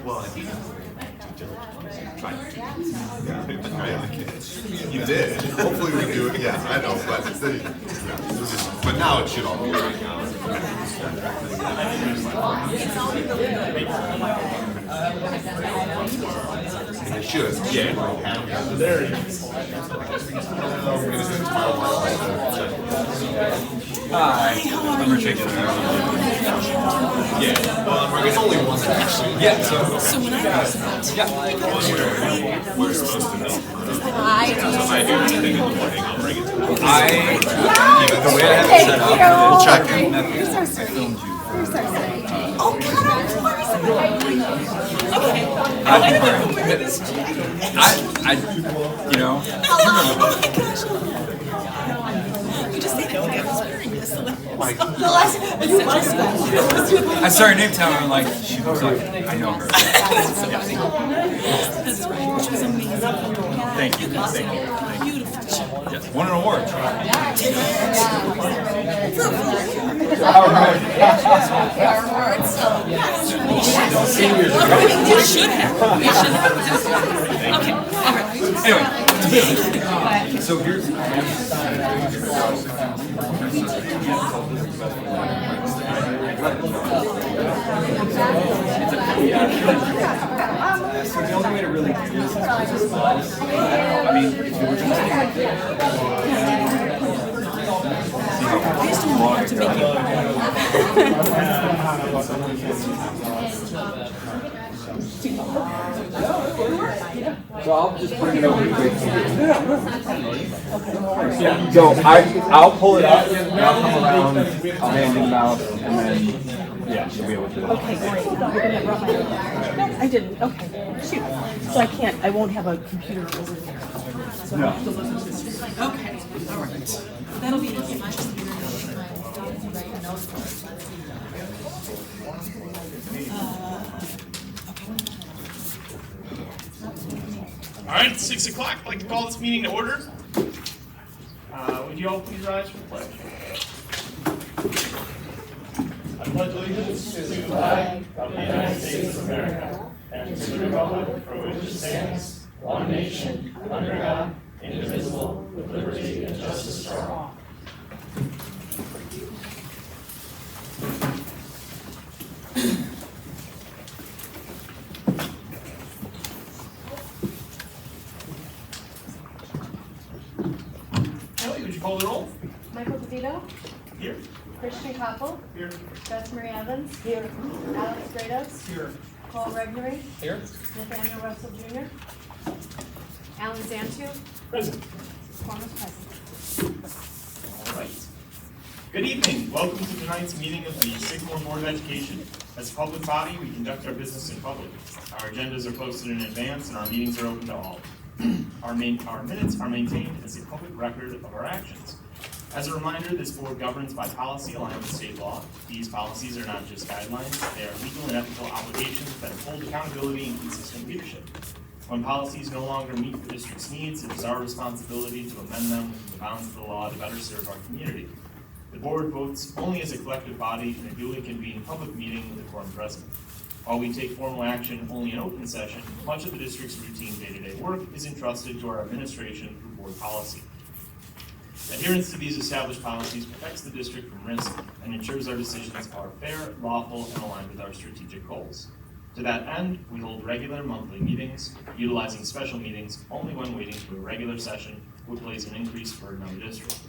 Well, I think you did. Hopefully we do it. Yeah, I know, but but now it should all be right now. It should. Yeah. There it is. Hi, I'm Richard. Yeah. It's only one actually. Yeah, so when I was out, We're supposed to know. I If I hear anything in the morning, I'll bring it to them. the way I have it set up, We'll check in. You're so sweet. You're so sweet. Oh, God, I'm sorry. Okay. I don't wear this jacket. you know, Hello. Oh, my gosh. You just say that like I was wearing this. The last I saw her name tag and I'm like, she looks like, I know her. That's so funny. That's right. Which was amazing. Thank you. Thank you. Beautiful show. Yes, won an award. You should have. Okay. All right. Anyway, so here's. So the only way to really do this is I mean, if you were just I just don't want to make So I'll just bring it over to you. Yeah. So I'll pull it up, and I'll come around, I'll hand it out, and then she'll be able to. Okay, great. You're gonna rub my. No, I didn't. Okay, shoot. So I can't. I won't have a computer over there. So No. I have to listen to this. Okay. All right. That'll be easy. All right, 6 o'clock. I'd like to call this meeting to order. Would you all please rise for the pledge? I pledge allegiance to the flag of the United States of America and to the republic for which it stands, one nation, under God, indivisible, with liberty and justice for all. Kelly, would you call the roll? Michael DeVito, Here. Christian Koppel, Here. Beth Marie Evans, here. Alex Grados, Here. Cole Regnery, Here. Nathaniel Russell Jr., Alan Zantu, Present. former president. All right. Good evening. Welcome to tonight's meeting of the Sycamore Board of Education. As a public body, we conduct our business in public. Our agendas are posted in advance and our meetings are open to all. Our minutes are maintained as a public record of our actions. As a reminder, this board governs by policy aligned with state law. These policies are not just guidelines, they are legal and ethical obligations that uphold accountability and consistent leadership. When policies no longer meet the district's needs, it is our responsibility to amend them within the bounds of the law to better serve our community. The board votes only as a collective body in a duly convened public meeting with a quorum present. While we take formal action only in open session, much of the district's routine day-to-day work is entrusted to our administration through board policy. Adherence to these established policies protects the district from risk and ensures our decisions are fair, lawful, and aligned with our strategic goals. To that end, we hold regular monthly meetings, utilizing special meetings only when waiting for a regular session would place an increased burden on the district.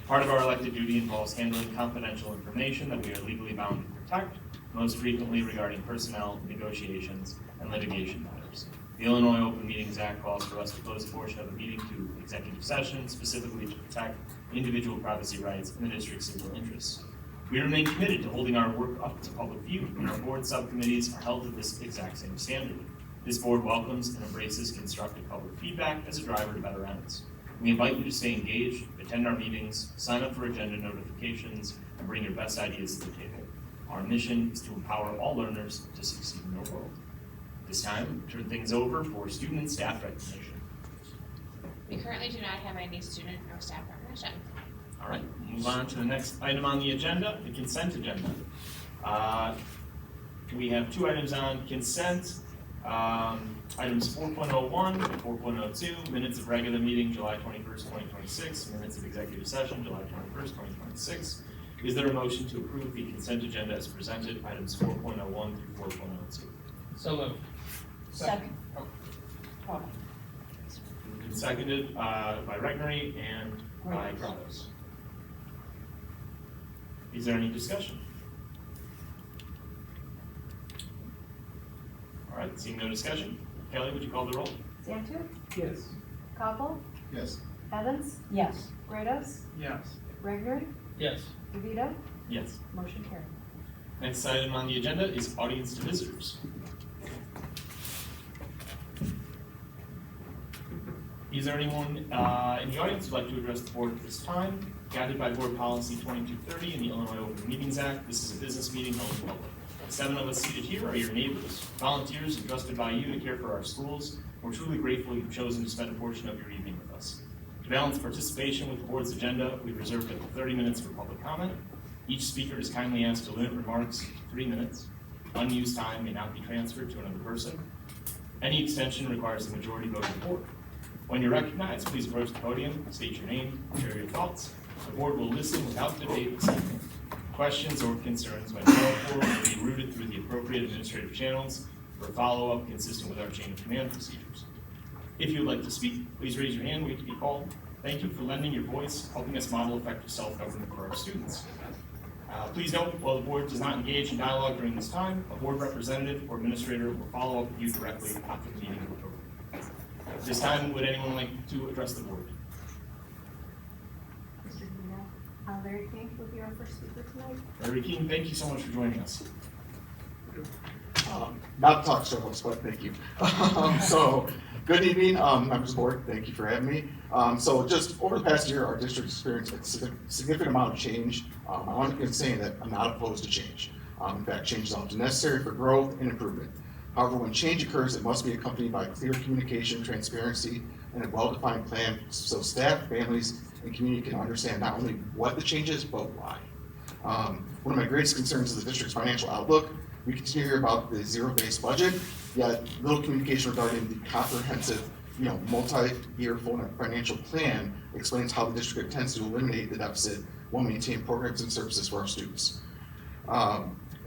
Part of our elected duty involves handling confidential information that we are legally bound to protect, most frequently regarding personnel, negotiations, and litigation matters. The Illinois Open Meetings Act calls for us to close a portion of a meeting to executive session, specifically to protect individual privacy rights and the district's legal interests. We remain committed to holding our work up to public view, and our board subcommittees are held to this exact same standard. This board welcomes and embraces constructive public feedback as a driver to better ends. We invite you to stay engaged, attend our meetings, sign up for agenda notifications, and bring your best ideas to the table. Our mission is to empower all learners to succeed in their world. This time, turn things over for student and staff recognition. We currently do not have any student or staff recognition. All right, move on to the next item on the agenda, the consent agenda. We have two items on consent. Items 4.01 and 4.02, minutes of regular meeting, July 21st, 2026, minutes of executive session, July 21st, 2026. Is there a motion to approve the consent agenda as presented, items 4.01 through 4.02? So moved. Second. Seconded by Regnery and by Grados. Is there any discussion? All right, seeing no discussion, Kelly, would you call the roll? Zantu, Yes. Koppel, Yes. Evans, Yes. Grados, Yes. Regnery, Yes. DeVito, Yes. motion carried. Next item on the agenda is audience to visitors. Is there anyone in the audience who'd like to address the board at this time? Guided by Board Policy 2230 and the Illinois Open Meetings Act, this is a business meeting held in public. 7 of us seated here are your neighbors, volunteers entrusted by you to care for our schools. We're truly grateful you've chosen to spend a portion of your evening with us. To balance participation with the board's agenda, we reserved up to 30 minutes for public comment. Each speaker is kindly asked to limit remarks to 3 minutes. Unused time may not be transferred to another person. Any extension requires the majority vote of the board. When you're recognized, please approach the podium, state your name, share your thoughts. The board will listen without debate this evening. Questions or concerns when called for will be routed through the appropriate administrative channels for follow-up consistent with our chain of command procedures. If you would like to speak, please raise your hand, wait to be called. Thank you for lending your voice, helping us model effective self-government for our students. Please note, while the board does not engage in dialogue during this time, a board representative or administrator will follow up with you directly after the meeting is over. At this time, would anyone like to address the board? Mr. DeVito, Larry King will be our first speaker tonight. Larry Keene, thank you so much for joining us. Not to talk circles, but thank you. So, good evening, members of the board. Thank you for having me. So, just over the past year, our district experienced a significant amount of change. I want to begin saying that I'm not opposed to change. In fact, change is often necessary for growth and improvement. However, when change occurs, it must be accompanied by clear communication, transparency, and a well-defined plan so staff, families, and community can understand not only what the change is, but why. One of my greatest concerns is the district's financial outlook. We continue to hear about the zero-based budget, yet little communication regarding the comprehensive, multi-year financial plan explains how the district intends to eliminate the deficit while maintaining programs and services for our students.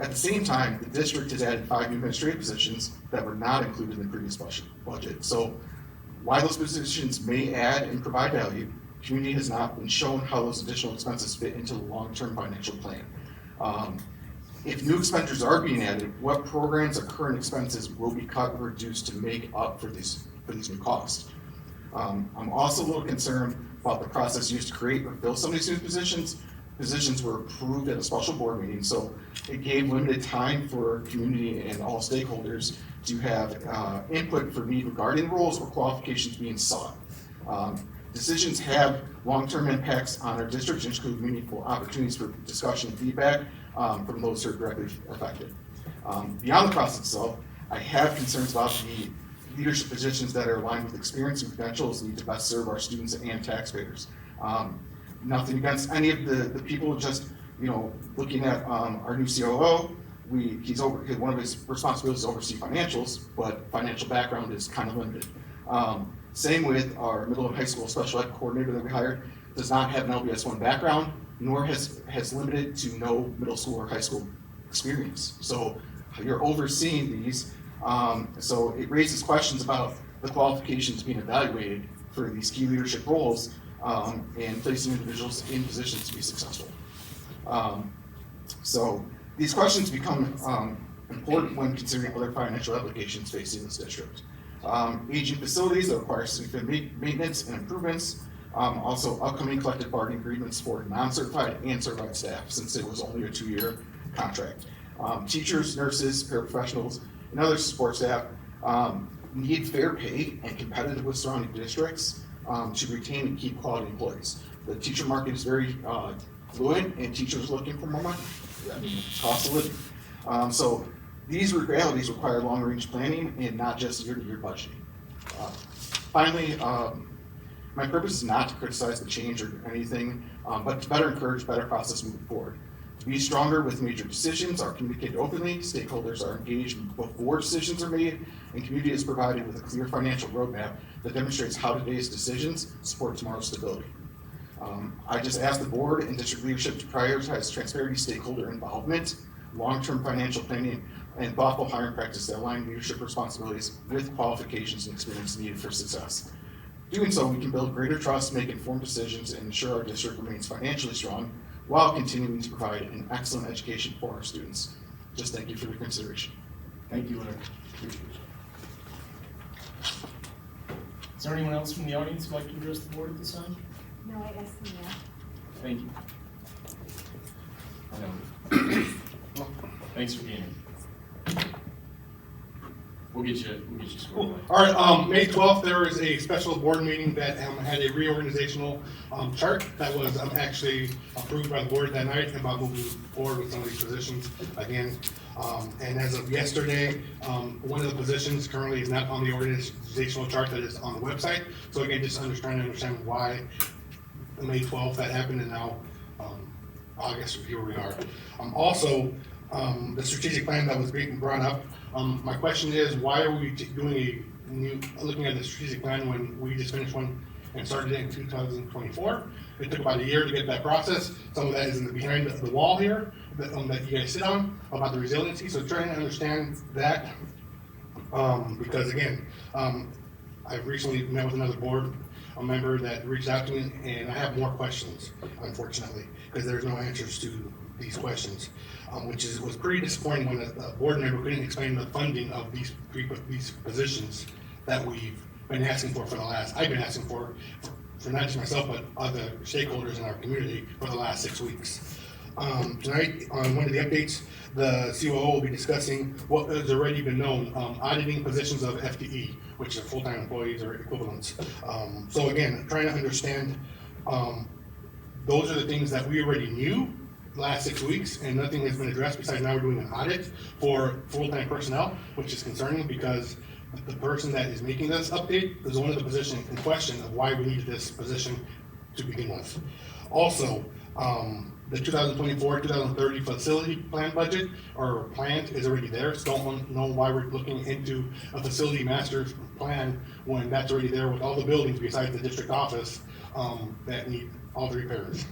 At the same time, the district has added 5 new administrative positions that were not included in the previous budget. So, while those positions may add and provide value, community has not been shown how those additional expenses fit into the long-term financial plan. If new expenditures are being added, what programs or current expenses will be cut or reduced to make up for these new costs? I'm also a little concerned about the process used to create or fill some of these new positions. Positions were approved at a special board meeting, so it gave limited time for community and all stakeholders to have input for me regarding roles or qualifications being sought. Decisions have long-term impacts on our district and include meaningful opportunities for discussion and feedback from those who are directly affected. Beyond the process itself, I have concerns about the leadership positions that are aligned with experience and credentials need to best serve our students and taxpayers. Nothing against any of the people, just looking at our new COO. One of his responsibilities is to oversee financials, but financial background is kind of limited. Same with our middle and high school special ed coordinator that we hired, does not have an LBS 1 background, nor has limited to no middle school or high school experience. So you're overseeing these, so it raises questions about the qualifications being evaluated for these key leadership roles and placing individuals in positions to be successful. So these questions become important when considering other financial applications facing this district. Aging facilities that require significant maintenance and improvements. Also, upcoming collective bargaining agreements for non-certified and certified staff, since it was only a 2-year contract. Teachers, nurses, paraprofessionals, and other support staff need fair pay and competitive with surrounding districts to retain and keep quality employees. The teacher market is very fluid, and teachers are looking for more money. Cost of living. So these realities require long-range planning and not just year-to-year budgeting. Finally, my purpose is not to criticize the change or anything, but to better encourage better process moving forward. To be stronger with major decisions are communicated openly, stakeholders are engaged before decisions are made, and community is provided with a clear financial roadmap that demonstrates how today's decisions support tomorrow's stability. I just asked the board and district leadership to prioritize transparency, stakeholder involvement, long-term financial planning, and thoughtful hiring practice that align leadership responsibilities with qualifications and experience needed for success. Doing so, we can build greater trust, make informed decisions, and ensure our district remains financially strong while continuing to provide an excellent education for our students. Just thank you for your consideration. Thank you, Larry. Appreciate it. Is there anyone else from the audience who'd like to address the board at this time? No, I asked Mia. Thank you. Thanks for being here. We'll get you scored away. All right, May 12th, there is a special board meeting that had a reorganizational chart that was actually approved by the board that night about moving forward with some of these positions again. And as of yesterday, one of the positions currently is not on the organizational chart that is on the website. So again, just trying to understand why May 12th that happened, and now August, here we are. Also, the strategic plan that was being brought up, my question is, why are we looking at the strategic plan when we just finished one and started it in 2024? It took about a year to get that process. Some of that is behind the wall here that you guys sit on about the resiliency. So trying to understand that, because again, I've recently met with another board member that reached out to me, and I have more questions, unfortunately, because there's no answers to these questions, which was pretty disappointing when a board member couldn't explain the funding of these positions that we've been asking for I've been asking for not just myself, but other stakeholders in our community for the last 6 weeks. Tonight, on one of the updates, the COO will be discussing what has already been known, auditing positions of FTE, which are full-time employees or equivalents. So again, trying to understand, those are the things that we already knew last 6 weeks, and nothing has been addressed besides now we're doing an audit for full-time personnel, which is concerning because the person that is making this update is one of the positions in question of why we needed this position to begin with. Also, the 2024-2030 facility plan budget or plan is already there. So don't know why we're looking into a facility master plan when that's already there with all the buildings besides the district office that need all the repairs.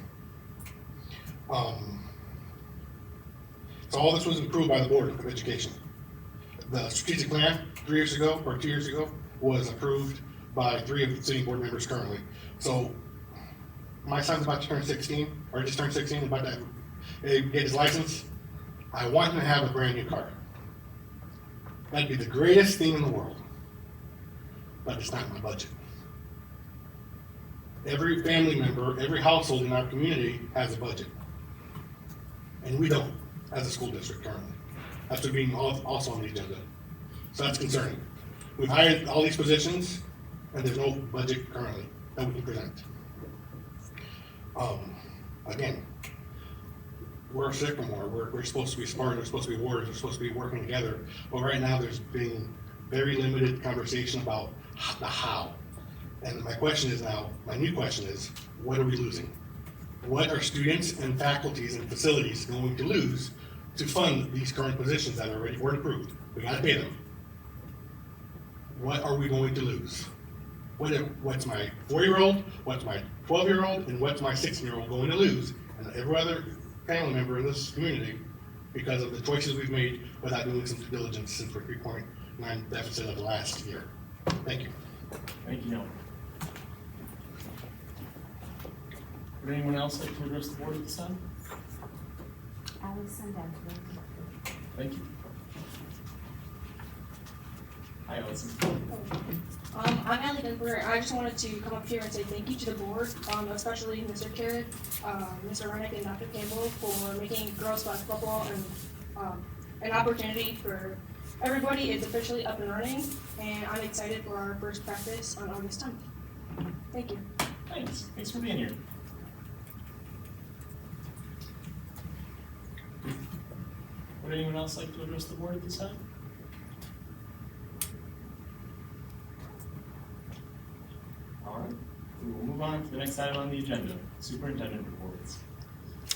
So all this was approved by the Board of Education. The strategic plan 3 years ago or 2 years ago was approved by 3 of the city board members currently. So my son's about to turn 16, or just turned 16, about to get his license. I want him to have a brand new car. That'd be the greatest thing in the world, but it's not in my budget. Every family member, every household in our community has a budget. And we don't, as a school district currently. After being also on the agenda. So that's concerning. We've hired all these positions, and there's no budget currently that we can present. Again, we're Sycamore. We're supposed to be smart. We're supposed to be warriors. We're supposed to be working together. But right now, there's been very limited conversation about the how. And my new question is, what are we losing? What are students and faculties and facilities going to lose to fund these current positions that are already board approved? We gotta pay them. What are we going to lose? What's my 4-year-old, what's my 12-year-old, and what's my 16-year-old going to lose, and every other family member in this community because of the choices we've made without doing some due diligence since we're 3.9 deficit of the last year. Thank you. Thank you, Noah. Would anyone else like to address the board at this time? Allison Bentley. Thank you. Hi, Allison. I'm Allie Denver. I just wanted to come up here and say thank you to the board, especially Mr. Carrot, Mr. Rennick, and Dr. Campbell for making girls basketball an opportunity for everybody. It's officially up and running, and I'm excited for our first practice on August 10th. Thank you. Thanks. Thanks for being here. Would anyone else like to address the board at this time? All right, we will move on to the next item on the agenda, superintendent reports.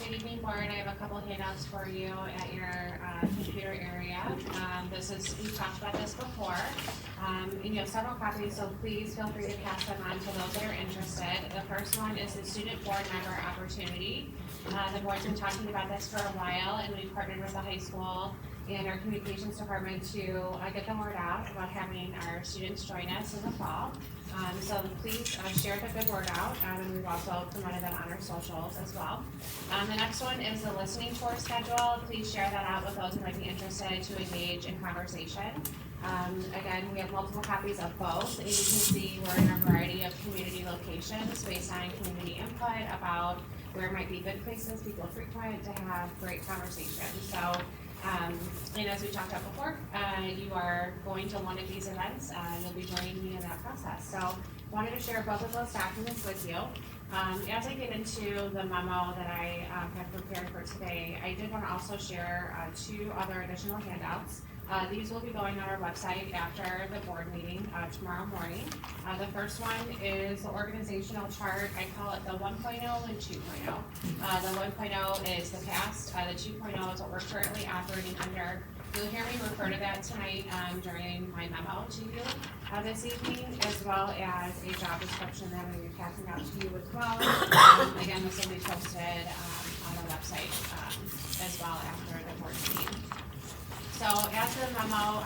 Good evening, board. I have a couple handouts for you at your computer area. We've talked about this before. And you have several copies, so please feel free to pass them on to those that are interested. The first one is the student board member opportunity. The board's been talking about this for a while, and we've partnered with the high school and our communications department to get the word out about having our students join us in the fall. So please share the good word out, and we've also promoted that on our socials as well. The next one is the listening tour schedule. Please share that out with those who might be interested to engage in conversation. Again, we have multiple copies of both, and you can see we're in a variety of community locations based on community input about where might be good places people frequent to have great conversations. So, and as we talked about before, you are going to one of these events, you'll be joining me in that process. So, wanted to share both of those documents with you. As I get into the memo that I have prepared for today, I did want to also share two other additional handouts. These will be going on our website after the board meeting tomorrow morning. The first one is the organizational chart. I call it the 1.0 and 2.0. The 1.0 is the past. The 2.0 is what we're currently operating under. You'll hear me refer to that tonight during my memo to you this evening, as well as a job description that I'm going to be passing out to you as well. Again, this will be posted on the website as well after the board meeting. So as the memo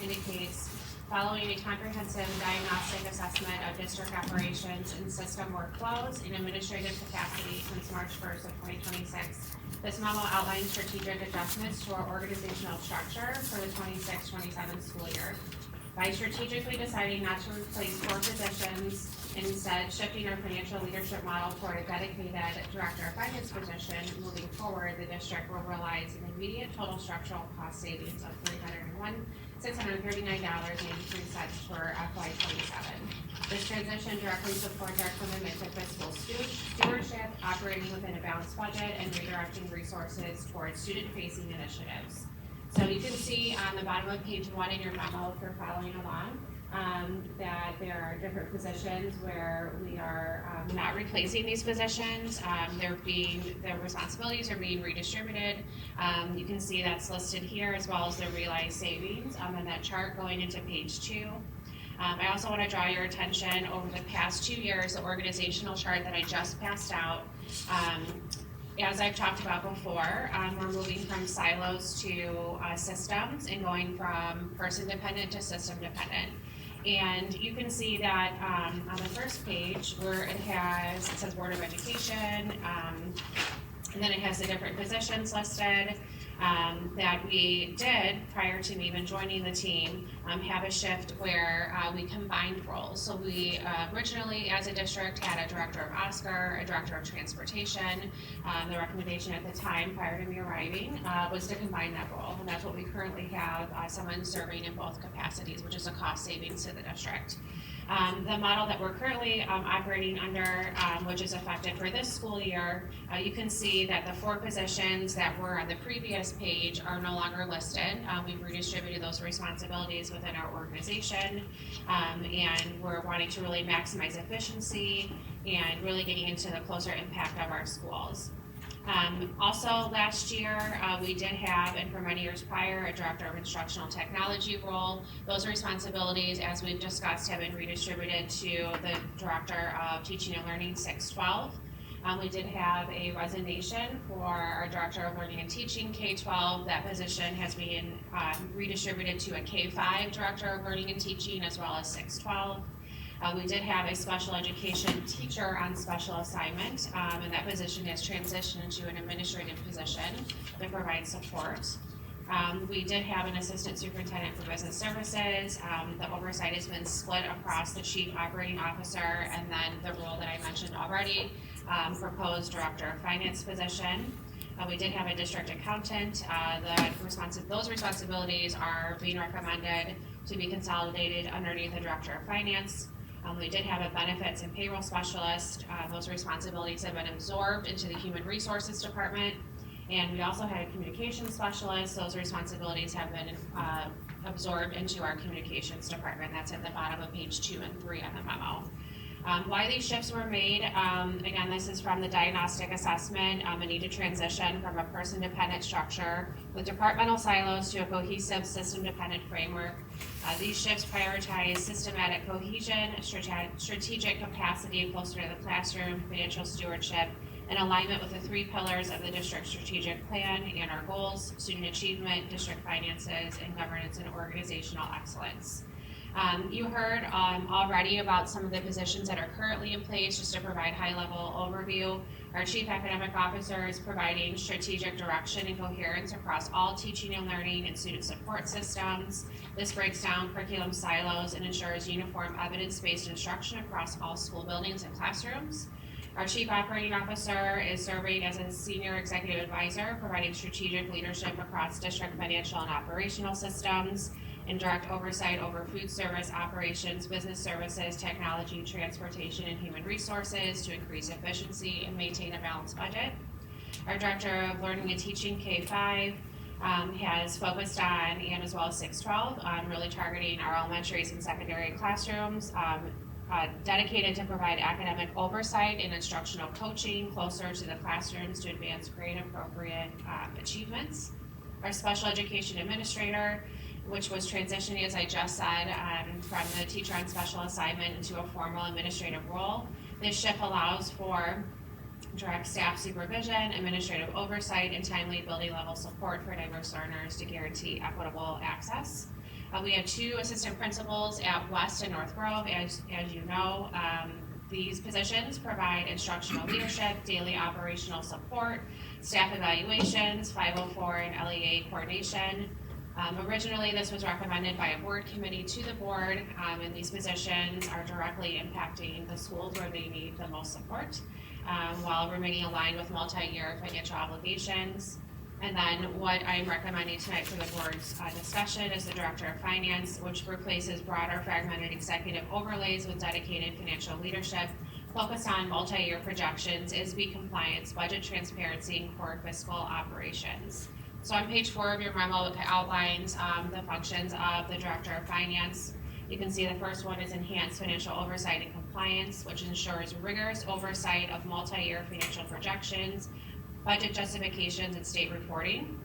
indicates, following a comprehensive diagnostic assessment of district operations and system workflows in administrative capacity since March 1st of 2026, this memo outlines strategic adjustments to our organizational structure for the 26-27 school year. By strategically deciding not to replace 4 positions, and instead shifting our financial leadership model toward a dedicated director of finance position, moving forward, the district will realize an immediate total structural cost savings of $301,639.83 for FY27. This transition directly supports our commitment to fiscal stewardship, operating within a balanced budget, and redirecting resources towards student-facing initiatives. So you can see on the bottom of page 1 in your memo, if you're following along, that there are different positions where we are not replacing these positions. The responsibilities are being redistributed. You can see that's listed here, as well as the realized savings on that chart going into page 2. I also want to draw your attention over the past 2 years, the organizational chart that I just passed out. As I've talked about before, we're moving from silos to systems and going from person dependent to system dependent. And you can see that on the first page where it says Board of Education, and then it has the different positions listed that we did prior to me even joining the team, have a shift where we combined roles. So we originally as a district had a director of Oscar, a director of transportation. The recommendation at the time prior to me arriving was to combine that role, and that's what we currently have, someone serving in both capacities, which is a cost savings to the district. The model that we're currently operating under, which is effective for this school year, you can see that the 4 positions that were on the previous page are no longer listed. We've redistributed those responsibilities within our organization, and we're wanting to really maximize efficiency and really getting into the closer impact of our schools. Also last year, we did have, and for many years prior, a director of instructional technology role. Those responsibilities, as we've discussed, have been redistributed to the director of teaching and learning 6-12. We did have a resignation for our director of learning and teaching K-12. That position has been redistributed to a K-5 director of learning and teaching, as well as 6-12. We did have a special education teacher on special assignment, and that position has transitioned into an administrative position that provides support. We did have an assistant superintendent for business services. The oversight has been split across the chief operating officer and then the role that I mentioned already, proposed director of finance position. We did have a district accountant. Those responsibilities are being recommended to be consolidated underneath the director of finance. We did have a benefits and payroll specialist. Those responsibilities have been absorbed into the human resources department. And we also had a communications specialist. Those responsibilities have been absorbed into our communications department. That's at the bottom of page 2 and 3 on the memo. Why these shifts were made, again, this is from the diagnostic assessment, a need to transition from a person-dependent structure with departmental silos to a cohesive system-dependent framework. These shifts prioritize systematic cohesion, strategic capacity closer to the classroom, financial stewardship, in alignment with the 3 pillars of the district strategic plan and our goals: student achievement, district finances, and governance and organizational excellence. You heard already about some of the positions that are currently in place. Just to provide high-level overview, our Chief Academic Officer is providing strategic direction and coherence across all teaching and learning and student support systems. This breaks down curriculum silos and ensures uniform evidence-based instruction across all school buildings and classrooms. Our Chief Operating Officer is serving as a Senior Executive Advisor, providing strategic leadership across district financial and operational systems, and direct oversight over food service operations, business services, technology, transportation, and human resources to increase efficiency and maintain a balanced budget. Our Director of Learning and Teaching, K-5, has focused on, and as well as 6-12, on really targeting our elementaries and secondary classrooms, dedicated to provide academic oversight and instructional coaching closer to the classrooms to advance grade-appropriate achievements. Our Special Education Administrator, which was transitioning, as I just said, from the teacher on special assignment into a formal administrative role. This shift allows for direct staff supervision, administrative oversight, and timely building level support for diverse learners to guarantee equitable access. We have 2 assistant principals at West and North Grove. As you know, these positions provide instructional leadership, daily operational support, staff evaluations, 504 and LEA coordination. Originally, this was recommended by a board committee to the board, and these positions are directly impacting the schools where they need the most support, while remaining aligned with multi-year financial obligations. And then what I'm recommending tonight for the board's discussion is the Director of Finance, which replaces broader fragmented executive overlays with dedicated financial leadership, focused on multi-year projections, ISB compliance, budget transparency, and core fiscal operations. So on page 4 of your memo, it outlines the functions of the Director of Finance. You can see the first one is enhanced financial oversight and compliance, which ensures rigorous oversight of multi-year financial projections, budget justifications, and state reporting.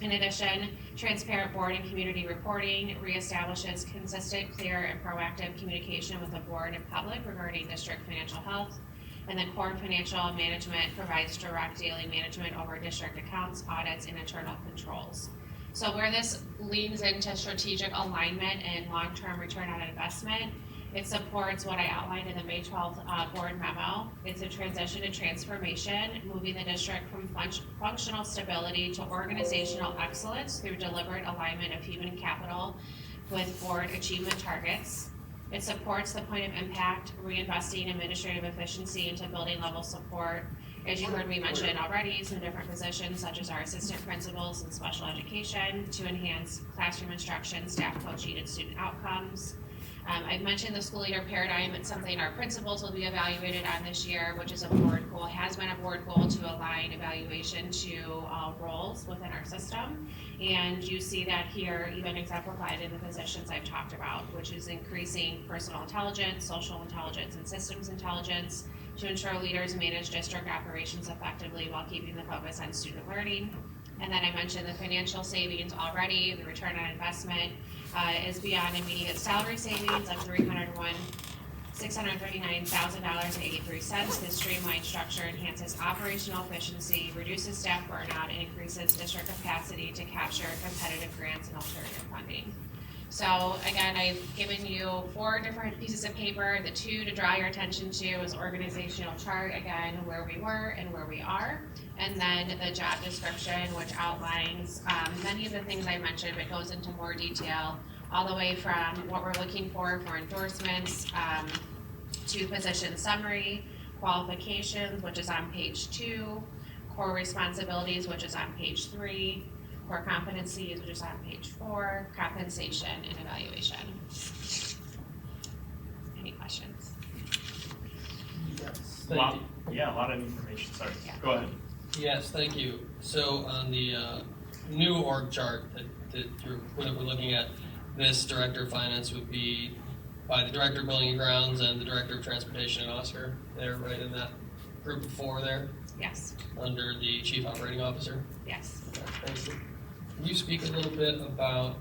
In addition, transparent board and community reporting reestablishes consistent, clear, and proactive communication with the board and public regarding district financial health. And then core financial management provides direct daily management over district accounts, audits, and internal controls. So where this leans into strategic alignment and long-term return on investment, it supports what I outlined in the May 12th board memo. It's a transition to transformation, moving the district from functional stability to organizational excellence through deliberate alignment of human capital with board achievement targets. It supports the point of impact, reinvesting administrative efficiency into building level support. As you heard me mention already, some different positions such as our assistant principals in special education to enhance classroom instruction, staff coaching, and student outcomes. I've mentioned the school leader paradigm. It's something our principals will be evaluated on this year, which is a board goal, has been a board goal to align evaluation to roles within our system. And you see that here even exemplified in the positions I've talked about, which is increasing personal intelligence, social intelligence, and systems intelligence to ensure leaders manage district operations effectively while keeping the focus on student learning. And then I mentioned the financial savings already. The return on investment is beyond immediate salary savings of $639,000.83. This streamlined structure enhances operational efficiency, reduces staff burnout, and increases district capacity to capture competitive grants and alternative funding. So again, I've given you 4 different pieces of paper. The 2 to draw your attention to is organizational chart, again, where we were and where we are. And then the job description, which outlines many of the things I mentioned, but goes into more detail, all the way from what we're looking for endorsements, to position summary, qualifications, which is on page 2, core responsibilities, which is on page 3, core competencies, which is on page 4, compensation and evaluation. Any questions? Yes. Wow. Yeah, a lot of information. Sorry. Yeah. Go ahead. Yes, thank you. So on the new org chart that we're looking at, this director of finance would be by the Director of Building and Grounds and the Director of Transportation and Oscar. They're right in that group of 4 there, Yes, under the Chief Operating Officer. yes. Okay, thank you. Can you speak a little bit about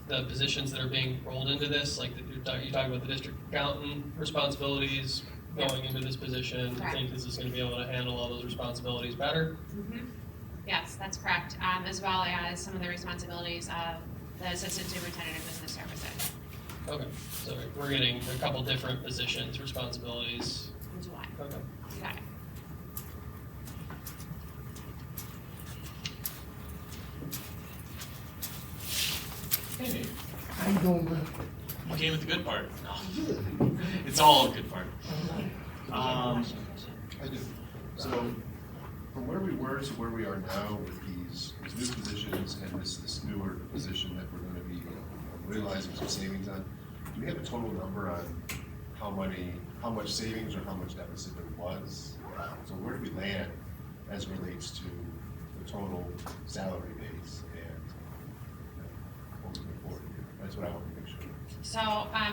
the positions that are being rolled into this? Like you talked about the district accountant responsibilities going into this position. Do you Correct. think this is going to be able to handle all those responsibilities better? Mm-hmm. Yes, that's correct, as well as some of the responsibilities of the Assistant Superintendent of Business Services. Okay, so we're getting a couple different positions, responsibilities. Into one. Okay. You got it. Hey. How you doing? You came with the good part. No. It's all a good part. I do. So, from where we were to where we are now with these new positions and this newer position that we're going to be realizing some savings on, do we have a total number on how much savings or how much deficit there was? So where do we land as it relates to the total salary base and what we move forward here? That's what I want to make sure. So,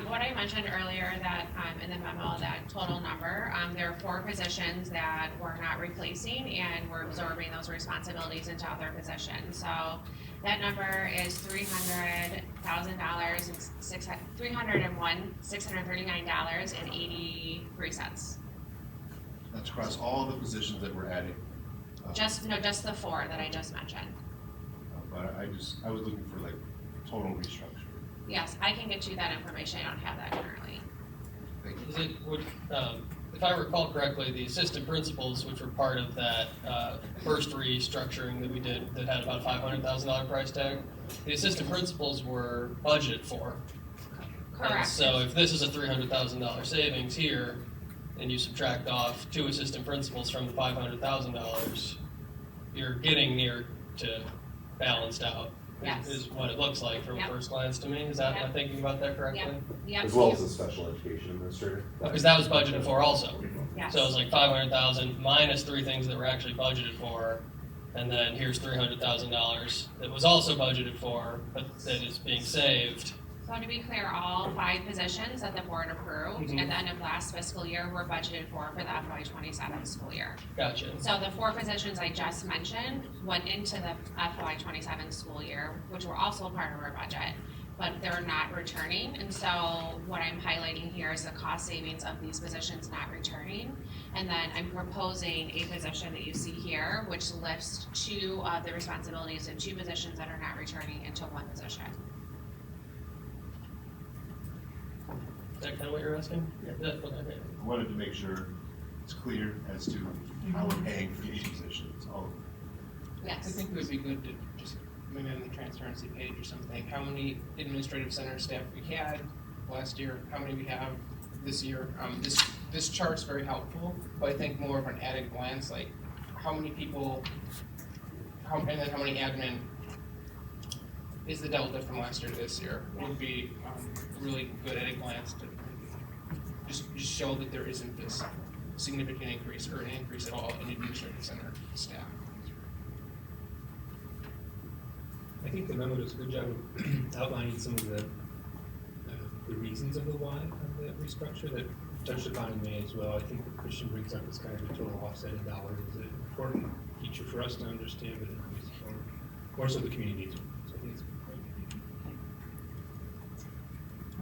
what I mentioned earlier that, in the memo, that total number, there are 4 positions that we're not replacing and we're absorbing those responsibilities into other positions. So, that number is $300,000 and $639.83. That's across all the positions that we're adding. Just the 4 that I just mentioned. But I was looking for like total restructure. Yes, I can get you that information. I don't have that currently. Is it, if I recall correctly, the assistant principals, which were part of that first restructuring that we did that had about $500,000 price tag, the assistant principals were budgeted for. Correct. And so if this is a $300,000 savings here, and you subtract off 2 assistant principals from the $500,000, you're getting near to balanced out. Yes. Is what it looks like from Yep. first glance to me. Is that, am I Yep. thinking about that correctly? Yep. As well as the special education administrator. Because that was budgeted for also. Yes. So it was like 500,000 minus 3 things that were actually budgeted for, and then here's $300,000 that was also budgeted for, but that is being saved. So to be clear, all 5 positions that the board approved Mhm. at the end of last fiscal year were budgeted for the FY27 school year. Gotcha. So the 4 positions I just mentioned went into the FY27 school year, which were also part of our budget, but they're not returning. And so what I'm highlighting here is the cost savings of these positions not returning. And then I'm proposing a position that you see here, which lifts 2 of the responsibilities of 2 positions that are not returning into 1 position. Is that kind of what you're asking? Yeah. Okay. I wanted to make sure it's clear as to how we're paying for each position. It's all Yes. I think it would be good to just, maybe on the transparency page or something, how many administrative center staff we had last year, how many we have this year. This chart's very helpful, but I think more of an at a glance, like how many people, and then how many admin is the delta from last year to this year would be really good at a glance to just show that there isn't this significant increase or an increase at all in administrative center staff. I think the memo does a good job of outlining some of the reasons of the why of the restructure that touched upon in May as well. I think what Christian brings up is kind of the total offset in dollars is an important feature for us to understand, but more so the community needs. So I think it's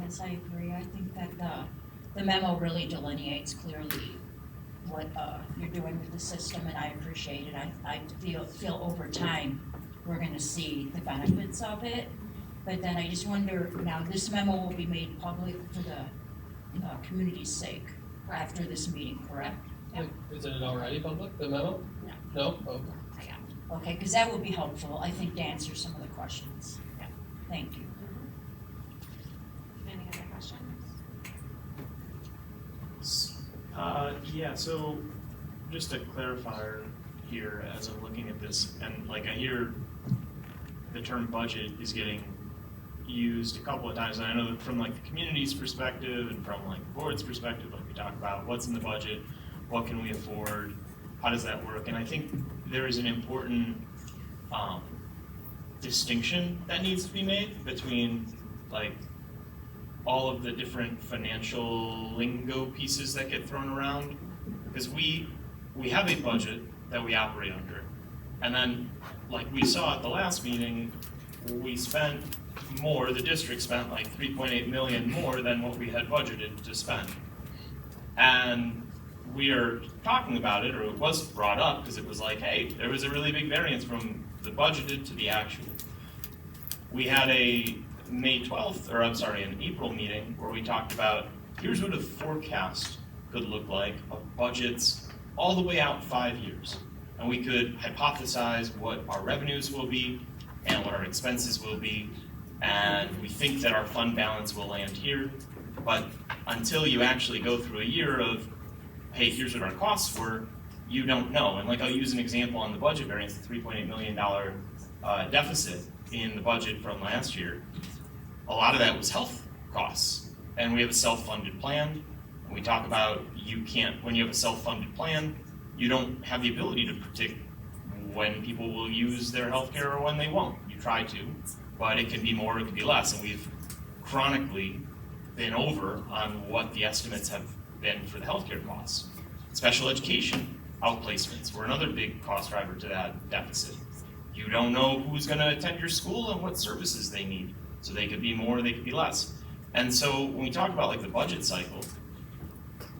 Yes, I agree. I think that the memo really delineates clearly what you're doing with the system, and I appreciate it. I feel over time we're going to see the benefits of it. But then I just wonder, now this memo will be made public for the community's sake after this meeting, correct? Yep. Is it already public, the memo? No. No? Okay. Okay, because that would be helpful, I think, to answer some of the questions. Yeah. Thank you. Any other questions? Yeah, so just a clarifier here as I'm looking at this, and like I hear the term budget is getting used a couple of times, and I know that from like the community's perspective and from like the board's perspective, like we talk about what's in the budget, what can we afford, how does that work, and I think there is an important distinction that needs to be made between like all of the different financial lingo pieces that get thrown around. Because we have a budget that we operate under. And then, like we saw at the last meeting, we spent more, the district spent like 3.8 million more than what we had budgeted to spend. And we are talking about it, or it was brought up, because it was like, hey, there was a really big variance from the budgeted to the actual. We had a May 12th, or I'm sorry, an April meeting where we talked about, here's what a forecast could look like of budgets all the way out 5 years. And we could hypothesize what our revenues will be and what our expenses will be. And we think that our fund balance will land here. But until you actually go through a year of, hey, here's what our costs were, you don't know. And like I'll use an example on the budget variance, the $3.8 million deficit in the budget from last year. A lot of that was health costs. And we have a self-funded plan. And we talk about when you have a self-funded plan, you don't have the ability to predict when people will use their health care or when they won't. You try to, but it can be more, it can be less. And we've chronically been over on what the estimates have been for the healthcare costs. Special education outplacements were another big cost driver to that deficit. You don't know who's going to attend your school and what services they need. So they could be more, they could be less. And so when we talk about like the budget cycle,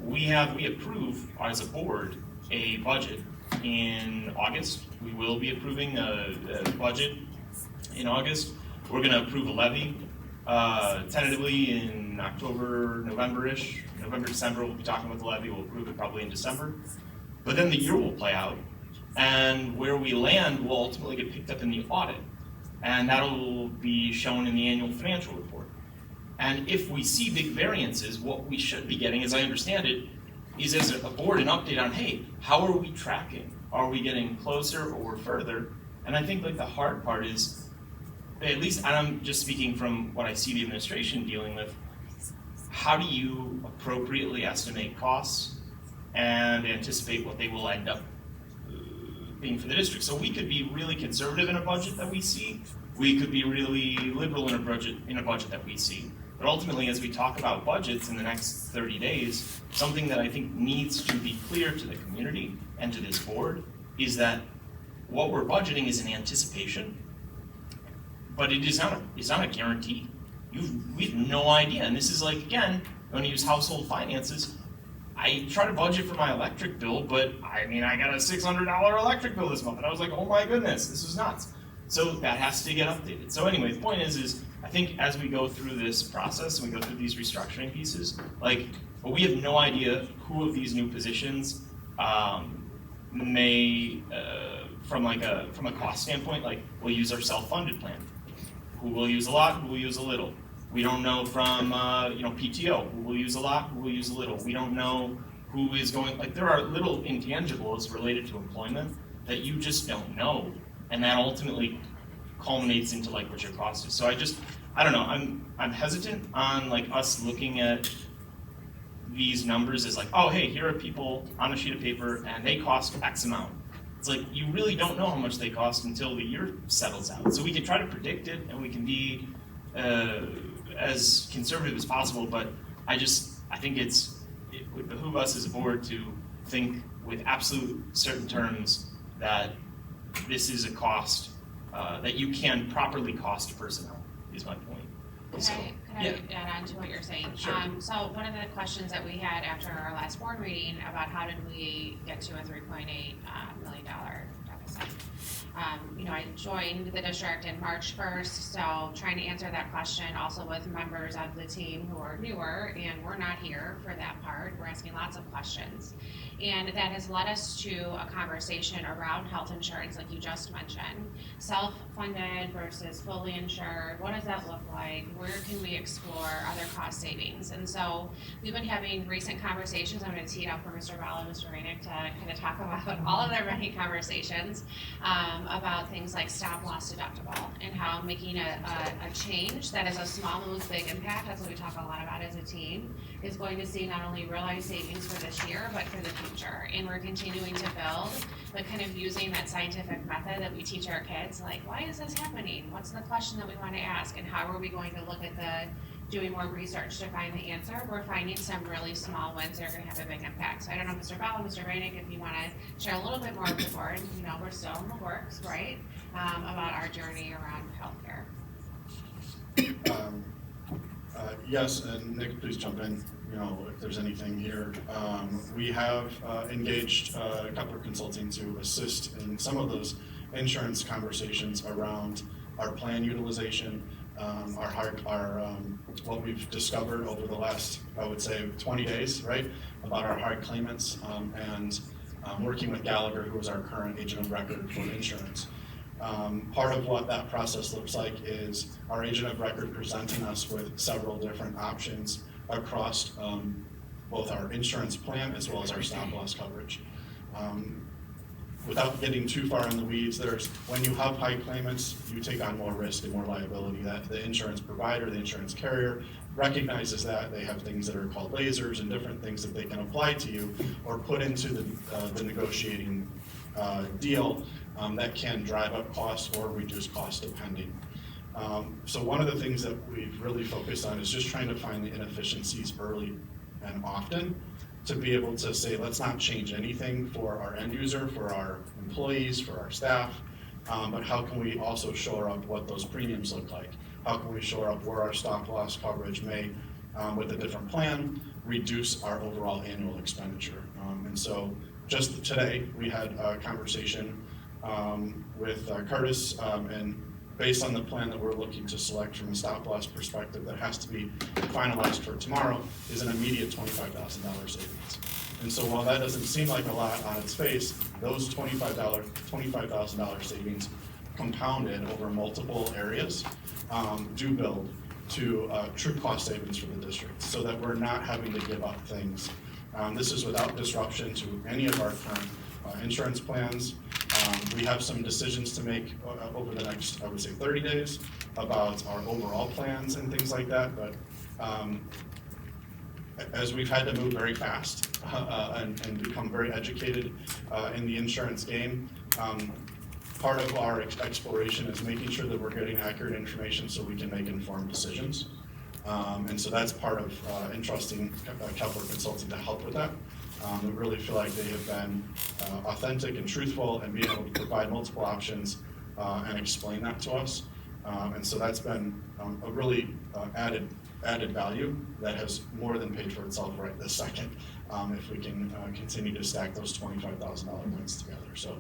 we approve as a board a budget in August. We will be approving a budget in August. We're going to approve a levy tentatively in October, November-ish. November, December, we'll be talking about the levy. We'll approve it probably in December. But then the year will play out, and where we land will ultimately get picked up in the audit. And that'll be shown in the annual financial report. And if we see big variances, what we should be getting, as I understand it, is as a board an update on, hey, how are we tracking? Are we getting closer or further? And I think like the hard part is, at least, and I'm just speaking from what I see the administration dealing with, how do you appropriately estimate costs and anticipate what they will end up being for the district? So we could be really conservative in a budget that we see. We could be really liberal in a budget that we see. But ultimately, as we talk about budgets in the next 30 days, something that I think needs to be clear to the community and to this board is that what we're budgeting is an anticipation, but it's not a guarantee. We have no idea. And this is like, again, I'm going to use household finances. I try to budget for my electric bill, but I mean, I got a $600 electric bill this month, and I was like, oh my goodness, this is nuts. So that has to get updated. So anyway, the point is I think as we go through this process and we go through these restructuring pieces, we have no idea who of these new positions may, from a cost standpoint, will use our self-funded plan. Who will use a lot, who will use a little. We don't know from PTO, who will use a lot, who will use a little. We don't know who is going, there are little intangibles related to employment that you just don't know. And that ultimately culminates into what your cost is. So I don't know, I'm hesitant on us looking at these numbers as oh, hey, here are people on a sheet of paper and they cost X amount. It's you really don't know how much they cost until the year settles out. So we can try to predict it and we can be as conservative as possible, but I think it would behoove us as a board to think with absolute certain terms that this is a cost that you can properly cost personnel, is my point. Can I add on to what you're saying? Sure. So one of the questions that we had after our last board meeting about how did we get to a $3.8 million deficit. I joined the district in March 1st, so trying to answer that question also with members of the team who are newer, and we're not here for that part. We're asking lots of questions. And that has led us to a conversation around health insurance, like you just mentioned. Self-funded versus fully insured, what does that look like? Where can we explore other cost savings? And so we've been having recent conversations. I'm going to tee it up for Mr. Bell and Mr. Rainick to kind of talk about all of their many conversations about things like stop loss deductible and how making a change that is a small move, big impact, that's what we talk a lot about as a team, is going to see not only realized savings for this year, but for the future. And we're continuing to build, but kind of using that scientific method that we teach our kids, why is this happening? What's the question that we want to ask? And how are we going to look at doing more research to find the answer, we're finding some really small wins that are gonna have a big impact. So I don't know, Mr. Bell, Mr. Rainick, if you wanna share a little bit more with the board, you know, we're still in the works, right? About our journey around healthcare. Yes, and Nick, please jump in, you know, if there's anything here. We have engaged Kepler Consulting to assist in some of those insurance conversations around our plan utilization, what we've discovered over the last, I would say, 20 days, right, about our hard claimants, and working with Gallagher, who is our current agent of record for insurance. Part of what that process looks like is our agent of record presenting us with several different options across both our insurance plan as well as our stop loss coverage. Without getting too far in the weeds, when you have high claimants, you take on more risk and more liability. That the insurance provider, the insurance carrier, recognizes that. They have things that are called lasers and different things that they can apply to you or put into the negotiating deal that can drive up costs or reduce costs depending. So one of the things that we've really focused on is just trying to find the inefficiencies early and often to be able to say, let's not change anything for our end user, for our employees, for our staff, but how can we also shore up what those premiums look like? How can we shore up where our stop loss coverage may, with a different plan, reduce our overall annual expenditure? And so just today, we had a conversation with Curtis, and based on the plan that we're looking to select from a stop loss perspective that has to be finalized for tomorrow, is an immediate $25,000 savings. And so while that doesn't seem like a lot on its face, those $25,000 savings compounded over multiple areas do build to true cost savings for the district, so that we're not having to give up things. This is without disruption to any of our current insurance plans. We have some decisions to make over the next, I would say, 30 days about our overall plans and things like that, but as we've had to move very fast and become very educated in the insurance game, part of our exploration is making sure that we're getting accurate information so we can make informed decisions. And so that's part of entrusting Kepler Consulting to help with that. We really feel like they have been authentic and truthful and being able to provide multiple options and explain that to us. And so that's been a really added value that has more than paid for itself right this second, if we can continue to stack those $25,000 wins together. So,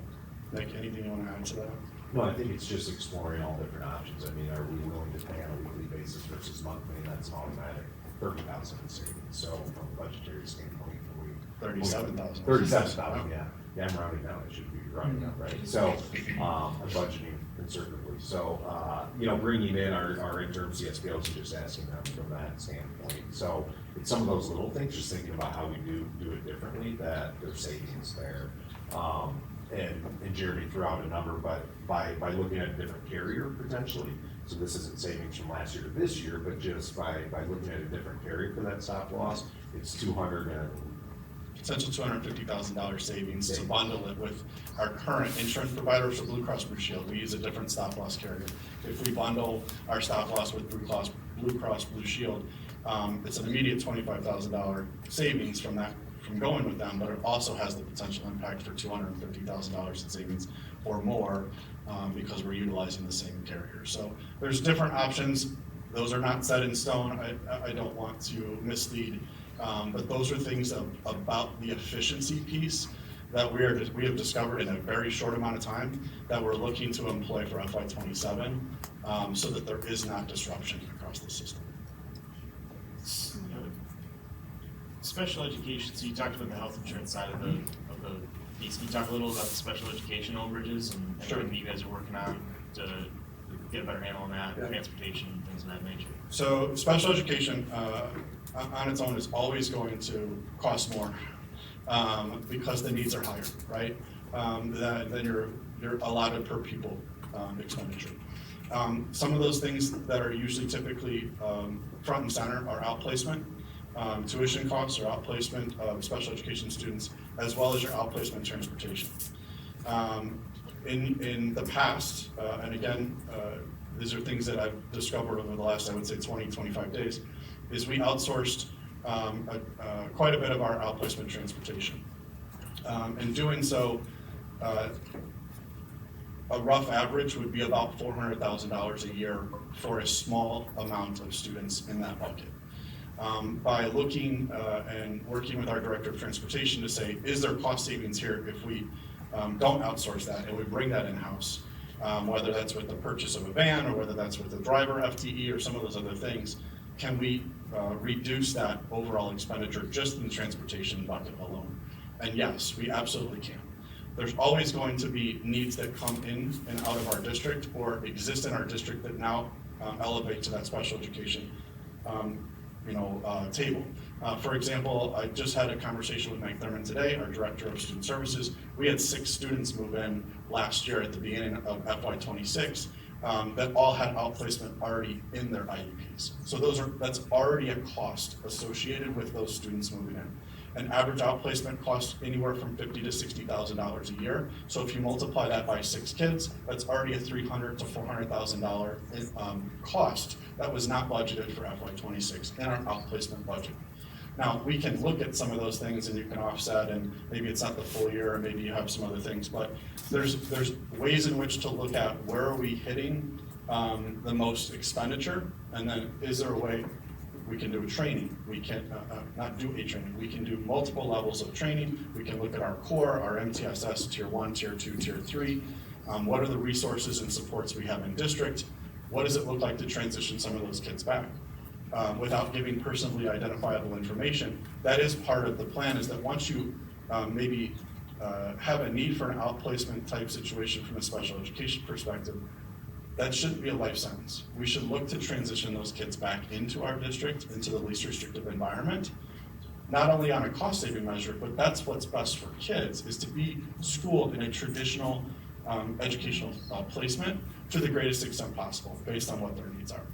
Nick, anything you want to add to that? No, I think it's just exploring all different options. I mean, are we willing to pay on a weekly basis versus monthly? And that's an automatic 30,000 in savings. So from a budgetary standpoint, can we 37,000. 37,000, yeah. Yeah, I'm rounding down. I should be rounding up, right? So I'm budgeting conservatively. So bringing in our interim CSPOs and just asking them from that standpoint. So it's some of those little things, just thinking about how we do it differently, that there's savings there. And Jeremy threw out a number, but by looking at a different carrier potentially, so this isn't savings from last year to this year, but just by looking at a different carrier for that stop loss, it's potential $250,000 savings to bundle it with our current insurance provider, so Blue Cross Blue Shield. We use a different stop loss carrier. If we bundle our stop loss with Blue Cross Blue Shield, it's an immediate $25,000 savings from going with them, but it also has the potential impact for $250,000 in savings or more because we're utilizing the same carrier. So there's different options. Those are not set in stone. I don't want to mislead, but those are things about the efficiency piece that we have discovered in a very short amount of time that we're looking to employ for FY27 so that there is not disruption across the system. Special education, so you talked about the health insurance side of the piece. Can you talk a little about the special education overages and everything that you guys are working on to get a better handle on that, transportation, things of that nature? So special education on its own is always going to cost more because the needs are higher, right? Than your allotted per pupil expenditure. Some of those things that are usually typically front and center are outplacement. Tuition costs or outplacement of special education students, as well as your outplacement transportation. In the past, and again, these are things that I've discovered over the last, I would say, 20, 25 days, is we outsourced quite a bit of our outplacement transportation. In doing so, a rough average would be about $400,000 a year for a small amount of students in that bucket. By looking and working with our director of transportation to say, is there cost savings here if we don't outsource that and we bring that in-house, whether that's with the purchase of a van or whether that's with the driver FTE or some of those other things, can we reduce that overall expenditure just in the transportation bucket alone? And yes, we absolutely can. There's always going to be needs that come in and out of our district or exist in our district that now elevate to that special education table. For example, I just had a conversation with Mike Thurman today, our Director of Student Services. We had 6 students move in last year at the beginning of FY26 that all had outplacement already in their IEPs. So that's already a cost associated with those students moving in. An average outplacement costs anywhere from $50,000 to $60,000 a year. So if you multiply that by 6 kids, that's already a $300,000 to $400,000 cost that was not budgeted for FY26 in our outplacement budget. Now, we can look at some of those things and you can offset, and maybe it's not the full year, or maybe you have some other things, but there's ways in which to look at where are we hitting the most expenditure, and then is there a way we can do a training. We can not do a training. We can do multiple levels of training. We can look at our core, our MTSS, Tier 1, Tier 2, Tier 3. What are the resources and supports we have in district? What does it look like to transition some of those kids back? Without giving personally identifiable information, that is part of the plan, is that once you maybe have a need for an outplacement type situation from a special education perspective, that shouldn't be a life sentence. We should look to transition those kids back into our district, into the least restrictive environment, not only on a cost saving measure, but that's what's best for kids, is to be schooled in a traditional educational placement to the greatest extent possible based on what their needs are.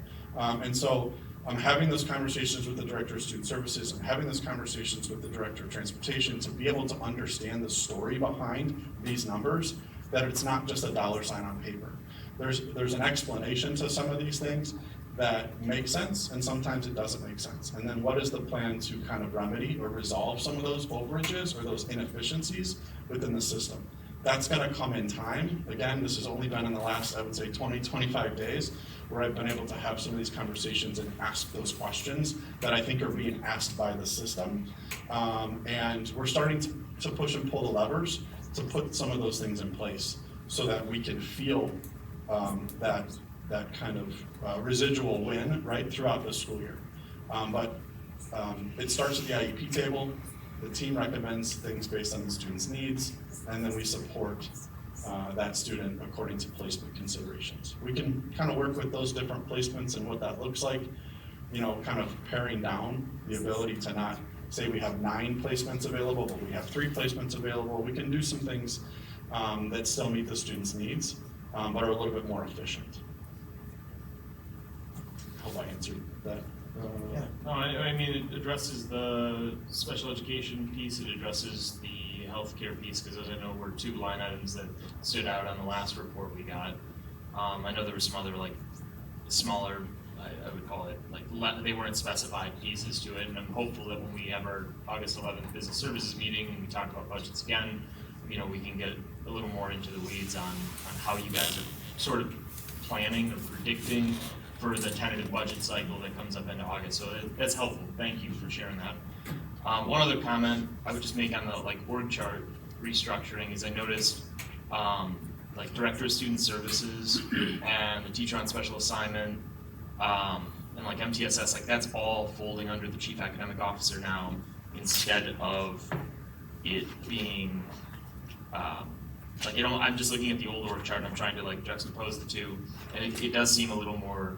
And so I'm having those conversations with the Director of Student Services, I'm having those conversations with the Director of Transportation to be able to understand the story behind these numbers, that it's not just a dollar sign on paper. There's an explanation to some of these things that make sense, and sometimes it doesn't make sense. And then what is the plan to kind of remedy or resolve some of those overages or those inefficiencies within the system? That's gonna come in time. Again, this has only been in the last, I would say, 20, 25 days, where I've been able to have some of these conversations and ask those questions that I think are being asked by the system. And we're starting to push and pull the levers to put some of those things in place so that we can feel that kind of residual win right throughout the school year. But it starts at the IEP table. The team recommends things based on the student's needs, and then we support that student according to placement considerations. We can kind of work with those different placements and what that looks like, kind of paring down the ability to not say we have 9 placements available, but we have 3 placements available. We can do some things that still meet the student's needs, but are a little bit more efficient. I hope I answered that. Yeah. No, I mean, it addresses the special education piece, it addresses the healthcare piece, because as I know were 2 line items that stood out on the last report we got. I know there were some other smaller, I would call it, they weren't specified pieces to it, and I'm hopeful that when we have our August 11th business services meeting and we talk about budgets again, we can get a little more into the weeds on how you guys are sort of planning or predicting for the tentative budget cycle that comes up into August. So that's helpful. Thank you for sharing that. One other comment I would just make on the org chart restructuring is I noticed Director of Student Services and the teacher on special assignment and MTSS, that's all folding under the Chief Academic Officer now, instead of it being I'm just looking at the old org chart and I'm trying to juxtapose the two, and it does seem a little more,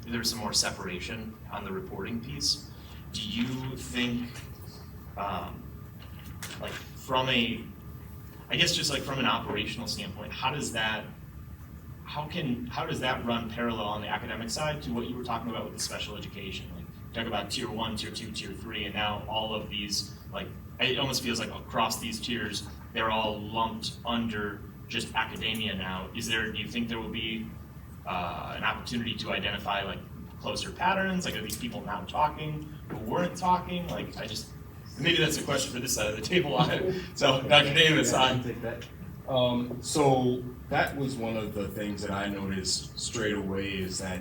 there's some more separation on the reporting piece. Do you think, from an operational standpoint, how does that run parallel on the academic side to what you were talking about with the special education? Talk about Tier 1, Tier 2, Tier 3, and now all of these, it almost feels like across these tiers, they're all lumped under just academia now. Do you think there will be an opportunity to identify like closer patterns, like are these people now talking who weren't talking? Like maybe that's a question for this side of the table. So Dr. Davis, So that was one of the things that I noticed straight away is that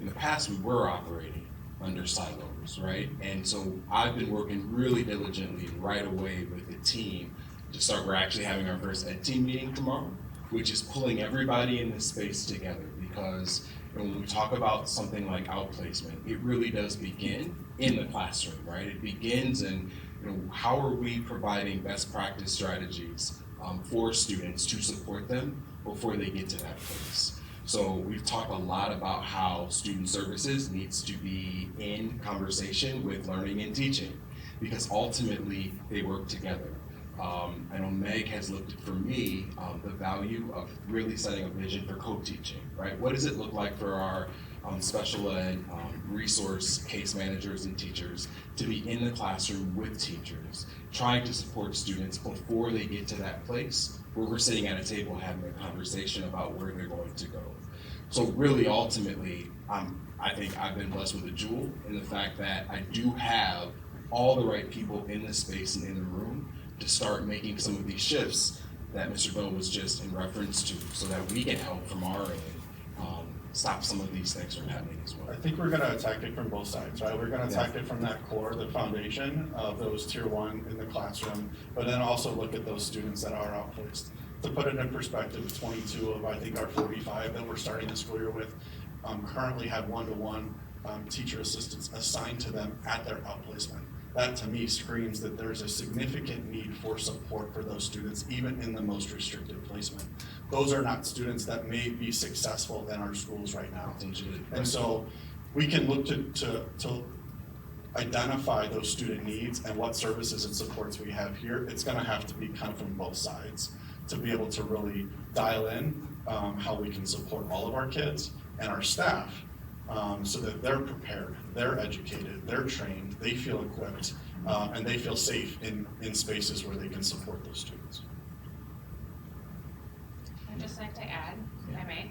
in the past we were operating under silos, right? And so I've been working really diligently right away with the team to start. We're actually having our first ed team meeting tomorrow, which is pulling everybody in this space together, because when we talk about something like outplacement, it really does begin in the classroom, right? It begins in, how are we providing best practice strategies for students to support them before they get to that place. So we've talked a lot about how student services needs to be in conversation with learning and teaching, because ultimately they work together. I know Meg has looked at, for me, the value of really setting a vision for co-teaching, right? What does it look like for our special ed resource case managers and teachers to be in the classroom with teachers, trying to support students before they get to that place where we're sitting at a table having a conversation about where they're going to go. So really, ultimately, I think I've been blessed with a jewel in the fact that I do have all the right people in the space and in the room to start making some of these shifts that Mr. Bell was just in reference to, so that we can help from our end stop some of these things from happening as well. I think we're going to attack it from both sides, right? We're going to attack it from that core, the foundation of those tier 1 in the classroom, but then also look at those students that are outplaced. To put it in perspective, 22 of I think our 45 that we're starting the school year with currently have one-to-one teacher assistants assigned to them at their outplacement. That to me screams that there's a significant need for support for those students, even in the most restricted placement. Those are not students that may be successful in our schools right now. And so we can look to identify those student needs and what services and supports we have here. It's gonna have to be kind of from both sides to be able to really dial in how we can support all of our kids and our staff so that they're prepared, they're educated, they're trained, they feel equipped, and they feel safe in spaces where they can support those students. I'd just like to add, if I may,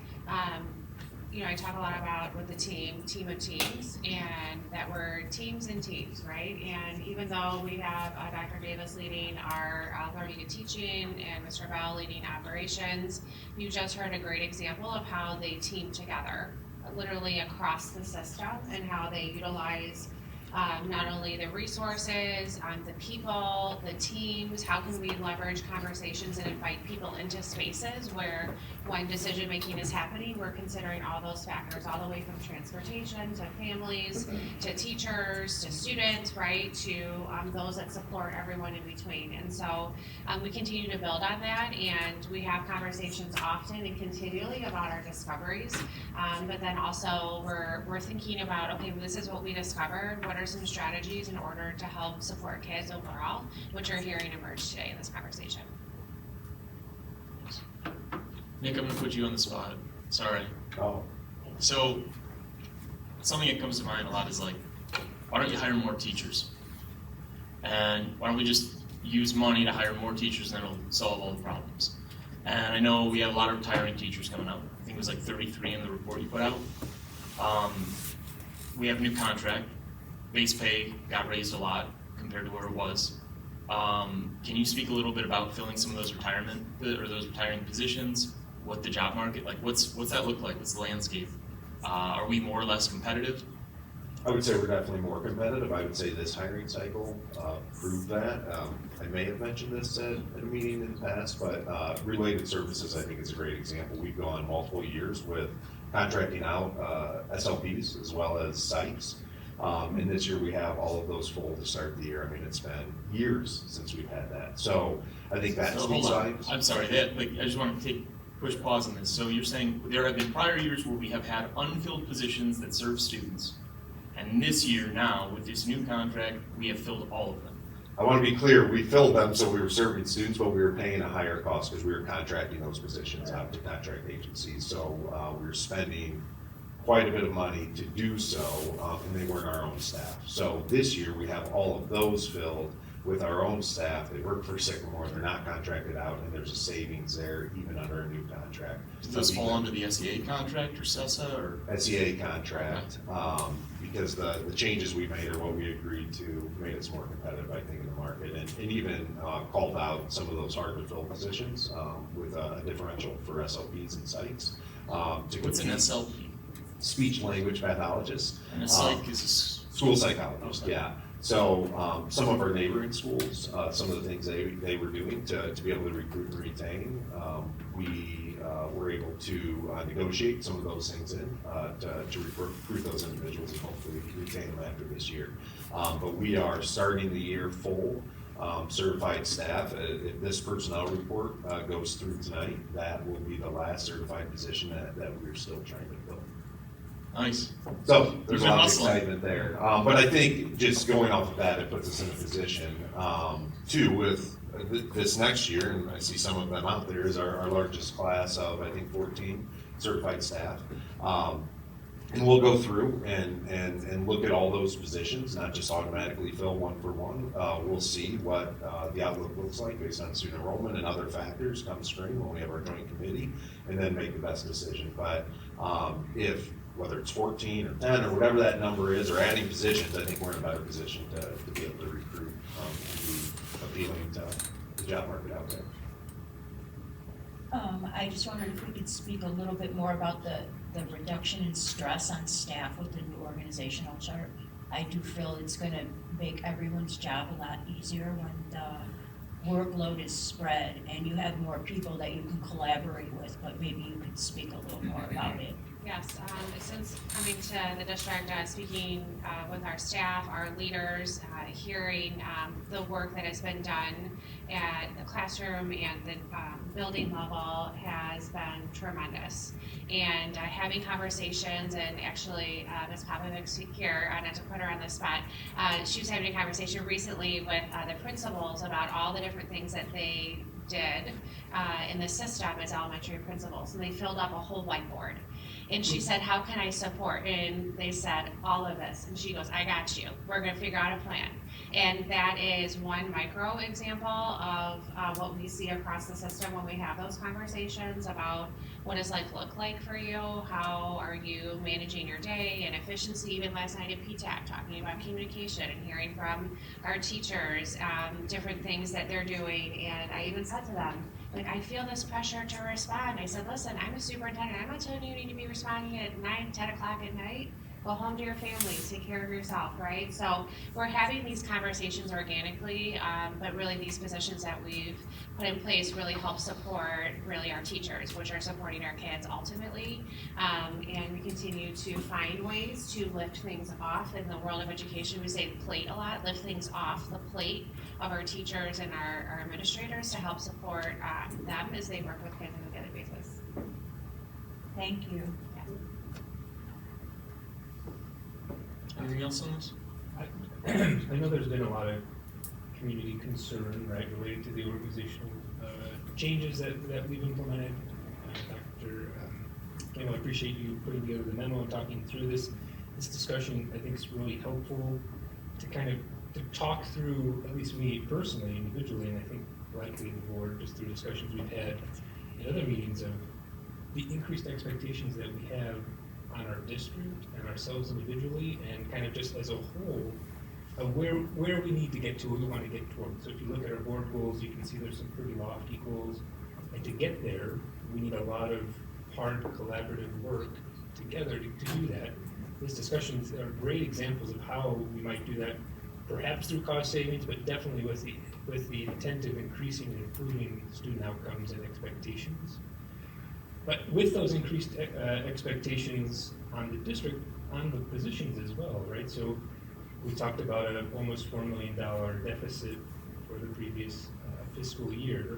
I talk a lot about with the team of teams, and that we're teams and teams, right? And even though we have Dr. Davis leading our learning and teaching and Mr. Bell leading operations, you just heard a great example of how they team together, literally across the system, and how they utilize not only the resources, the people, the teams, how can we leverage conversations and invite people into spaces where when decision making is happening, we're considering all those factors, all the way from transportation to families, to teachers, to students, right, to those that support everyone in between. And so we continue to build on that, and we have conversations often and continually about our discoveries, but then also we're thinking about, okay, well, this is what we discovered, what are some strategies in order to help support kids overall, which are hearing emerge today in this conversation. Nick, I'm gonna put you on the spot. Sorry. Oh. So something that comes to mind a lot is like, why don't you hire more teachers? And why don't we just use money to hire more teachers and then it'll solve all the problems? And I know we have a lot of retiring teachers coming up. I think it was like 33 in the report you put out. We have a new contract. Base pay got raised a lot compared to where it was. Can you speak a little bit about filling some of those retiring positions? What the job market, like what's that look like? What's the landscape? Are we more or less competitive? I would say we're definitely more competitive. I would say this hiring cycle proved that. I may have mentioned this at a meeting in the past, but related services I think is a great example. We've gone multiple years with contracting out SLPs as well as sites. And this year we have all of those full to start the year. I mean, it's been years since we've had that. So I think that's the side. I'm sorry, I just want to push pause on this. So you're saying there have been prior years where we have had unfilled positions that serve students. And this year now, with this new contract, we have filled all of them. I want to be clear, we filled them so we were serving students, but we were paying a higher cost because we were contracting those positions out to contract agencies. So we were spending quite a bit of money to do so, and they weren't our own staff. So this year we have all of those filled with our own staff. They work for Sycamore, they're not contracted out, and there's a savings there even under a new contract. Does those fall under the SEA contract or CESA or? SEA contract, because the changes we made are what we agreed to, made us more competitive, I think, in the market, and even called out some of those hard to fill positions with a differential for SLPs and sites. What's an SLP? Speech language pathologist. And a psych is school psychologist, yeah. So some of our neighboring schools, some of the things they were doing to be able to recruit and retain, we were able to negotiate some of those things in to recruit those individuals and hopefully retain them after this year. But we are starting the year full. Certified staff. If this personnel report goes through tonight, that will be the last certified position that we're still trying to fill. Nice. So there's a lot of excitement there. But I think just going off of that, it puts us in a position too with this next year, and I see some of them out there, is our largest class of, I think, 14 certified staff. And we'll go through and look at all those positions, not just automatically fill one for one. We'll see what the outlook looks like based on student enrollment and other factors come spring when we have our joint committee, and then make the best decision. But if whether it's 14 or 10 or whatever that number is, or adding positions, I think we're in a better position to be able to recruit and be appealing to the job market out there. I just wondered if we could speak a little bit more about the reduction in stress on staff with the new organizational chart. I do feel it's going to make everyone's job a lot easier when the workload is spread and you have more people that you can collaborate with, but maybe you could speak a little more about it. Yes, since coming to the district, speaking with our staff, our leaders, hearing the work that has been done at the classroom and the building level has been tremendous. And having conversations, and actually Ms. Popovic's here, not to put her on the spot, she was having a conversation recently with the principals about all the different things that they did in the system as elementary principals, and they filled up a whole whiteboard. And she said, how can I support? And they said, all of this. And she goes, I got you. We're going to figure out a plan. And that is one micro example of what we see across the system when we have those conversations about what does life look like for you? How are you managing your day and efficiency? Even last night at PTAC, talking about communication and hearing from our teachers, different things that they're doing. And I even said to them, like, I feel this pressure to respond. I said, listen, I'm a superintendent. I'm not telling you need to be responding at 9, 10 o'clock at night. Go home to your families, take care of yourself, right? So we're having these conversations organically, but really these positions that we've put in place really help support really our teachers, which are supporting our kids ultimately. And we continue to find ways to lift things off. In the world of education, we say plate a lot, lift things off the plate of our teachers and our administrators to help support them as they work with kids on a daily basis. Thank you. Anything else on this? I know there's been a lot of community concern, right, related to the organizational changes that we've implemented. Dr. Campbell, I appreciate you putting together the memo and talking through this. This discussion, I think, is really helpful to kind of to talk through, at least me personally, individually, and I think likely the board, just through discussions we've had in other meetings of the increased expectations that we have on our district and ourselves individually, and kind of just as a whole, where we need to get to, what we want to get towards. So if you look at our board goals, you can see there's some pretty lofty goals, and to get there, we need a lot of hard collaborative work together to do that. These discussions are great examples of how we might do that, perhaps through cost savings, but definitely with the intent of increasing and improving student outcomes and expectations. But with those increased expectations on the district, on the positions as well, right? So we talked about an almost $4 million deficit for the previous fiscal year.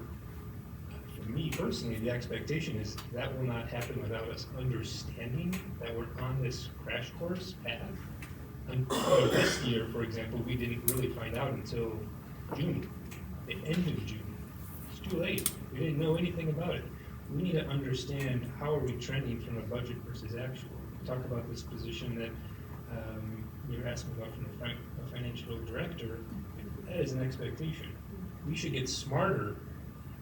For me personally, the expectation is that will not happen without us understanding that we're on this crash course path. And this year, for example, we didn't really find out until June, the end of June. It's too late. We didn't know anything about it. We need to understand how are we trending from a budget versus actual. We talk about this position that you're asking about from a financial director. that is an expectation. We should get smarter.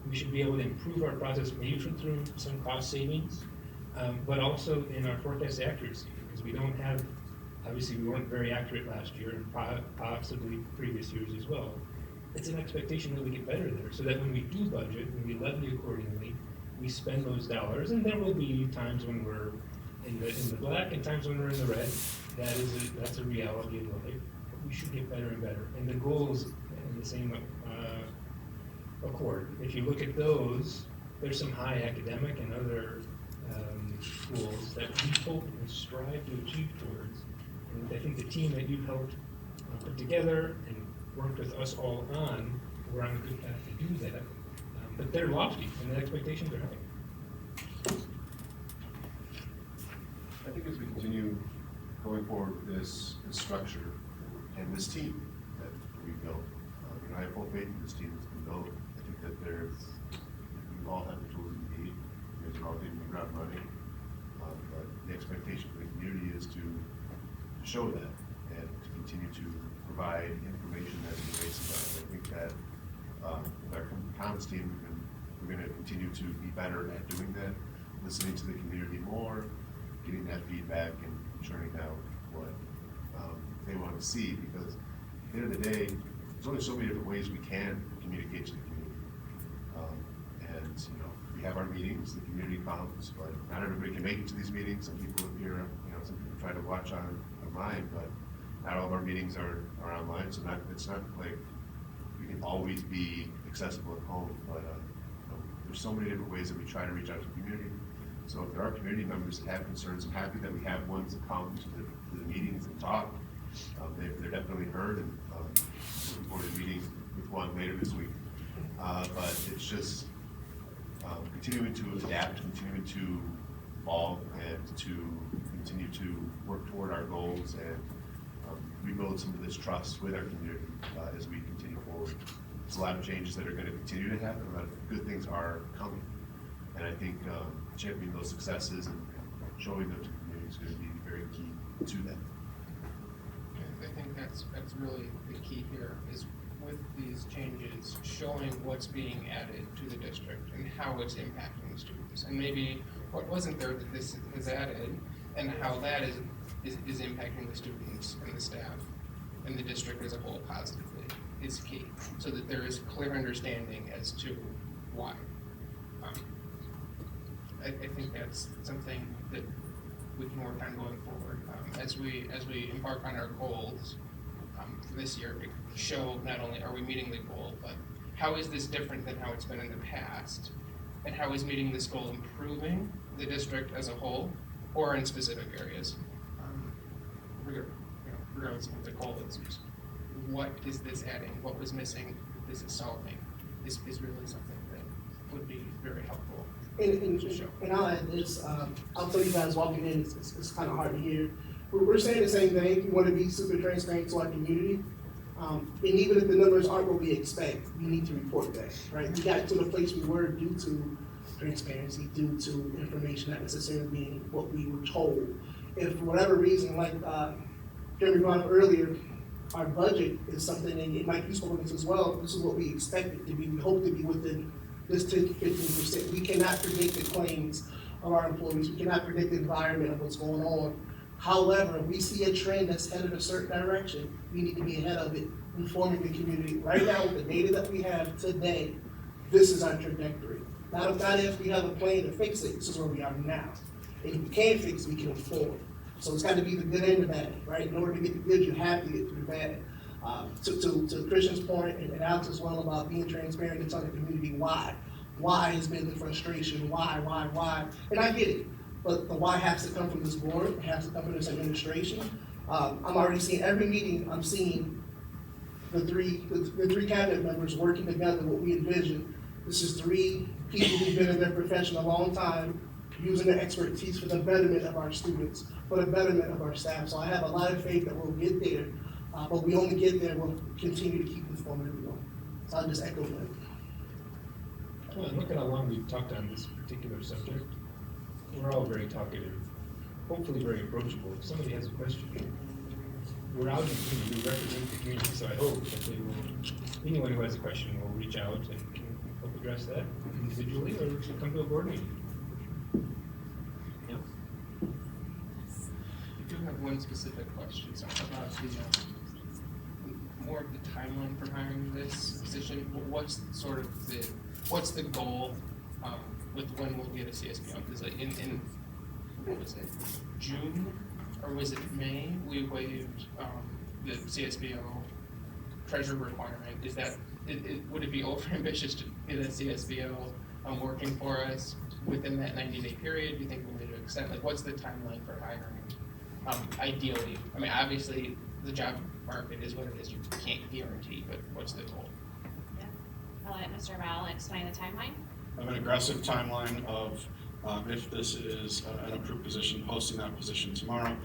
We should be able to improve our process, maybe through some cost savings, but also in our forecast accuracy, because we don't have, obviously we weren't very accurate last year and possibly previous years as well. It's an expectation that we get better there, so that when we do budget, when we levy accordingly, we spend those dollars, and there will be times when we're in the black and times when we're in the red. That's a reality of life. But we should get better and better. And the goals in the same accord. If you look at those, there's some high academic and other goals that we hope and strive to achieve towards. And I think the team that you've helped put together and worked with us all on, we're on a good path to do that. But they're lofty and the expectations are high. I think as we continue going forward with this structure and this team that we built, I have full faith in this team that's been built. I think that we all have the tools we need. You guys are all getting the ground running. But the expectation for the community is to show that and to continue to provide information that relates to that. I think that with our comms team, we're going to continue to be better at doing that, listening to the community more, getting that feedback and churning out what they want to see, because at the end of the day, there's only so many different ways we can communicate to the community. And we have our meetings, the community comes, but not everybody can make it to these meetings. Some people appear, some people try to watch online, but not all of our meetings are online, so it's not like we can always be accessible at home, but there's so many different ways that we try to reach out to the community. So if there are community members that have concerns, I'm happy that we have ones that come to the meetings and talk. They're definitely heard, and looking forward to meeting with one later this week. But it's just continuing to adapt, continuing to evolve, and to continue to work toward our goals and rebuild some of this trust with our community as we continue forward. There's a lot of changes that are going to continue to happen. A lot of good things are coming, and I think championing those successes and showing them to the community is going to be very key to that. I think that's really the key here, is with these changes, showing what's being added to the district and how it's impacting the students, and maybe what wasn't there that this has added, and how that is impacting the students and the staff and the district as a whole positively is key, so that there is clear understanding as to why. I think that's something that we can work on going forward as we embark on our goals for this year. We show not only are we meeting the goal, but how is this different than how it's been in the past, and how is meeting this goal improving the district as a whole, or in specific areas. Regardless of what the goal is, what is this adding? What was missing? This is solving. Is really something that would be very helpful. And I'll add this, I'll tell you guys walking in, it's kind of hard to hear. We're saying the same thing. We want to be super transparent to our community. And even if the numbers aren't what we expect, we need to report that, right? We got to the place we were due to transparency, due to information not necessarily being what we were told. If for whatever reason, like Jeremy brought up earlier, our budget is something, and Mike, you spoke on this as well, this is what we expect it to be. We hope to be within this 10 to 15%. We cannot predict the claims of our employees. We cannot predict the environment of what's going on. However, if we see a trend that's headed a certain direction, we need to be ahead of it, informing the community. Right now, with the data that we have today, this is our trajectory. Not if we have a plan to fix it, this is where we are now. And if we can't fix it, we can inform. So it's got to be the good and the bad, right? In order to get the good, you have to get through the bad. To Christian's point and Alex as well about being transparent and telling the community why. Why has been the frustration? Why? And I get it, but the why has to come from this board. It has to come from this administration. I'm already seeing every meeting. I'm seeing the three cabinet members working together. What we envision. This is three people who've been in their profession a long time, using their expertise for the betterment of our students, for the betterment of our staff. So I have a lot of faith that we'll get there. But we only get there, we'll continue to keep informing everyone. So I'll just echo that. Well, and look at how long we've talked on this particular subject. We're all very talkative, hopefully very approachable. If somebody has a question. we're out in the community, we represent the community, so I hope that they will, anyone who has a question will reach out and can help address that individually or come to a board meeting. I do have one specific question, so about the, more of the timeline for hiring this position. What's sort of what's the goal, with when we'll get a CSPO? Because in what was it, June, or was it May, we waived, the CSPO treasurer requirement. Is that, would it be overambitious to get a CSPO, working for us within that 90-day period? Do you think we'll need to extend, like, what's the timeline for hiring? Ideally, I mean, obviously, the job market is what it is, you can't guarantee, but what's the goal? Yeah. I'll let Mr. Bell explain the timeline. I have an aggressive timeline of, if this is an approved position, posting that position tomorrow,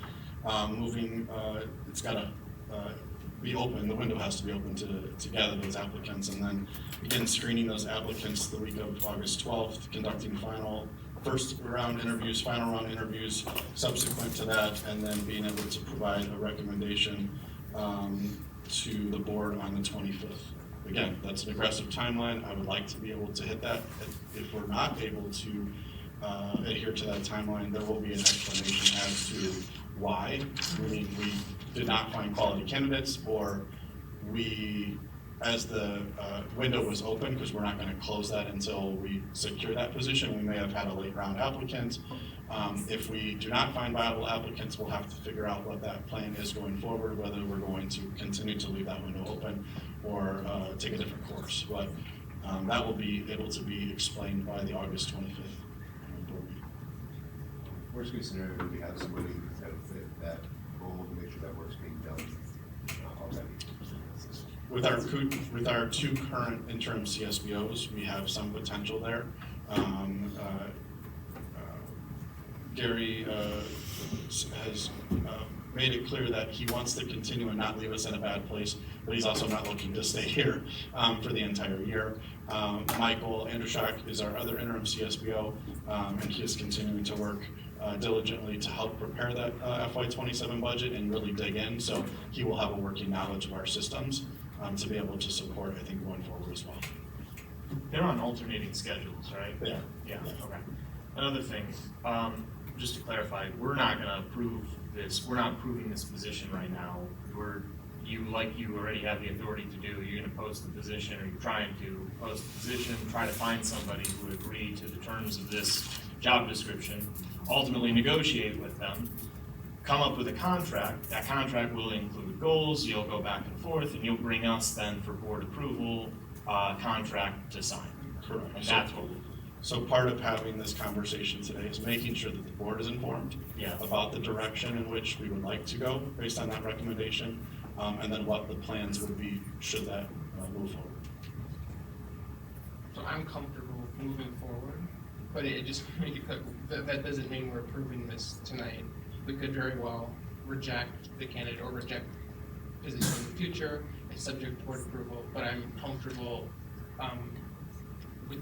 it's gotta be open, the window has to be open to gather those applicants, and then begin screening those applicants the week of August 12th, conducting first round interviews, final round interviews subsequent to that, and then being able to provide a recommendation to the board on the 25th. Again, that's an aggressive timeline. I would like to be able to hit that. If we're not able to adhere to that timeline, there will be an explanation as to why. Meaning we did not find quality candidates, or we, as the window was open, because we're not going to close that until we secure that position, we may have had a late round applicant. If we do not find viable applicants, we'll have to figure out what that plan is going forward, whether we're going to continue to leave that window open or take a different course. But that will be able to be explained by the August 25th board meeting. Worst case scenario, we have somebody that would fit that role to make sure that work's being done already. With our two current interim CSBOs, we have some potential there. Gary has made it clear that he wants to continue and not leave us in a bad place, but he's also not looking to stay here for the entire year. Michael Andrushak is our other interim CSBO, and he is continuing to work diligently to help prepare that FY27 budget and really dig in, so he will have a working knowledge of our systems to be able to support, I think, going forward as well. They're on alternating schedules, right? They are. Yeah, okay. Another thing, just to clarify, we're not gonna approve this, we're not approving this position right now. You already have the authority to do, you're gonna post the position, or you're trying to post the position, try to find somebody who would agree to the terms of this job description, ultimately negotiate with them, come up with a contract. That contract will include goals, you'll go back and forth, and you'll bring us then for board approval, contract to sign. Correct. And that's what we'll do. So part of having this conversation today is making sure that the board is informed about the direction in which we would like to go based on that recommendation, and then what the plans would be should that move forward. So I'm comfortable moving forward, but it just make it clear that doesn't mean we're approving this tonight. We could very well reject the candidate or reject position in the future. It's subject to board approval, but I'm comfortable with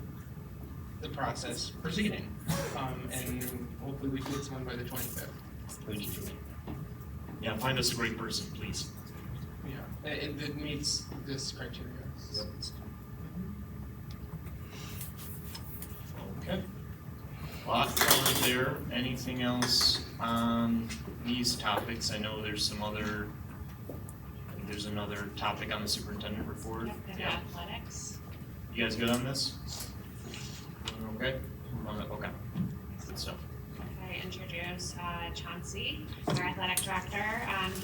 the process proceeding, and hopefully we get someone by the 25th. Thank you for that. Yeah, find us a great person, please. Yeah, it meets this criteria. Yep. Okay. Lot covered there. Anything else on these topics? I know there's some other, I think there's another topic on the superintendent report. Yep, Yeah. athletics. You guys good on this? Okay? Okay. Good stuff. Okay, introduce Chauncey, our athletic director.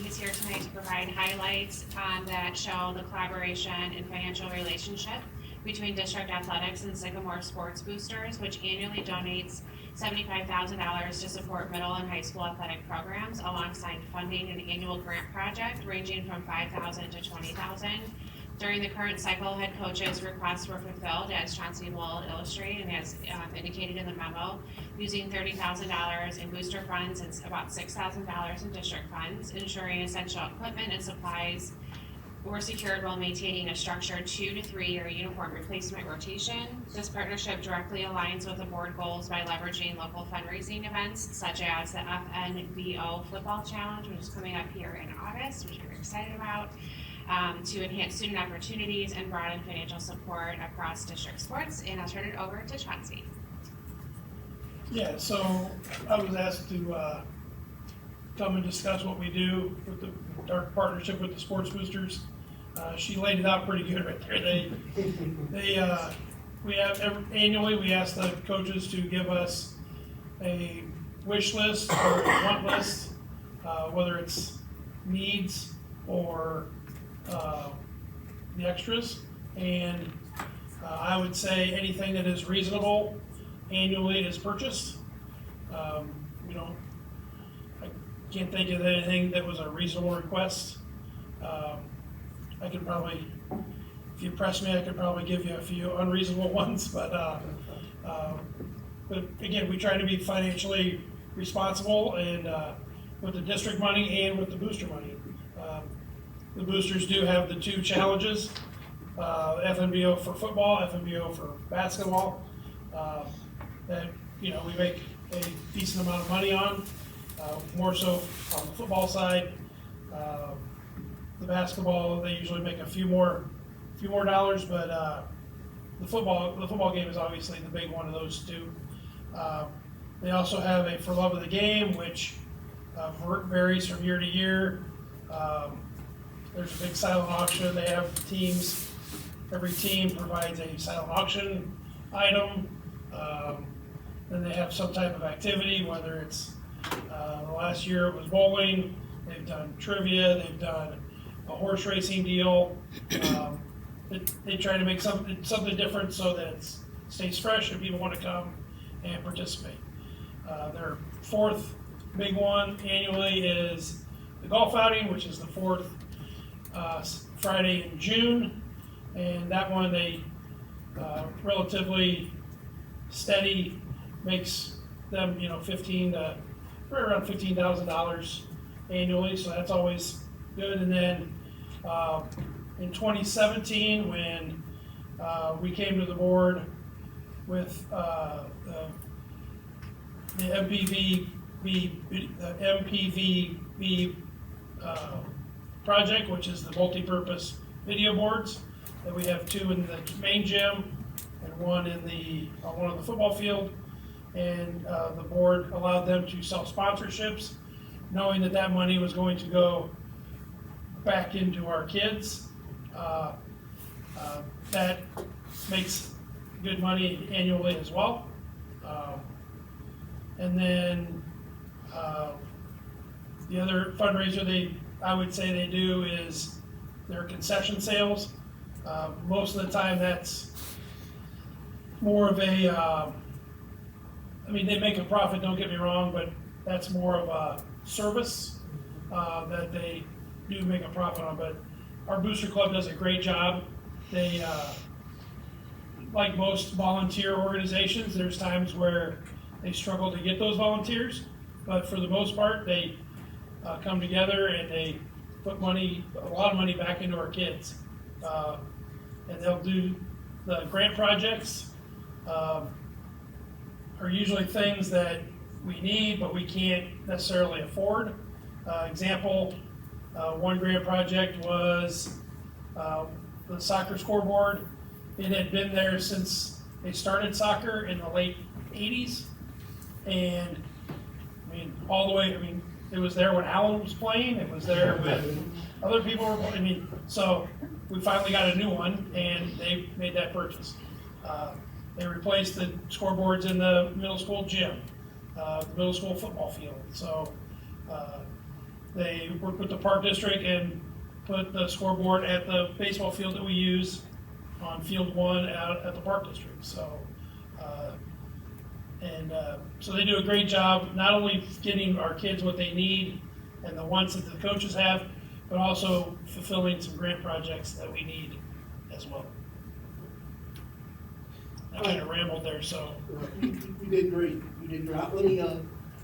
He's here tonight to provide highlights that show the collaboration and financial relationship between district athletics and Sycamore Sports Boosters, which annually donates $75,000 to support middle and high school athletic programs, alongside funding an annual grant project ranging from $5,000 to $20,000. During the current cycle, head coaches' requests were fulfilled, as Chauncey will illustrate and as indicated in the memo, using $30,000 in booster funds and about $6,000 in district funds, ensuring essential equipment and supplies were secured while maintaining a structured 2 to 3 year uniform replacement rotation. This partnership directly aligns with the board goals by leveraging local fundraising events such as the FNBO Football Challenge, which is coming up here in August, which we're excited about, to enhance student opportunities and broaden financial support across district sports. And I'll turn it over to Chauncey. Yeah, so I was asked to come and discuss what we do with our partnership with the Sports Boosters. She laid it out pretty good right there. We have annually we ask the coaches to give us a wish list or a want list, whether it's needs or the extras, and I would say anything that is reasonable annually is purchased. I can't think of anything that was a reasonable request. I could probably, if you press me, I could probably give you a few unreasonable ones, but again, we try to be financially responsible and with the district money and with the booster money. The boosters do have the 2 challenges, FNBO for football, FNBO for basketball, that we make a decent amount of money on. More so on the football side. The basketball, they usually make a few more dollars, but the football game is obviously the big one of those 2. They also have a For Love of the Game, which varies from year to year. There's a big silent auction. They have teams. Every team provides a silent auction item. Then they have some type of activity, whether it's the last year it was bowling. They've done trivia. They've done a horse racing deal. They try to make something different so that it stays fresh and people want to come and participate. Their 4th big one annually is the golf outing, which is the 4th Friday in June, and that one they relatively steady, makes them right around $15,000 annually, so that's always good. And then in 2017, when we came to the board with the MPVB project, which is the multi-purpose video boards, that we have 2 in the main gym and 1 in one on the football field. And the board allowed them to sell sponsorships, knowing that money was going to go back into our kids. That makes good money annually as well. And then the other fundraiser I would say they do is their concession sales. Most of the time that's more of a, they make a profit, don't get me wrong, but that's more of a service that they do make a profit on. But our Booster Club does a great job. They, like most volunteer organizations, there's times where they struggle to get those volunteers, but for the most part, they come together and they put a lot of money back into our kids. And they'll do the grant projects, are usually things that we need, but we can't necessarily afford. Example, one grant project was the soccer scoreboard. It had been there since they started soccer in the late 80s. And all the way, it was there when Alan was playing, it was there when other people were playing. So we finally got a new one and they made that purchase. They replaced the scoreboards in the middle school gym, the middle school football field. So they worked with the park district and put the scoreboard at the baseball field that we use on field 1 out at the park district. So, so they do a great job, not only getting our kids what they need and the wants that the coaches have, but also fulfilling some grant projects that we need as well. I kind of rambled there, so. You did great. You did great. Let me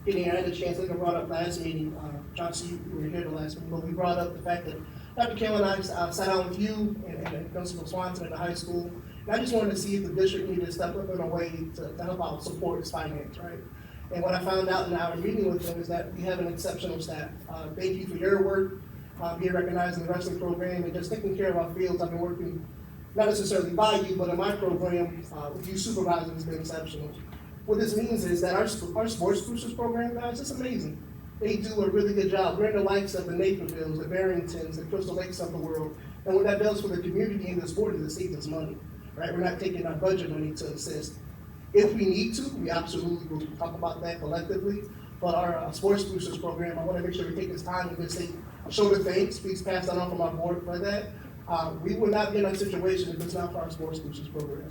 getting here. I had a chance, like I brought up last meeting, Johnson, you were here the last meeting, but we brought up the fact that Dr. Kell and I sat down with you and Principal Swanson at the high school. And I just wanted to see if the district needed to step up in a way to help out support its finance, right? And what I found out in our meeting with them is that we have an exceptional staff. Thank you for your work, being recognized in the wrestling program and just taking care of our fields. I've been working not necessarily by you, but in my program, with you supervisors has been exceptional. What this means is that our sports boosters program, guys, it's amazing. They do a really good job. We're in the likes of the Napervilles, the Barringtons, the Crystal Lakes of the world. And what that does for the community and the sport is it saves us money, right? We're not taking our budget money to assist. If we need to, we absolutely will talk about that collectively. But our sports boosters program, I want to make sure we take this time and just say, show the thanks. Please pass that on from our board for that. We would not be in that situation if it's not for our sports boosters program.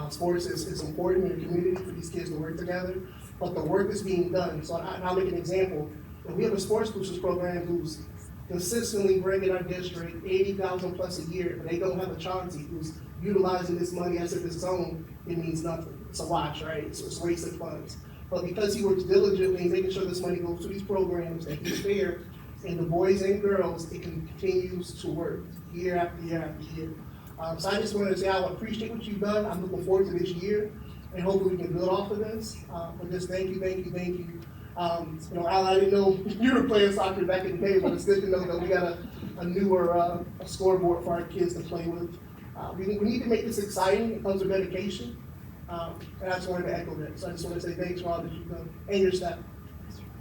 Sports is important in the community for these kids to work together, but the work is being done. So I'll make an example. If we have a sports boosters program who's consistently bringing our district $80,000 plus a year, but they don't have a Chauncey who's utilizing this money as if it's his own, it means nothing. It's a wash, right? It's wasted funds. But because he works diligently, making sure this money goes to these programs, that he's fair, and the boys and girls, it continues to work year after year after year. So I just wanted to say I appreciate what you've done. I'm looking forward to this year, and hopefully we can build off of this. But just thank you, thank you, thank you. Al, I didn't know you were playing soccer back in the day, but it's good to know that we got a newer a scoreboard for our kids to play with. We need to make this exciting. It comes with dedication. And I just wanted to echo that. So I just want to say thanks for all that you've done and your staff.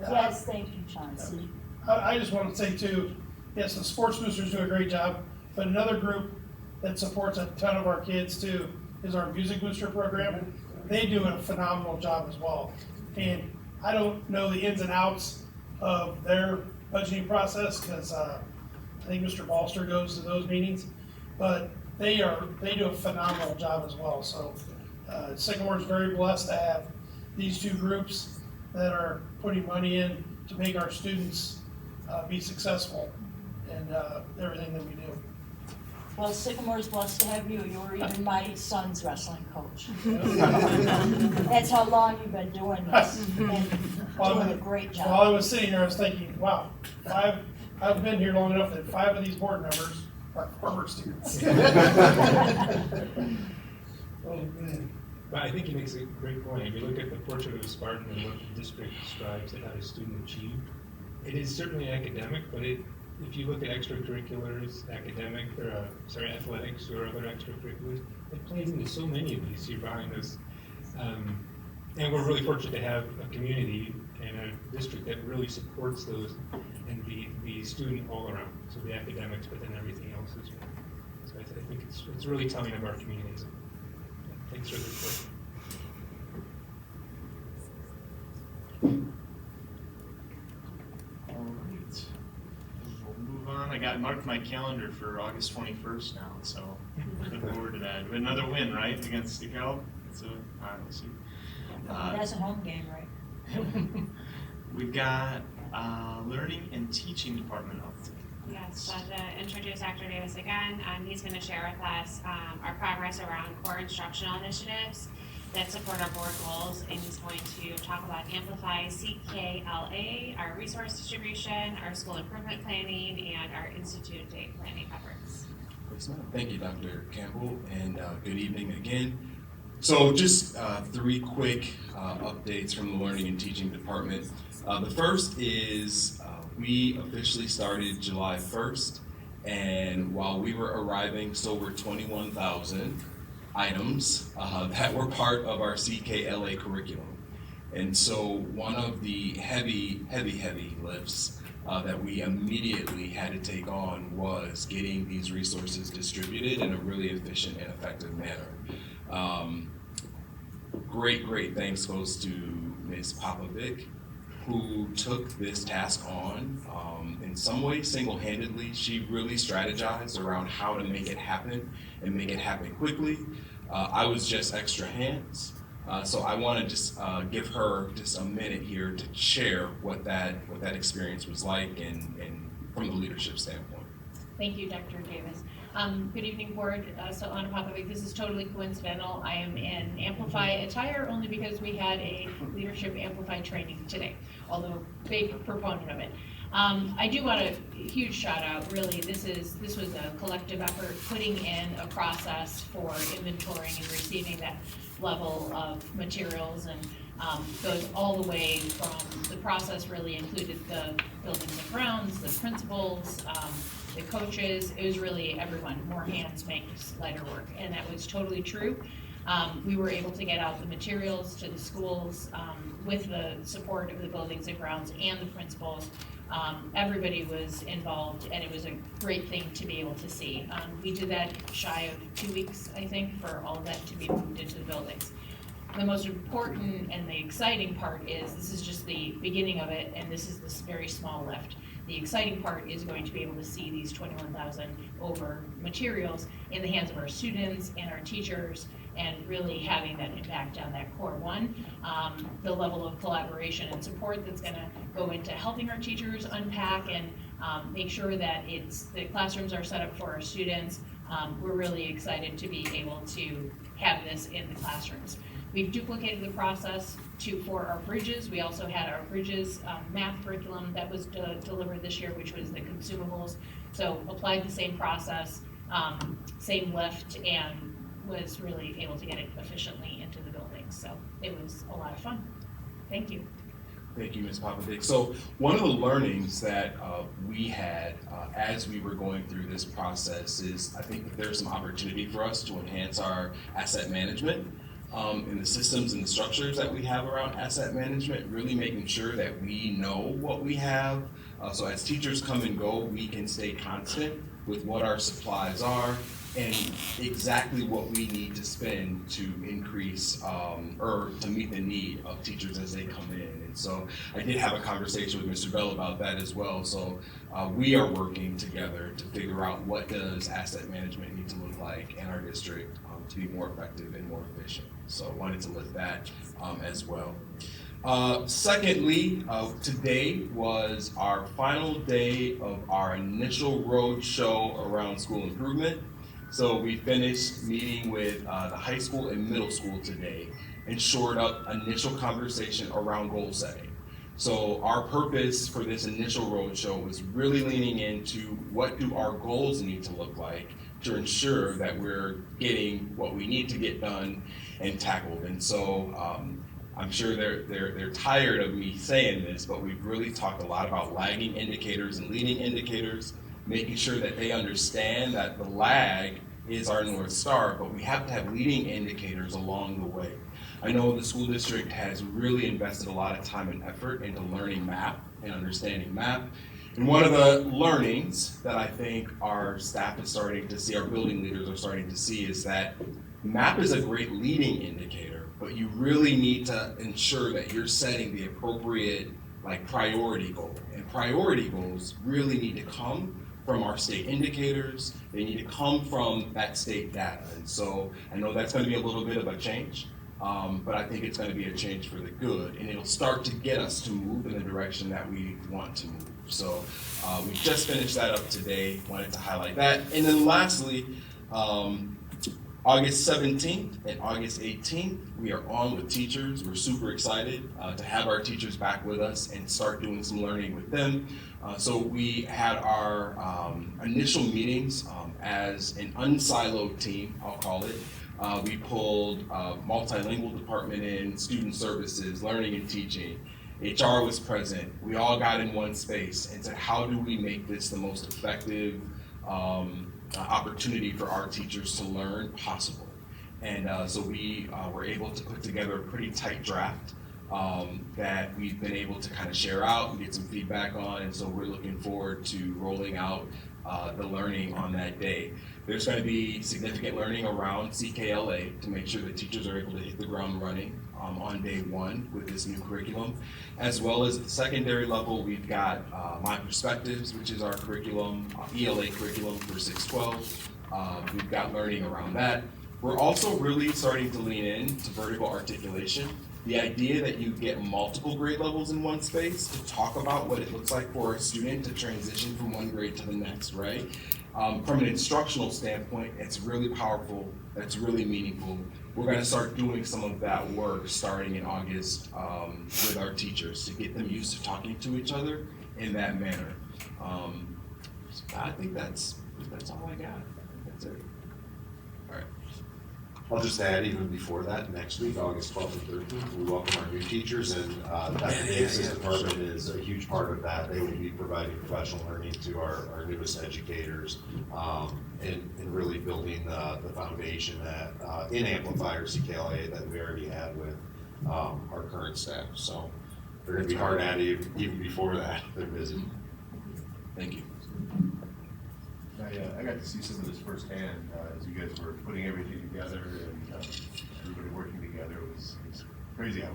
Yes, thank you, Chauncey. I just want to say too, yes, the sports boosters do a great job, but another group that supports a ton of our kids too is our music booster program. They do a phenomenal job as well. And I don't know the ins and outs of their budgeting process because I think Mr. Balster goes to those meetings, but they do a phenomenal job as well. So Sycamore is very blessed to have these two groups that are putting money in to make our students be successful in everything that we do. Well, Sycamore is blessed to have you. You were even my son's wrestling coach. That's how long you've been doing this and doing a great job. While I was sitting here, I was thinking, wow, I've been here long enough that 5 of these board members are former students. Oh, man. But I think he makes a great point. If you look at the portrait of a Spartan and what the district describes how a student achieved, it is certainly academic, but if you look at extracurriculars, athletics or other extracurriculars, it plays into so many of these behind us. And we're really fortunate to have a community and a district that really supports those and the student all around. So the academics, but then everything else as well. So I think it's really telling of our communities. Thanks for the report. All right. We'll move on. I got marked my calendar for August 21st now, so looking forward to that. Another win, right, against DeKalb? So, all right, we'll see. That's a home game, right? We've got Learning and Teaching Department update. Yes, so to introduce Dr. Davis again, he's going to share with us our progress around core instructional initiatives that support our board goals, and he's going to talk about Amplify CKLA, our resource distribution, our school improvement planning, and our institute day planning efforts. Thank you, Dr. Campbell, and good evening again. So just 3 quick updates from the Learning and Teaching Department. The first is we officially started July 1st, and while we were arriving, so were 21,000 items that were part of our CKLA curriculum. And so one of the heavy lifts that we immediately had to take on was getting these resources distributed in a really efficient and effective manner. Great thanks goes to Ms. Popovic, who took this task on in some ways single-handedly. She really strategized around how to make it happen and make it happen quickly. I was just extra hands. So I want to just give her just a minute here to share what that experience was like and from the leadership standpoint. Thank you, Dr. Davis. Good evening, board. So Anna Popovic, this is totally coincidental. I am in Amplify attire only because we had a leadership Amplify training today. although big proponent of it. I do want a huge shout out, really, this was a collective effort, putting in a process for inventorying and receiving that level of materials, and goes all the way from, the process really included the buildings and grounds, the principals, the coaches. It was really everyone. More hands makes lighter work, and that was totally true. We were able to get out the materials to the schools with the support of the buildings and grounds and the principals. Everybody was involved, and it was a great thing to be able to see. We did that shy of 2 weeks, I think, for all of that to be moved into the buildings. The most important and the exciting part is, this is just the beginning of it, and this is this very small lift. The exciting part is going to be able to see these 21,000 over materials in the hands of our students and our teachers, and really having that impact on that core one. The level of collaboration and support that's gonna go into helping our teachers unpack and make sure that the classrooms are set up for our students. We're really excited to be able to have this in the classrooms. We've duplicated the process for our bridges. We also had our bridges math curriculum that was delivered this year, which was the consumables. So applied the same process, same lift, and was really able to get it efficiently into the buildings. So it was a lot of fun. Thank you. Thank you, Ms. Popovic. So one of the learnings that we had as we were going through this process is, I think that there's some opportunity for us to enhance our asset management and the systems and the structures that we have around asset management, really making sure that we know what we have. So as teachers come and go, we can stay constant with what our supplies are and exactly what we need to spend to increase or to meet the need of teachers as they come in. And so I did have a conversation with Mr. Bell about that as well. So we are working together to figure out what does asset management need to look like in our district to be more effective and more efficient. So I wanted to lift that as well. Secondly, today was our final day of our initial road show around school improvement. So we finished meeting with the high school and middle school today and shored up initial conversation around goal setting. So our purpose for this initial roadshow was really leaning into what do our goals need to look like to ensure that we're getting what we need to get done and tackled. And so I'm sure they're tired of me saying this, but we've really talked a lot about lagging indicators and leading indicators, making sure that they understand that the lag is our North Star, but we have to have leading indicators along the way. I know the school district has really invested a lot of time and effort into learning MAP and understanding MAP. And one of the learnings that I think our staff is starting to see, our building leaders are starting to see, is that MAP is a great leading indicator, but you really need to ensure that you're setting the appropriate priority goal. And priority goals really need to come from our state indicators. They need to come from that state data. And so I know that's going to be a little bit of a change, but I think it's going to be a change for the good, and it'll start to get us to move in the direction that we want to move. So we just finished that up today, wanted to highlight that. And then lastly, August 17th and August 18th, we are on with teachers. We're super excited to have our teachers back with us and start doing some learning with them. So we had our initial meetings as an unsiloed team, I'll call it. We pulled multilingual department in, student services, learning and teaching. HR was present. We all got in one space and said, how do we make this the most effective opportunity for our teachers to learn possible? And so we were able to put together a pretty tight draft that we've been able to kind of share out and get some feedback on. And so we're looking forward to rolling out the learning on that day. There's going to be significant learning around CKLA to make sure that teachers are able to hit the ground running on day one with this new curriculum. As well as at the secondary level, we've got My Perspectives, which is our curriculum, ELA curriculum for 612. We've got learning around that. We're also really starting to lean in to vertical articulation. The idea that you get multiple grade levels in one space to talk about what it looks like for a student to transition from one grade to the next, right? From an instructional standpoint, it's really powerful, it's really meaningful. We're gonna start doing some of that work starting in August with our teachers to get them used to talking to each other in that manner. I think that's all I got. That's it. All right. I'll just add, even before that, next week, August 12th and 13th, we welcome our new teachers, and Dr. Davis' department is a huge part of that. They will be providing professional learning to our newest educators, and really building the foundation that in Amplifier CKLA that we already had with our current staff. So they're going to be hard at it even before that. They're busy. Thank you. I got to see some of this firsthand as you guys were putting everything together and everybody working together. It was crazy how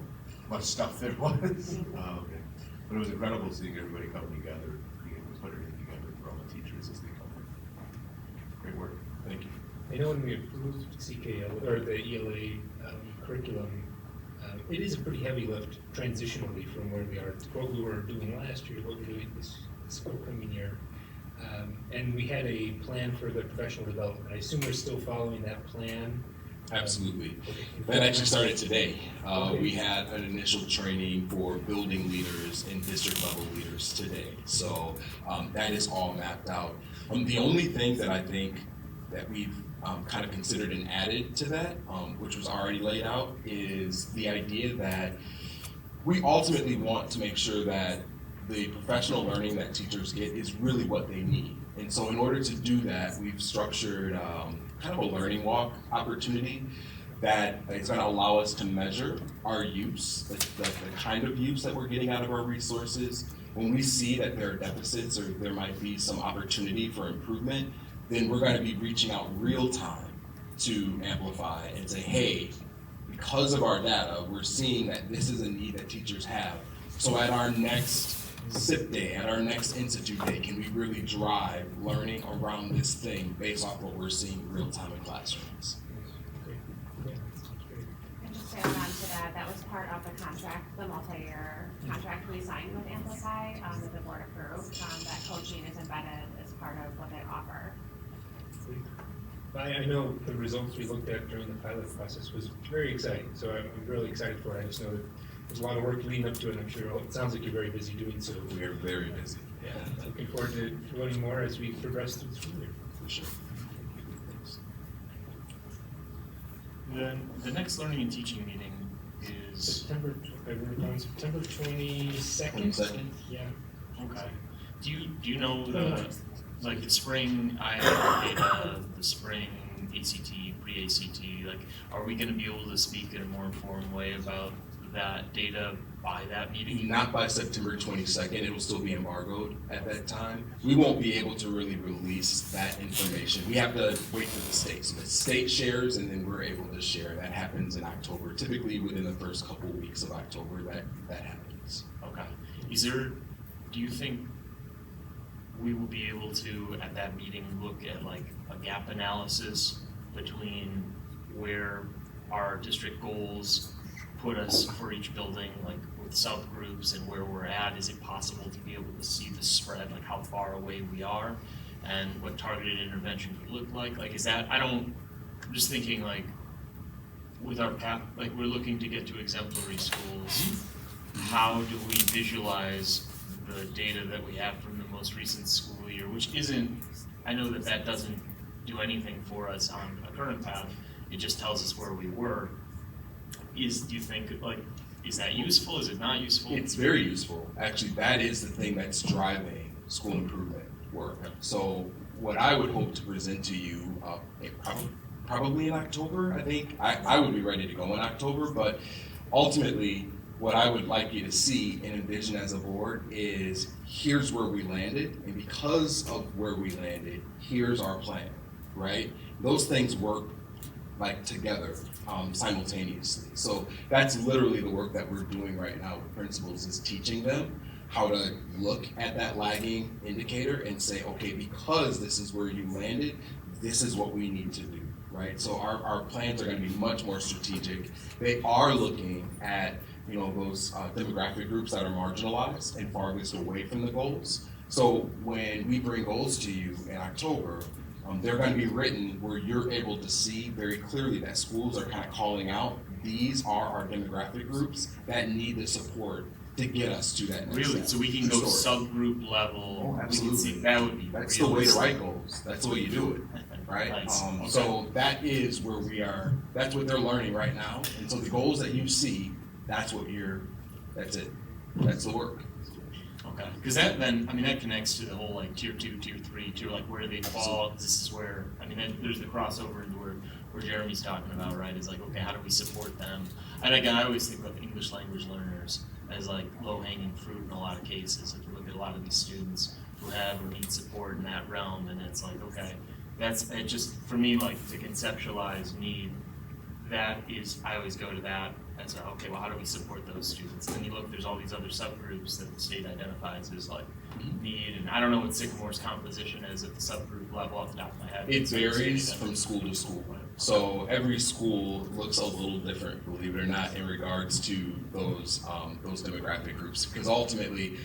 much stuff there was. But it was incredible seeing everybody come together, being able to put everything together for all the teachers as they come in. Great work. Thank you. I know when we approved CKL or the ELA curriculum, it is a pretty heavy lift transitionally from where we are to what we were doing last year, what we're doing this coming year. And we had a plan for the professional development. I assume we're still following that plan. Absolutely. Okay. That actually started today. We had an initial training for building leaders and district level leaders today. So that is all mapped out. The only thing that I think that we've kind of considered and added to that, which was already laid out, is the idea that we ultimately want to make sure that the professional learning that teachers get is really what they need. And so in order to do that, we've structured kind of a learning walk opportunity that is going to allow us to measure our use, the kind of use that we're getting out of our resources. When we see that there are deficits or there might be some opportunity for improvement, then we're going to be reaching out real time to Amplify and say, hey, because of our data, we're seeing that this is a need that teachers have. So at our next SIP day, at our next Institute day, can we really drive learning around this thing based off what we're seeing real time in classrooms? And just to add on to that, that was part of the contract, the multi-year contract we signed with Amplify, that the board approved, that coaching is embedded as part of what they offer. I know the results we looked at during the pilot process was very exciting, so I'm really excited for it. I just know that there's a lot of work leading up to it, and I'm sure it sounds like you're very busy doing so. We are very busy. Yeah, looking forward to learning more as we progress through the school year. For sure. The next learning and teaching meeting is September 22nd. Yeah. Okay. Do you know the spring IIR data, the spring ACT, pre-ACT, are we gonna be able to speak in a more informed way about that data by that meeting? Not by September 22nd, it will still be embargoed at that time. We won't be able to really release that information. We have to wait for the state. So the state shares and then we're able to share. That happens in October, typically within the first couple weeks of October that happens. Okay. Do you think we will be able to, at that meeting, look at a gap analysis between where our district goals put us for each building, with subgroups and where we're at? Is it possible to be able to see the spread, how far away we are and what targeted intervention could look like? I'm just thinking with our path, we're looking to get to exemplary schools. How do we visualize the data that we have from the most recent school year, which isn't, I know that doesn't do anything for us on a current path. It just tells us where we were. Do you think, is that useful? Is it not useful? It's very useful. Actually, that is the thing that's driving school improvement work. So what I would hope to present to you, probably in October, I think. I would be ready to go in October, but ultimately, what I would like you to see and envision as a board is here's where we landed, and because of where we landed, here's our plan, right? Those things work together simultaneously. So that's literally the work that we're doing right now with principals, is teaching them how to look at that lagging indicator and say, okay, because this is where you landed, this is what we need to do. right? So our plans are gonna be much more strategic. They are looking at, those demographic groups that are marginalized and farthest away from the goals. So when we bring goals to you in October, they're going to be written where you're able to see very clearly that schools are kind of calling out, these are our demographic groups that need the support to get us to that next Really? step. So we can go subgroup level. Oh, absolutely. We can see, that would be That's the way to realistic. write goals. That's the way you do it, right? Nice. Okay. So that is where we are. That's what they're learning right now. And so the goals that you see, that's it. That's the work. Okay, because that connects to the whole like tier 2, tier 3, tier like where do they fall? This is where, there's the crossover into where Jeremy's talking about, right? Is like, okay, how do we support them? And again, I always think of English language learners as like low-hanging fruit in a lot of cases. If you look at a lot of these students who have or need support in that realm, and it's like, okay, that's it. Just for me, like to conceptualize need, that is, I always go to that as a, okay, well, how do we support those students? And then you look, there's all these other subgroups that the state identifies as like need, and I don't know what Sycamore's composition is at the subgroup level off the top of my head. It varies from school to school. So every school looks a little different, believe it or not, in regards to those demographic groups. Because ultimately,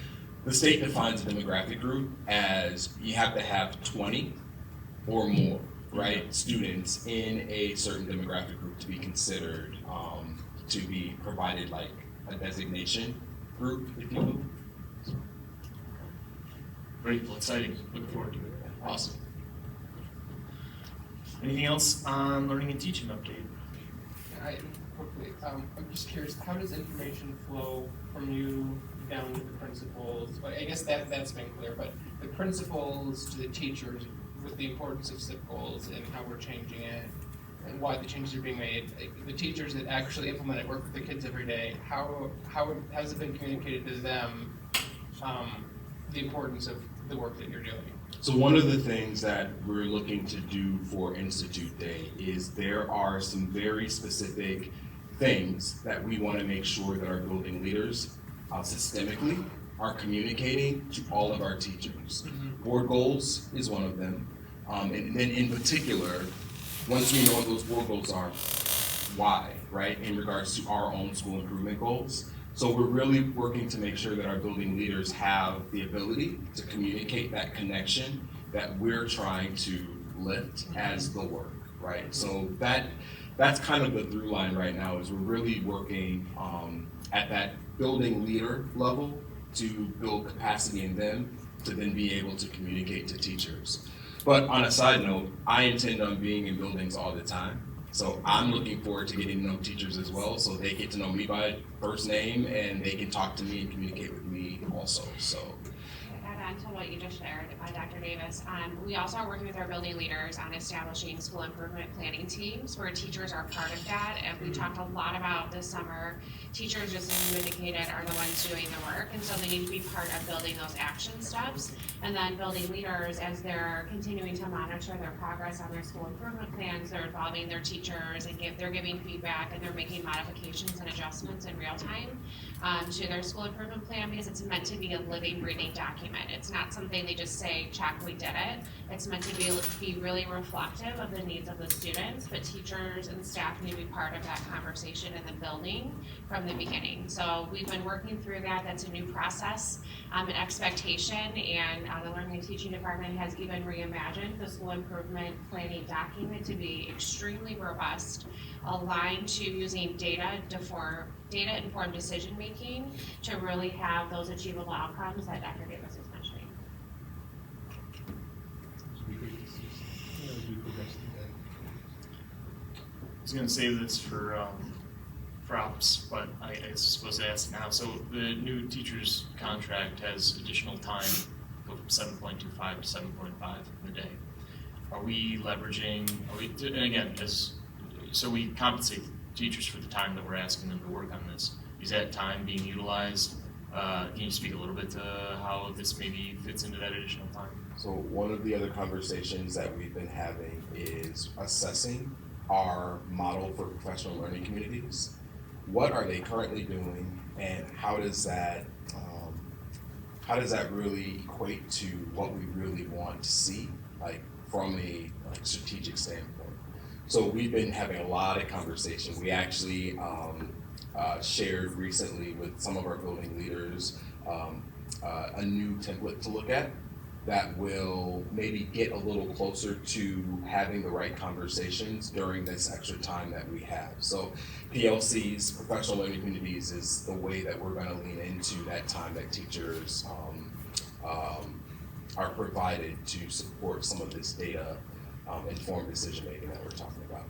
the state defines a demographic group as you have to have 20 or more, right, students in a certain demographic group to be considered, to be provided like a designation group, if you will. Great, well, exciting. Looking forward to it. Awesome. Anything else on learning and teaching update? I'm just curious, how does information flow from you down to the principals? Well, I guess that's been clear, but the principals to the teachers with the importance of SIP goals and how we're changing it and why the changes are being made. The teachers that actually implement it, work with the kids every day, how has it been communicated to them, the importance of the work that you're doing? So one of the things that we're looking to do for Institute Day is there are some very specific things that we want to make sure that our building leaders systemically are communicating to all of our teachers. Board goals is one of them. And then in particular, once we know what those board goals are, why, right, in regards to our own school improvement goals. So we're really working to make sure that our building leaders have the ability to communicate that connection that we're trying to lift as the work, right? So that's kind of the through line right now is we're really working at that building leader level to build capacity in them to then be able to communicate to teachers. But on a side note, I intend on being in buildings all the time. So I'm looking forward to getting to know teachers as well, so they get to know me by first name and they can talk to me and communicate with me also, so. Add on to what you just shared, Dr. Davis. We also are working with our building leaders on establishing school improvement planning teams where teachers are part of that. And we talked a lot about this summer. Teachers, just as you indicated, are the ones doing the work, and so they need to be part of building those action steps. And then building leaders, as they're continuing to monitor their progress on their school improvement plans, they're involving their teachers and they're giving feedback and they're making modifications and adjustments in real time to their school improvement plan, because it's meant to be a living, breathing document. It's not something they just say, check, we did it. It's meant to be really reflective of the needs of the students, but teachers and staff need to be part of that conversation in the building from the beginning. So we've been working through that. That's a new process, an expectation, and the Learning and Teaching Department has even reimagined the school improvement planning document to be extremely robust, aligned to using data-informed decision-making to really have those achievable outcomes that Dr. Davis was mentioning. I was going to save this for props, but I suppose I ask now. So the new teacher's contract has additional time, go from 7.25 to 7.5 in the day. Are we leveraging, and again, so we compensate teachers for the time that we're asking them to work on this. Is that time being utilized? Can you speak a little bit to how this maybe fits into that additional time? So one of the other conversations that we've been having is assessing our model for professional learning communities. What are they currently doing, and how does that really equate to what we really want to see, like from a strategic standpoint? So we've been having a lot of conversation. We actually shared recently with some of our building leaders a new template to look at that will maybe get a little closer to having the right conversations during this extra time that we have. So PLCs, professional learning communities, is the way that we're going to lean into that time that teachers are provided to support some of this data informed decision making that we're talking about.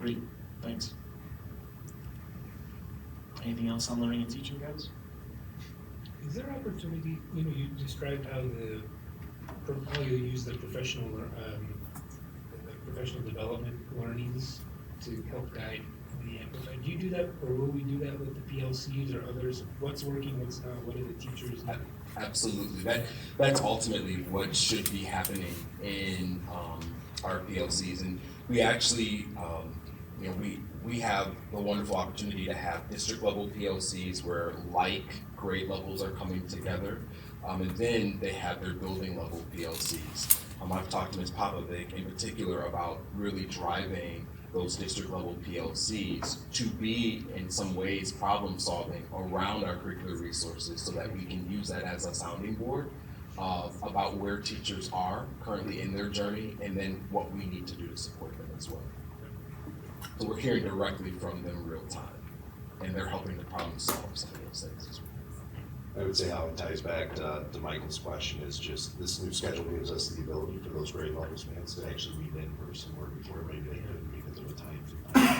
Great, thanks. Anything else on learning and teaching, guys? Is there opportunity, you described how you use the professional development learnings to help guide the Amplified. Do you do that, or will we do that with the PLCs or others? What's working, what's not, what do the teachers need? Absolutely, that's ultimately what should be happening in our PLCs, and we actually, we have the wonderful opportunity to have district level PLCs where like grade levels are coming together, and then they have their building level PLCs. I've talked to Ms. Popovic in particular about really driving those district level PLCs to be in some ways problem solving around our curricular resources so that we can use that as a sounding board about where teachers are currently in their journey and then what we need to do to support them as well. So we're hearing directly from them real time, and they're helping to problem solve some of those things as well. I would say how it ties back to Michael's question is just this new schedule gives us the ability for those grade level spans to actually meet in person where before maybe they couldn't because of a time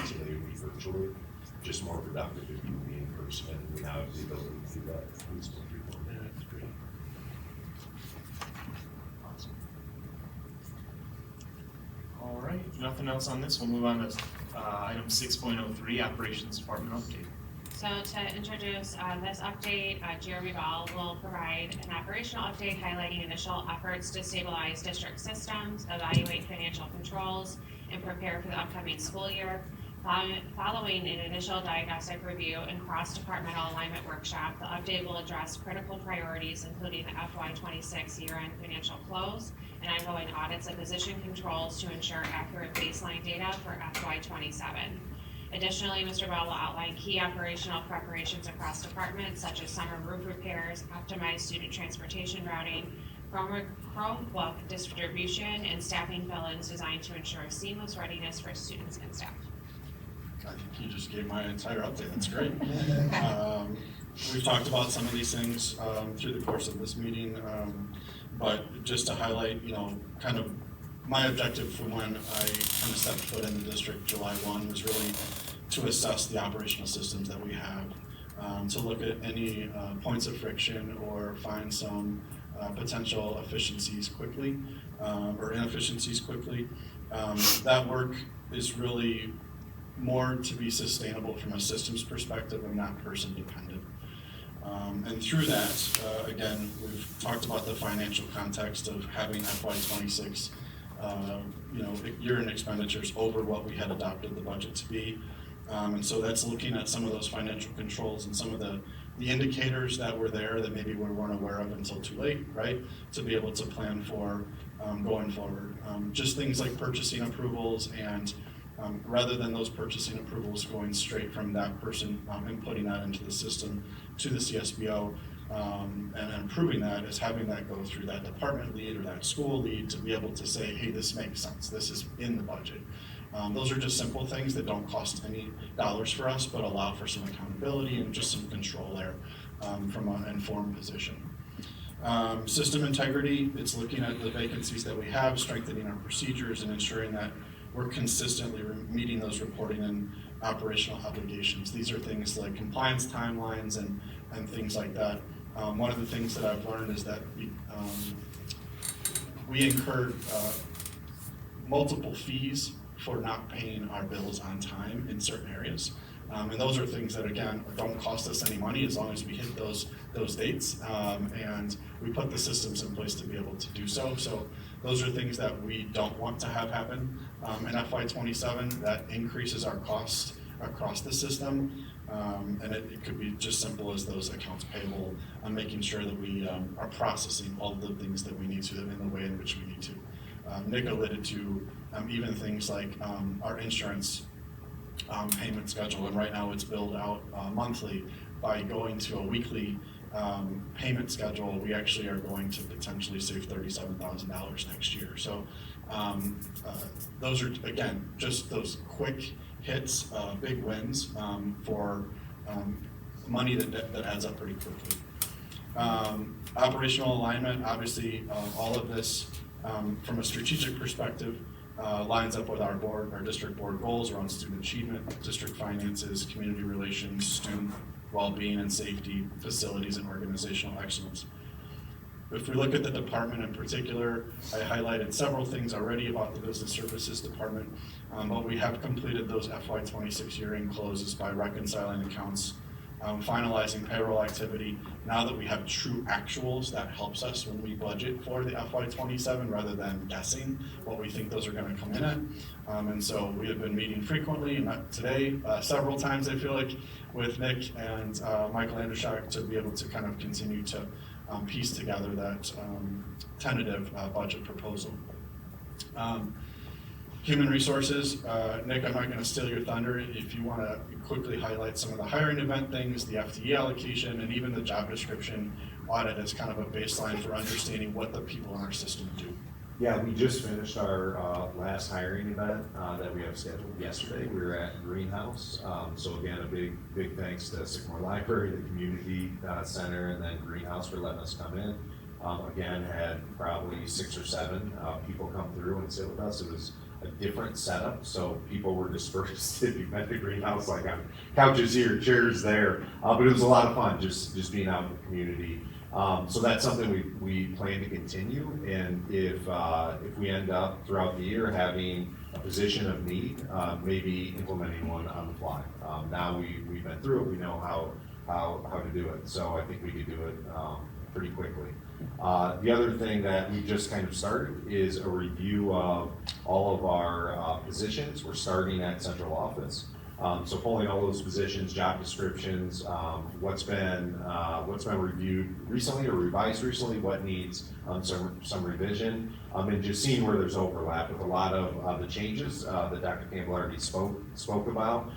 so they would meet virtually. Just more productive if you meet in person, and we now have the ability to do that. Yeah, that's great. Awesome. All right, if nothing else on this, we'll move on to item 6.03, Operations Department update. So to introduce this update, Jeremy Ball will provide an operational update highlighting initial efforts to stabilize district systems, evaluate financial controls, and prepare for the upcoming school year. Following an initial diagnostic review and cross-departmental alignment workshop, the update will address critical priorities, including the FY26 year-end financial close and ongoing audits of position controls to ensure accurate baseline data for FY27. Additionally, Mr. Bell will outline key operational preparations across departments such as summer roof repairs, optimized student transportation routing, Chromebook distribution, and staffing fill-ins designed to ensure seamless readiness for students and staff. I think you just gave my entire update. That's great. We've talked about some of these things through the course of this meeting, but just to highlight, kind of my objective from when I kind of stepped foot in the district July 1 was really to assess the operational systems that we have, to look at any points of friction or find some potential efficiencies quickly or inefficiencies quickly. That work is really more to be sustainable from a systems perspective and not person dependent. And through that, again, we've talked about the financial context of having FY26 year-end expenditures over what we had adopted the budget to be. And so that's looking at some of those financial controls and some of the indicators that were there that maybe we weren't aware of until too late, right? To be able to plan for going forward. Just things like purchasing approvals and rather than those purchasing approvals going straight from that person and putting that into the system to the CSBO, and improving that is having that go through that department lead or that school lead to be able to say, hey, this makes sense, this is in the budget. Those are just simple things that don't cost any dollars for us, but allow for some accountability and just some control there from an informed position. System integrity, it's looking at the vacancies that we have, strengthening our procedures and ensuring that we're consistently meeting those reporting and operational obligations. These are things like compliance timelines and things like that. One of the things that I've learned is that we incurred multiple fees for not paying our bills on time in certain areas. And those are things that, again, don't cost us any money as long as we hit those dates. And we put the systems in place to be able to do so. So those are things that we don't want to have happen. In FY27, that increases our cost across the system. And it could be just simple as those accounts payable and making sure that we are processing all of the things that we need to in the way in which we need to. Nick alluded to even things like our insurance payment schedule, and right now it's billed out monthly. By going to a weekly payment schedule, we actually are going to potentially save $37,000 next year. So those are, again, just those quick hits, big wins for money that adds up pretty quickly. Operational alignment, obviously, all of this from a strategic perspective lines up with our district board goals around student achievement, district finances, community relations, student well-being and safety, facilities, and organizational excellence. If we look at the department in particular, I highlighted several things already about the business services department, but we have completed those FY26 year-end closes by reconciling accounts, finalizing payroll activity. Now that we have true actuals, that helps us when we budget for the FY27 rather than guessing what we think those are going to come in at. And so we have been meeting frequently, not today, several times I feel like, with Nick and Michael Andershock to be able to kind of continue to piece together that tentative budget proposal. Human resources, Nick, I'm not going to steal your thunder. If you want to quickly highlight some of the hiring event things, the FTE allocation, and even the job description audit as kind of a baseline for understanding what the people in our system do. Yeah, we just finished our last hiring event that we have scheduled yesterday. We were at Greenhouse. So again, a big thanks to Sycamore Library, the community center, and then Greenhouse for letting us come in. Again, had probably 6 or 7 people come through and sit with us. It was a different setup, so people were dispersed. If you met the Greenhouse, like on couches here, chairs there, but it was a lot of fun just being out in the community. So that's something we plan to continue, and if we end up throughout the year having a position of need, maybe implementing one on the fly. Now we've been through it, we know how to do it, so I think we could do it pretty quickly. The other thing that we just kind of started is a review of all of our positions. We're starting at central office. So pulling all those positions, job descriptions, what's been reviewed recently or revised recently, what needs some revision, and just seeing where there's overlap with a lot of the changes that Dr. Campbell already spoke about,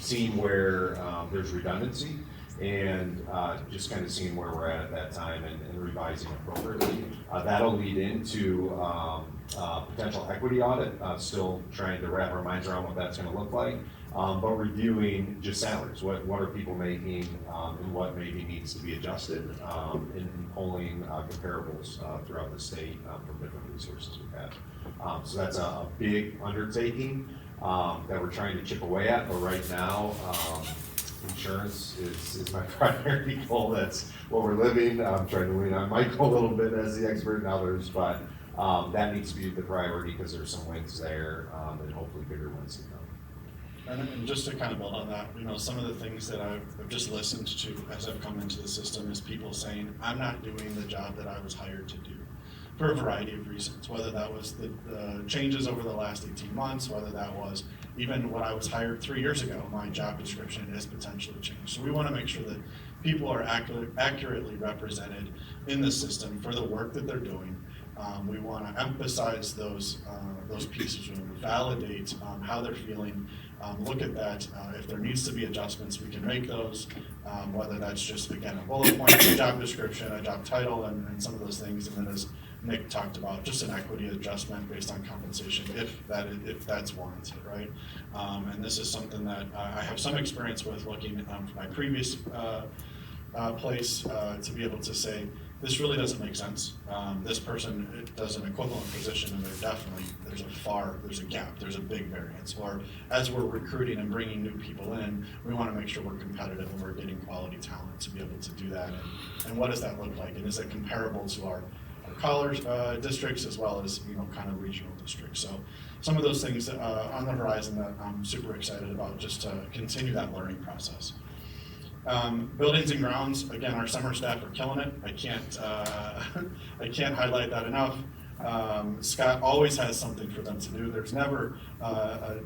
seeing where there's redundancy, and just kind of seeing where we're at that time and revising appropriately. That'll lead into potential equity audit, still trying to wrap our minds around what that's going to look like. But reviewing just salaries, what are people making, and what maybe needs to be adjusted, and pulling comparables throughout the state from different resources we've had. So that's a big undertaking that we're trying to chip away at, but right now, insurance is my primary goal. That's what we're living. I'm trying to lean on Michael a little bit as the expert and others, but that needs to be the priority because there's some wins there, and hopefully bigger wins to come. And just to kind of build on that, some of the things that I've just listened to as I've come into the system is people saying, I'm not doing the job that I was hired to do, for a variety of reasons, whether that was the changes over the last 18 months, whether that was even when I was hired 3 years ago, my job description is potentially changed. So we want to make sure that people are accurately represented in the system for the work that they're doing. We want to emphasize those pieces, we want to validate how they're feeling, look at that. If there needs to be adjustments, we can make those, whether that's just, again, a bullet point, a job description, a job title, and some of those things. And then as Nick talked about, just an equity adjustment based on compensation, if that's warranted, right? And this is something that I have some experience with looking from my previous place to be able to say, this really doesn't make sense. This person does an equivalent position, and there's a gap, there's a big variance. Or as we're recruiting and bringing new people in, we want to make sure we're competitive and we're getting quality talent to be able to do that. And what does that look like? And is it comparable to our college districts as well as kind of regional districts? So some of those things on the horizon that I'm super excited about, just to continue that learning process. Buildings and grounds, again, our summer staff are killing it. I can't highlight that enough. Scott always has something for them to do. There's never a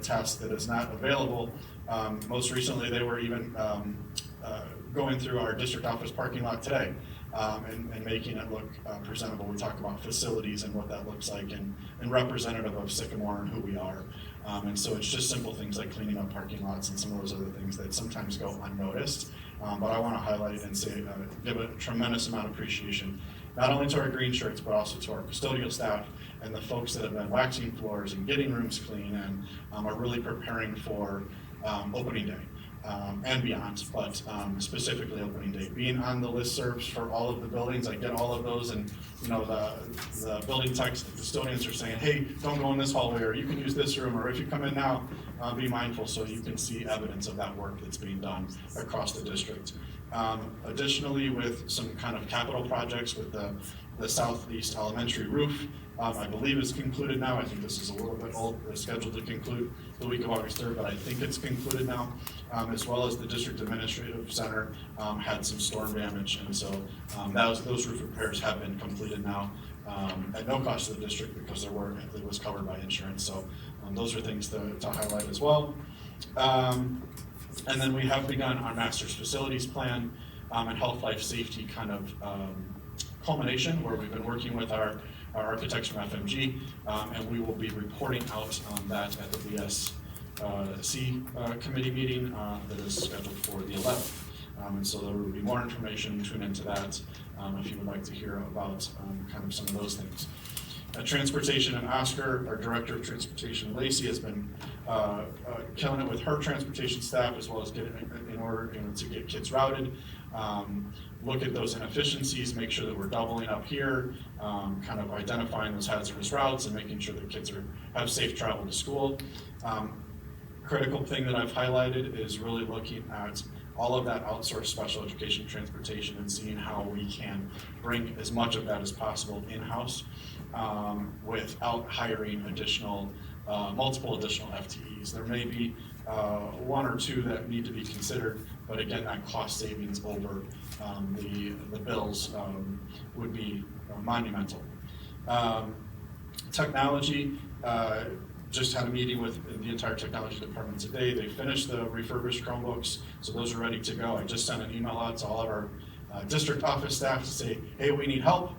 task that is not available. Most recently, they were even going through our district office parking lot today and making it look presentable. We talk about facilities and what that looks like and representative of Sycamore and who we are. And so it's just simple things like cleaning up parking lots and some of those other things that sometimes go unnoticed. But I want to highlight and say, give a tremendous amount of appreciation, not only to our green shirts, but also to our custodial staff and the folks that have been waxing floors and getting rooms clean and are really preparing for opening day. And beyond, but specifically opening day. Being on the listservs for all of the buildings, I get all of those, and you know the building techs, the custodians are saying, hey, don't go in this hallway, or you can use this room, or if you come in now, be mindful so you can see evidence of that work that's being done across the district. Additionally, with some kind of capital projects with the Southeast Elementary roof, I believe it's concluded now. I think this is a little bit old, scheduled to conclude the week of August 3rd, but I think it's concluded now, as well as the District Administrative Center had some storm damage, and so those roof repairs have been completed now at no cost to the district because it was covered by insurance. So those are things to highlight as well. And then we have begun our master's facilities plan and health, life, safety kind of culmination, where we've been working with our architects from FMG, and we will be reporting out on that at the BSC committee meeting that is scheduled for the 11th. And so there will be more information. Tune into that if you would like to hear about kind of some of those things. Transportation, and Oscar, our Director of Transportation, Lacey, has been killing it with her transportation staff, as well as in order to get kids routed. Look at those inefficiencies, make sure that we're doubling up here, kind of identifying those hazardous routes and making sure that kids have safe travel to school. Critical thing that I've highlighted is really looking at all of that outsourced special education transportation and seeing how we can bring as much of that as possible in-house without hiring multiple additional FTEs. There may be one or two that need to be considered, but again, that cost savings over the bills would be monumental. Technology, just had a meeting with the entire technology department today. They finished the refurbished Chromebooks, so those are ready to go. I just sent an email out to all of our district office staff to say, hey, we need help.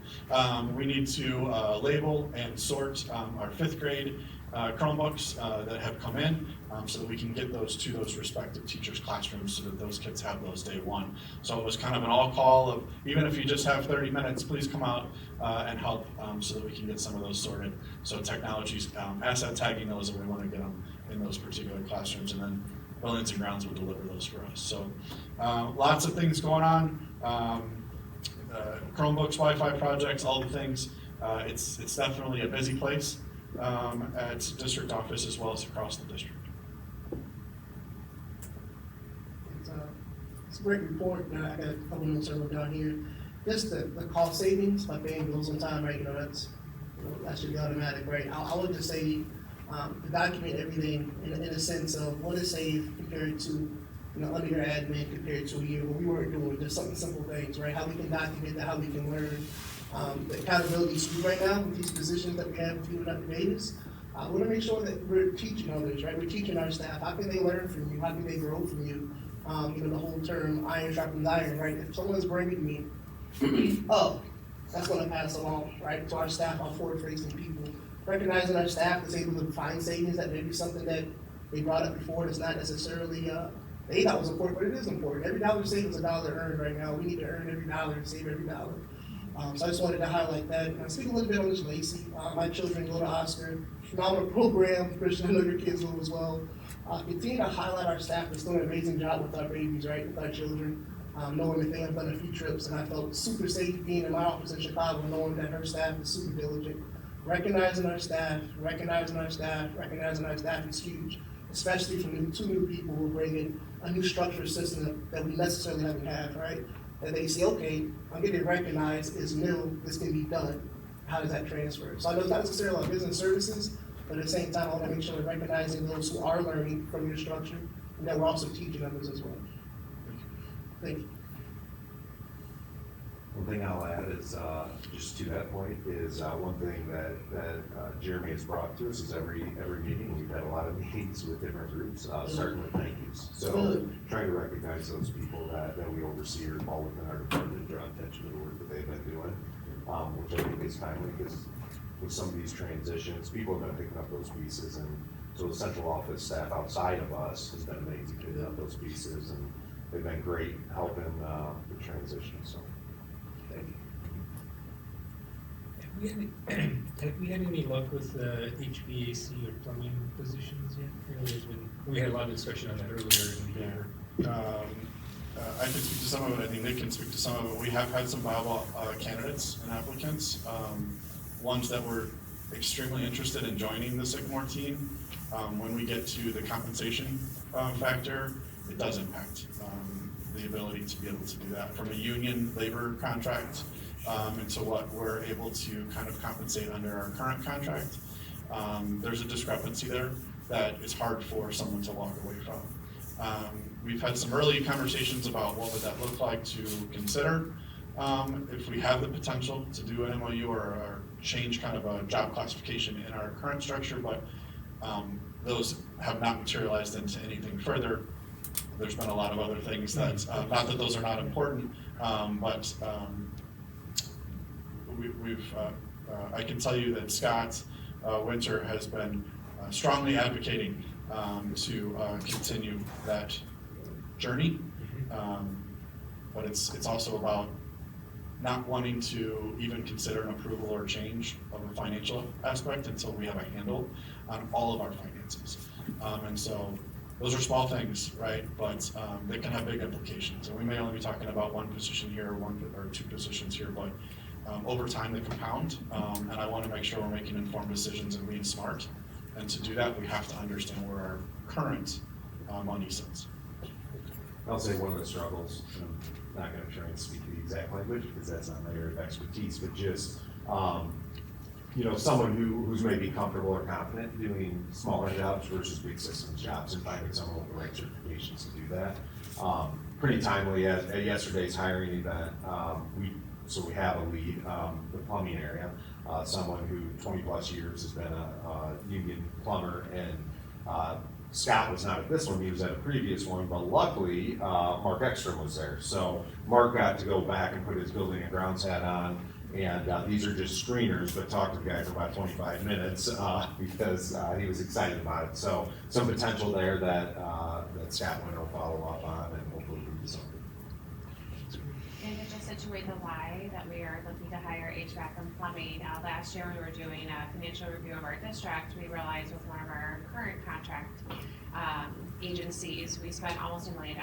We need to label and sort our 5th grade Chromebooks that have come in so that we can get those to those respective teachers' classrooms so that those kids have those day one. So it was kind of an all call of, even if you just have 30 minutes, please come out and help so that we can get some of those sorted. So technology's asset tagging those, and we want to get them in those particular classrooms, and then Buildings and Grounds will deliver those for us. So lots of things going on. Chromebooks, Wi-Fi projects, all the things. It's definitely a busy place at district office as well as across the district. It's a great report. I got a couple minutes earlier down here. Just the cost savings by paying bills on time, right? That should be automatic, right? I would just say to document everything in a sense of what is saved compared to under your admin compared to a year where we weren't doing just some simple things, right? How we can document that, how we can learn. The accountability is huge right now with these positions that we have with you and Dr. Davis. We want to make sure that we're teaching others, right? We're teaching our staff. How can they learn from you? How can they grow from you? The whole term iron sharpens iron, right? If someone's bringing me up, that's going to pass along, right, to our staff, our forward-facing people. Recognizing our staff is able to find savings that may be something that they brought up before that's not necessarily they thought was important, but it is important. Every dollar saved is a dollar earned right now. We need to earn every dollar and save every dollar. So I just wanted to highlight that. And I'll speak a little bit on this Lacey. My children go to Oscar. Phenomenal program. Christian, I know your kids will as well. Continue to highlight our staff that's doing an amazing job with our babies, right, with our children. Knowing that they have done a few trips, and I felt super safe being in my office in Chicago, knowing that her staff is super diligent. Recognizing our staff is huge, especially from two new people who bring in a new structured system that we necessarily haven't had, right? That they say, okay, I'm getting recognized, it's new, this can be done. How does that transfer? So I know it's not necessarily on business services, but at the same time, I want to make sure we're recognizing those who are learning from your structure, and that we're also teaching others as well. Thank you. One thing I'll add is, just to that point, is one thing that Jeremy has brought to us is every meeting, we've had a lot of meetings with different groups, starting with thank yous. So trying to recognize those people that we oversee or fall within our department, draw attention to the work that they've been doing, which I think is timely, because with some of these transitions, people have been picking up those pieces, and so the central office staff outside of us has been amazing picking up those pieces, and they've been great helping the transition, so. Have we had any luck with HVAC or plumbing positions yet? We had a lot of discussion on that earlier in the year. I can speak to some of it, I think Nick can speak to some of it. We have had some viable candidates and applicants, ones that were extremely interested in joining the Sycamore team. When we get to the compensation factor, it does impact the ability to be able to do that from a union labor contract into what we're able to kind of compensate under our current contract. There's a discrepancy there that is hard for someone to walk away from. We've had some early conversations about what would that look like to consider if we have the potential to do an MOU or change kind of a job classification in our current structure, but those have not materialized into anything further. There's been a lot of other things that, not that those are not important, but I can tell you that Scott Winter has been strongly advocating to continue that journey, but it's also about not wanting to even consider an approval or change of a financial aspect until we have a handle on all of our finances. And so those are small things, right? But they can have big implications. And we may only be talking about one position here, one or two positions here, but over time they compound. And I want to make sure we're making informed decisions and being smart. And to do that, we have to understand where our current money sits. I'll say one of the struggles, I'm not going to try and speak the exact language because that's not my area of expertise, but just, someone who's maybe comfortable or confident doing smaller jobs versus big systems jobs and finding someone with the right certifications to do that. Pretty timely at yesterday's hiring event, we have a lead, the plumbing area, someone who 20 plus years has been a union plumber, and Scott was not at this one, he was at a previous one, but luckily Mark Ekstrom was there. So Mark got to go back and put his building and grounds hat on, and these are just screeners, but talked to the guy for about 25 minutes because he was excited about it. So some potential there that Scott will follow up on and hopefully do something. And to just situate the why that we are looking to hire HVAC and plumbing, last year we were doing a financial review of our district. We realized with one of our current contract agencies, we spent almost $1 million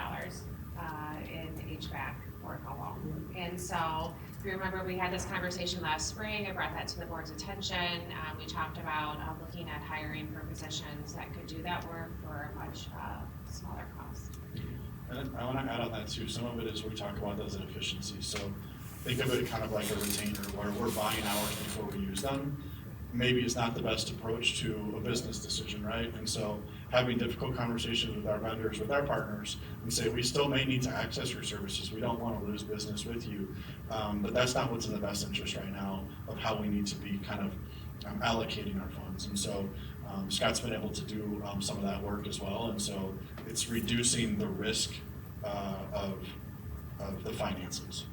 in HVAC work alone. And so if you remember, we had this conversation last spring. I brought that to the board's attention. We talked about looking at hiring for positions that could do that work for a much smaller cost. And I want to add on that too. Some of it is we talk about those inefficiencies. So think of it kind of like a retainer where we're buying hours before we use them. Maybe it's not the best approach to a business decision, right? And so having difficult conversations with our vendors, with our partners, and say, we still may need to access your services. We don't want to lose business with you. But that's not what's in the best interest right now of how we need to be kind of allocating our funds. And so Scott's been able to do some of that work as well. And so it's reducing the risk of the finances.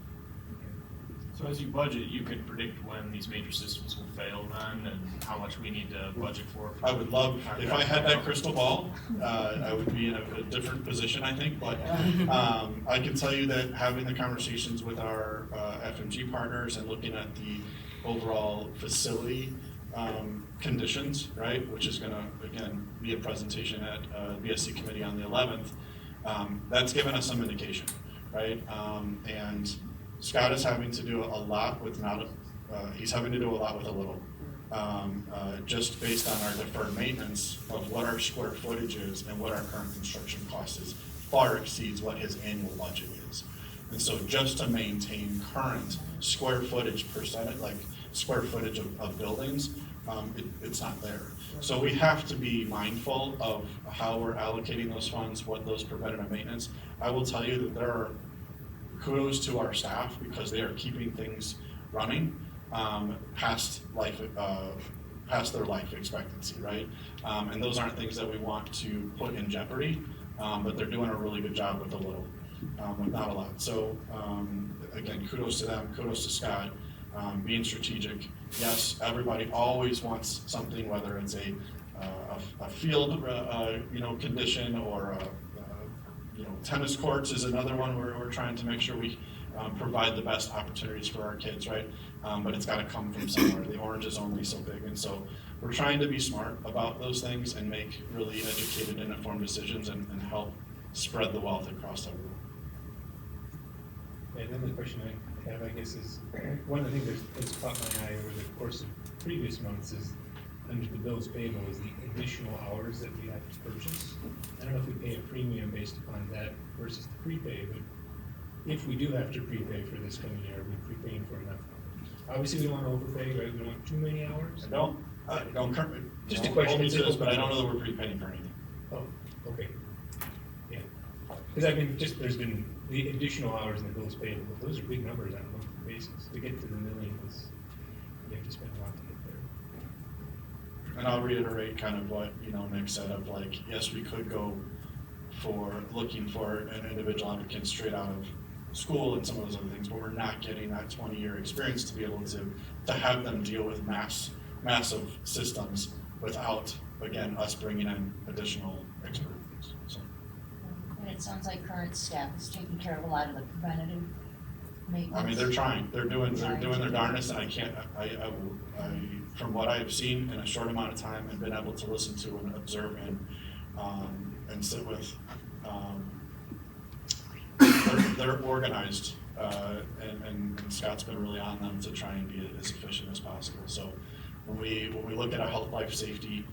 So as you budget, you can predict when these major systems will fail then and how much we need to budget for I would love, if I had that crystal ball, I would be in a different position, I think. But I can tell you that having the conversations with our FMG partners and looking at the overall facility conditions, right, which is going to, again, be a presentation at BSC committee on the 11th, that's given us some indication, right? And Scott is having to do a lot with he's having to do a lot with a little. Just based on our deferred maintenance of what our square footage is and what our current construction cost is, far exceeds what his annual budget is. And so just to maintain current square footage percentage, like square footage of buildings, it's not there. So we have to be mindful of how we're allocating those funds, what those preventative maintenance. I will tell you that there are kudos to our staff because they are keeping things running past their life expectancy, right? And those aren't things that we want to put in jeopardy, but they're doing a really good job with a little, with not a lot. So again, kudos to them, kudos to Scott, being strategic. Yes, everybody always wants something, whether it's a field, condition, or tennis courts is another one where we're trying to make sure we provide the best opportunities for our kids, right? But it's got to come from somewhere. The orange is only so big, and so we're trying to be smart about those things and make really educated and informed decisions and help spread the wealth across everyone. And then the question I have, I guess, is one of the things that's caught my eye over the course of previous months is under the bills payable is the additional hours that we have to purchase. I don't know if we pay a premium based upon that versus the prepay, but if we do have to prepay for this coming year, are we prepaying for enough hours? Obviously, we don't want to overpay, right? We don't want too many hours. Don't currently. Just a question. But I don't know that we're prepaying for anything. Oh, okay. Yeah. Because I mean, there's been the additional hours in the bills payable, but those are big numbers on a monthly basis. To get to the millions, you have to spend a lot to get there. And I'll reiterate kind of what, Nick said of like, yes, we could go for looking for an individual applicant straight out of school and some of those other things, but we're not getting that 20-year experience to be able to have them deal with massive systems without, again, us bringing in additional expertise. So. And it sounds like current staff is taking care of a lot of the preventative maintenance. I mean, they're trying. They're doing their darndest, and I from what I have seen in a short amount of time and been able to listen to and observe and sit with, they're organized, and Scott's been really on them to try and be as efficient as possible. So when we look at a health, life, safety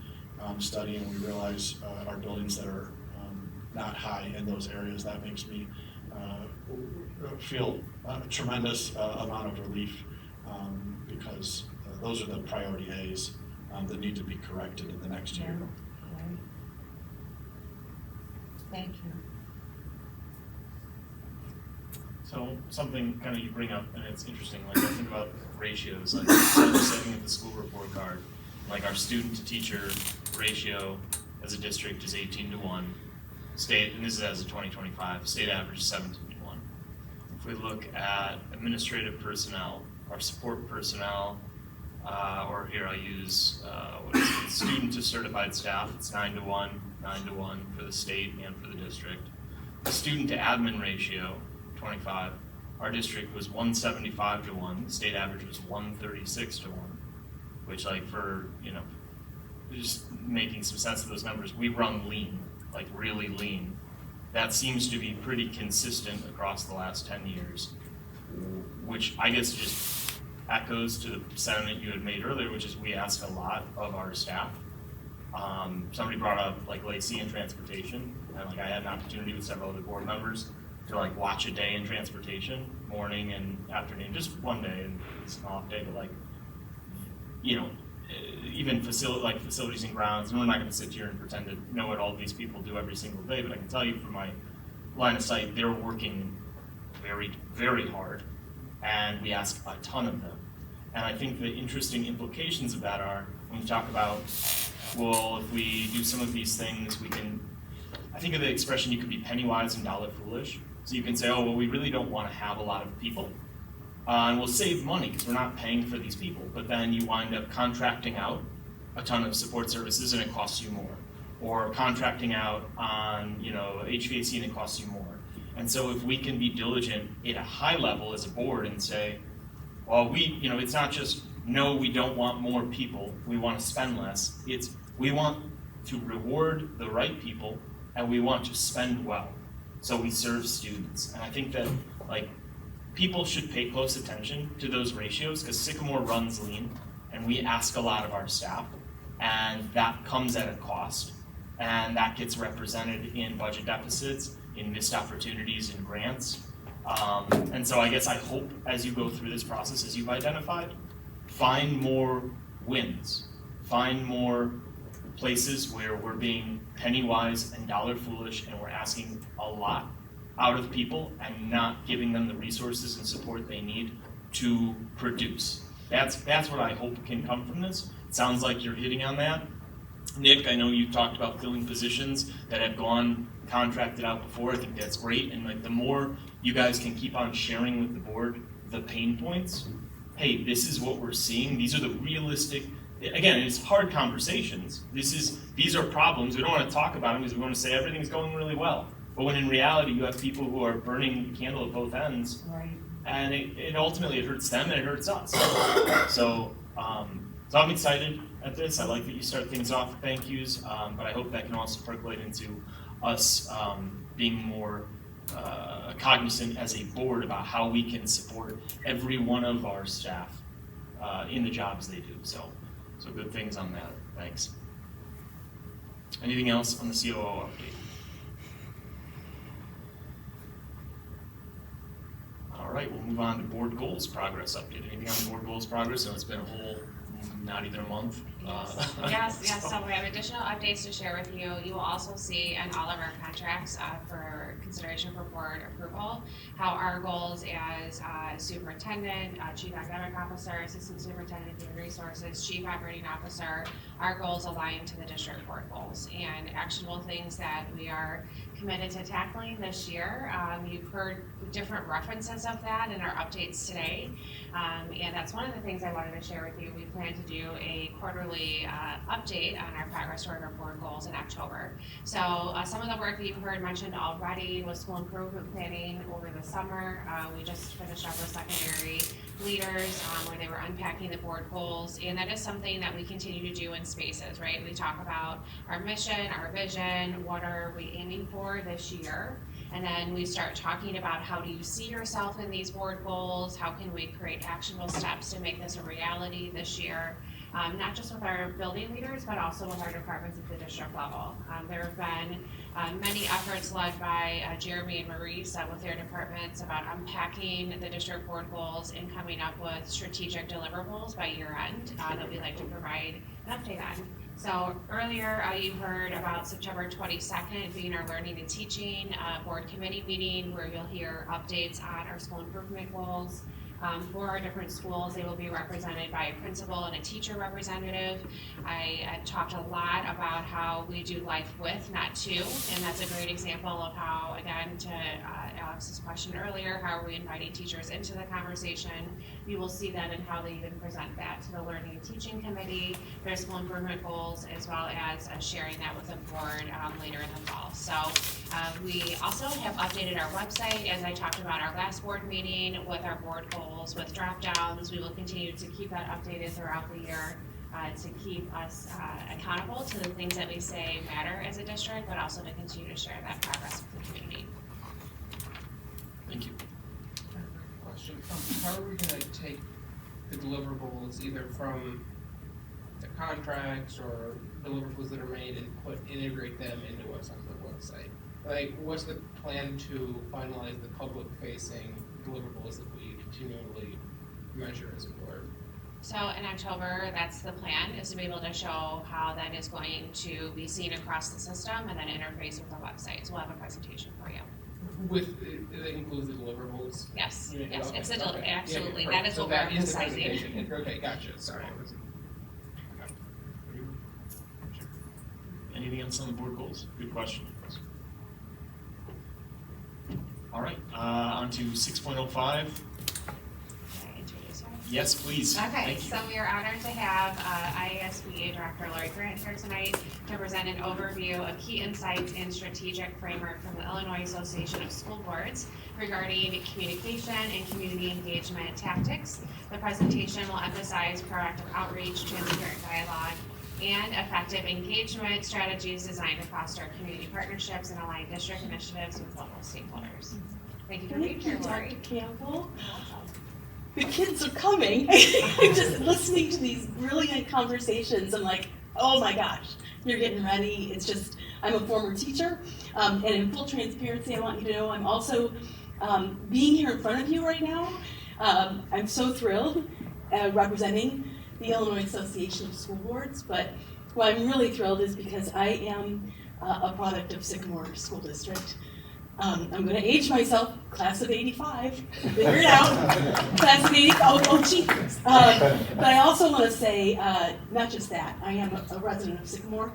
study and we realize our buildings that are not high in those areas, that makes me feel a tremendous amount of relief because those are the priority A's that need to be corrected in the next year. Right. Thank you. So something kind of you bring up, and it's interesting, like I think about ratios, like setting at the school report card, like our student to teacher ratio as a district is 18-1. State, and this is as of 2025, state average is 17-1. If we look at administrative personnel, our support personnel, or here I'll use student to certified staff, it's 9-1 for the state and for the district. The student to admin ratio, 25, our district was 175-1, the state average was 136-1, which like for, just making some sense of those numbers, we run lean, like really lean. That seems to be pretty consistent across the last 10 years, which I guess just echoes to the sentiment you had made earlier, which is we ask a lot of our staff. Somebody brought up like Lacey in transportation, and like I had an opportunity with several other board members to like watch a day in transportation, morning and afternoon, just one day, and it's an off day, but like, even facilities and grounds, and we're not going to sit here and pretend to know what all these people do every single day, but I can tell you from my line of sight, they're working very, very hard, and we ask a ton of them. And I think the interesting implications of that are, when you talk about, well, if we do some of these things, we can, I think of the expression, you could be penny wise and dollar foolish. So you can say, oh, well, we really don't want to have a lot of people. And we'll save money because we're not paying for these people, but then you wind up contracting out a ton of support services and it costs you more. Or contracting out on, HVAC and it costs you more. And so if we can be diligent at a high level as a board and say, well, it's not just, no, we don't want more people, we want to spend less. It's, we want to reward the right people and we want to spend well. So we serve students. And I think that, people should pay close attention to those ratios because Sycamore runs lean and we ask a lot of our staff, and that comes at a cost, and that gets represented in budget deficits, in missed opportunities, in grants. And so I guess I hope as you go through this process, as you've identified, find more wins, find more places where we're being penny wise and dollar foolish and we're asking a lot out of people and not giving them the resources and support they need to produce. That's what I hope can come from this. It sounds like you're hitting on that. Nick, I know you talked about filling positions that have gone contracted out before. I think that's great. And like the more you guys can keep on sharing with the board the pain points, hey, this is what we're seeing. These are the realistic, again, it's hard conversations. These are problems. We don't want to talk about them because we want to say everything's going really well. But when in reality you have people who are burning the candle at both ends, Right. and it ultimately it hurts them and it hurts us. So I'm excited at this. I like that you start things off with thank yous, but I hope that can also percolate into us being more cognizant as a board about how we can support every one of our staff in the jobs they do. So good things on that. Thanks. Anything else on the COO update? All right, we'll move on to board goals progress update. Anything on board goals progress? So it's been a whole, not even a month. Yes, so we have additional updates to share with you. You will also see in all of our contracts for consideration for board approval, how our goals as superintendent, chief academic officer, assistant superintendent of human resources, chief operating officer, our goals align to the district board goals and actionable things that we are committed to tackling this year. You've heard different references of that in our updates today. And that's one of the things I wanted to share with you. We plan to do a quarterly update on our progress toward our board goals in October. So some of the work that you've heard mentioned already was school improvement planning over the summer. We just finished up with secondary leaders where they were unpacking the board goals, and that is something that we continue to do in spaces, right? We talk about our mission, our vision, what are we aiming for this year, and then we start talking about how do you see yourself in these board goals, how can we create actionable steps to make this a reality this year, not just with our building leaders, but also with our departments at the district level. There have been many efforts led by Jeremy and Maurice with their departments about unpacking the district board goals and coming up with strategic deliverables by year end that we'd like to provide an update on. So earlier you heard about September 22nd being our learning and teaching board committee meeting where you'll hear updates on our school improvement goals. For our different schools, they will be represented by a principal and a teacher representative. I talked a lot about how we do life with, not to, and that's a great example of how, again, to Alex's question earlier, how are we inviting teachers into the conversation? You will see that in how they even present that to the Learning and Teaching Committee, their school improvement goals, as well as sharing that with the board later in the fall. So we also have updated our website, as I talked about our last board meeting, with our board goals, with drop downs. We will continue to keep that updated throughout the year to keep us accountable to the things that we say matter as a district, but also to continue to share that progress with the community. Thank you. Question, how are we gonna take the deliverables either from the contracts or deliverables that are made and integrate them into what's on the website? Like, what's the plan to finalize the public-facing deliverables that we continually measure as a board? So in October, that's the plan, is to be able to show how that is going to be seen across the system and then interface with the website. So we'll have a presentation for you. That includes the deliverables? Yes, Yeah, yes, okay, it's okay. absolutely, Yeah, that is so what we're that is the emphasizing. presentation. Okay, gotcha, sorry. Anything else on the board goals? Good question. All right, on to 6.05. Yes, please. Okay, Thank you. so we are honored to have IASBA Director Lori Grant here tonight to present an overview of key insights and strategic framework from the Illinois Association of School Boards regarding communication and community engagement tactics. The presentation will emphasize proactive outreach, transparent dialogue, and effective engagement strategies designed to foster community partnerships and align district initiatives with local stakeholders. Thank you for being here, Lori. Dr. Campbell. The kids are coming. I'm just listening to these brilliant conversations. I'm like, oh my gosh, you're getting ready. It's just, I'm a former teacher, and in full transparency, I want you to know I'm also being here in front of you right now. I'm so thrilled representing the Illinois Association of School Boards, but what I'm really thrilled is because I am a product of Sycamore School District. I'm gonna age myself, class of 85, figure it out, class of 85, oh gee. But I also wanna say, not just that, I am a resident of Sycamore,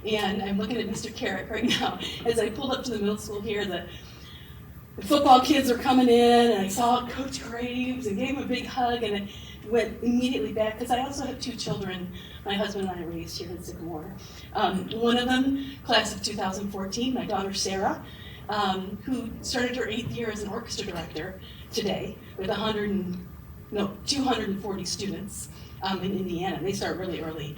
and I'm looking at Mr. Carrick right now. As I pulled up to the middle school here, the football kids are coming in, and I saw Coach Graves and gave him a big hug, and I went immediately back, because I also have 2 children my husband and I raised here in Sycamore. One of them, class of 2014, my daughter Sarah, who started her 8th year as an orchestra director today with 240 students in Indiana. They start really early.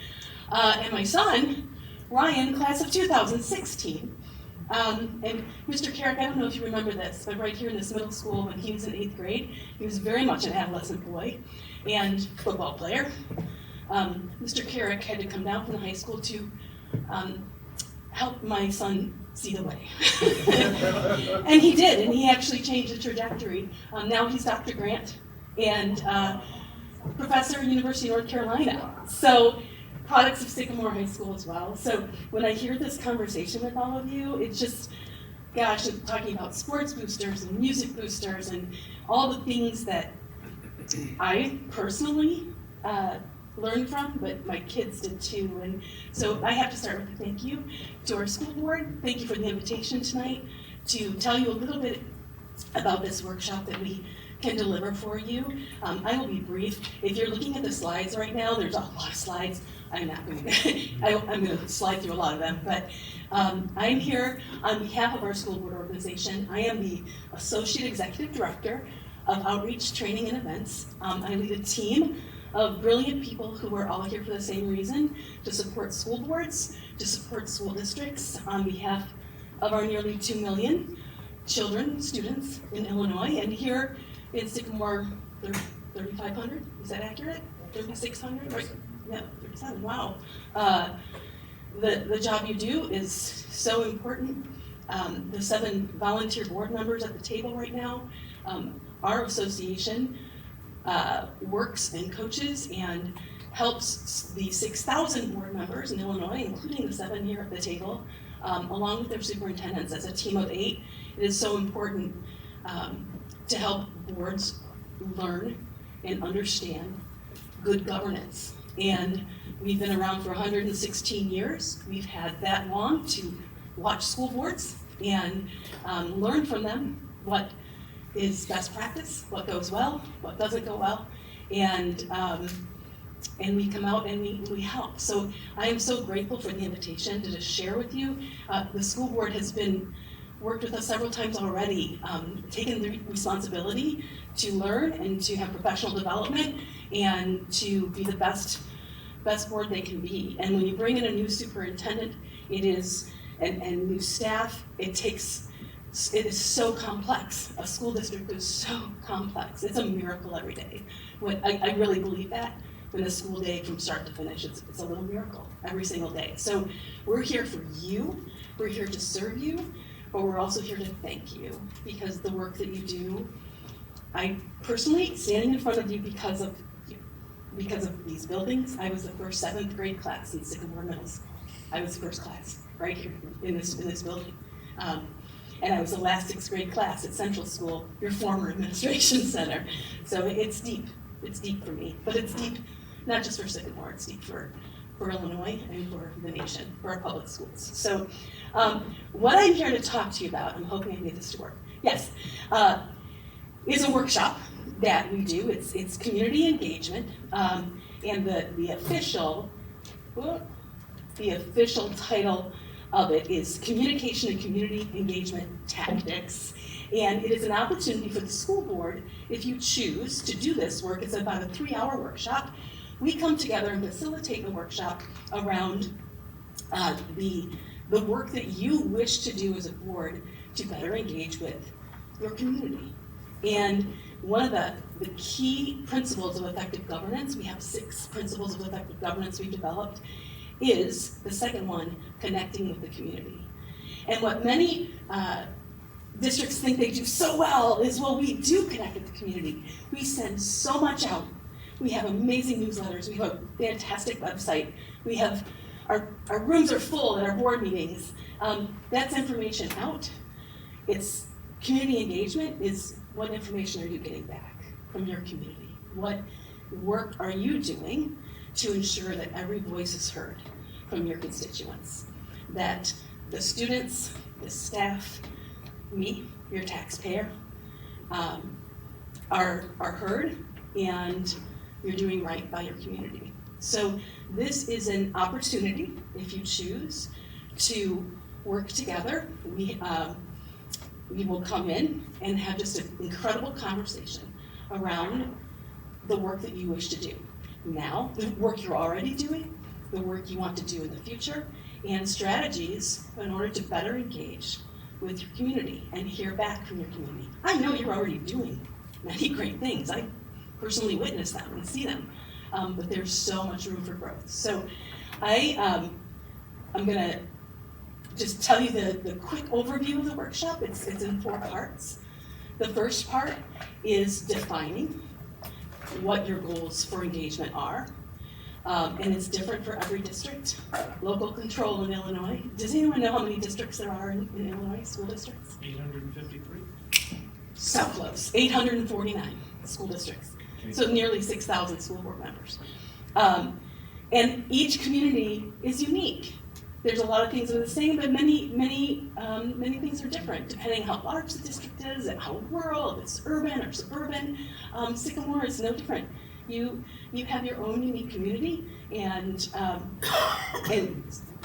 And my son, Ryan, class of 2016. And Mr. Carrick, I don't know if you remember this, but right here in this middle school, when he was in 8th grade, he was very much an adolescent boy and football player. Mr. Carrick had to come down from the high school to help my son see the way. And he did, and he actually changed the trajectory. Now he's Dr. Grant and professor at University of North Carolina. So products of Sycamore High School as well. So when I hear this conversation with all of you, it's just, gosh, I'm talking about sports boosters and music boosters and all the things that I personally learned from, but my kids did too. And so I have to start with a thank you to our school board. Thank you for the invitation tonight to tell you a little bit about this workshop that we can deliver for you. I will be brief. If you're looking at the slides right now, there's a lot of slides. I'm not going to, I'm going to slide through a lot of them, but I'm here on behalf of our school board organization. I am the Associate Executive Director of Outreach, Training, and Events. I lead a team of brilliant people who are all here for the same reason, to support school boards, to support school districts on behalf of our nearly 2 million children, students in Illinois, and here in Sycamore, 3,500, is that accurate? 3,600, right? Yeah, 37, wow. The job you do is so important. The 7 volunteer board members at the table right now, our association works and coaches and helps the 6,000 board members in Illinois, including the 7 here at the table, along with their superintendents as a team of 8. It is so important to help boards learn and understand good governance. And we've been around for 116 years. We've had that long to watch school boards and learn from them what is best practice, what goes well, what doesn't go well, and we come out and we help. So I am so grateful for the invitation to just share with you. The school board has worked with us several times already, taken the responsibility to learn and to have professional development and to be the best board they can be. And when you bring in a new superintendent, and new staff, it is so complex. A school district is so complex. It's a miracle every day. I really believe that. When the school day from start to finish, it's a little miracle every single day. So we're here for you. We're here to serve you, but we're also here to thank you because the work that you do. I personally, standing in front of you because of these buildings, I was the first 7th grade class in Sycamore Middle School. I was the first class right here in this building. And I was the last 6th grade class at Central School, your former administration center. So it's deep for me, but it's deep not just for Sycamore, it's deep for Illinois and for the nation, for our public schools. So what I'm here to talk to you about, I'm hoping I can get this to work, yes, is a workshop that we do. It's community engagement, and the official title of it is Communication and Community Engagement Tactics. And it is an opportunity for the school board, if you choose to do this work, it's about a 3-hour workshop. We come together and facilitate the workshop around the work that you wish to do as a board to better engage with your community. And one of the key principles of effective governance, we have 6 principles of effective governance we've developed, is the second one, connecting with the community. And what many districts think they do so well is, well, we do connect with the community. We send so much out. We have amazing newsletters. We have a fantastic website. We have, our rooms are full at our board meetings. That's information out. It's community engagement is what information are you getting back from your community? What work are you doing to ensure that every voice is heard from your constituents? That the students, the staff, me, your taxpayer, are heard and you're doing right by your community. So this is an opportunity, if you choose, to work together. We will come in and have just an incredible conversation around the work that you wish to do now, the work you're already doing, the work you want to do in the future, and strategies in order to better engage with your community and hear back from your community. I know you're already doing many great things. I personally witness them and see them, but there's so much room for growth. So I'm gonna just tell you the quick overview of the workshop. It's in 4 parts. The first part is defining what your goals for engagement are. And it's different for every district. Local control in Illinois. Does anyone know how many districts there are in Illinois, school districts? 853. So close, 849 school districts. So nearly 6,000 school board members. And each community is unique. There's a lot of things that are the same, but many things are different, depending on how large the district is, and how rural, if it's urban or suburban. Sycamore is no different. You have your own unique community and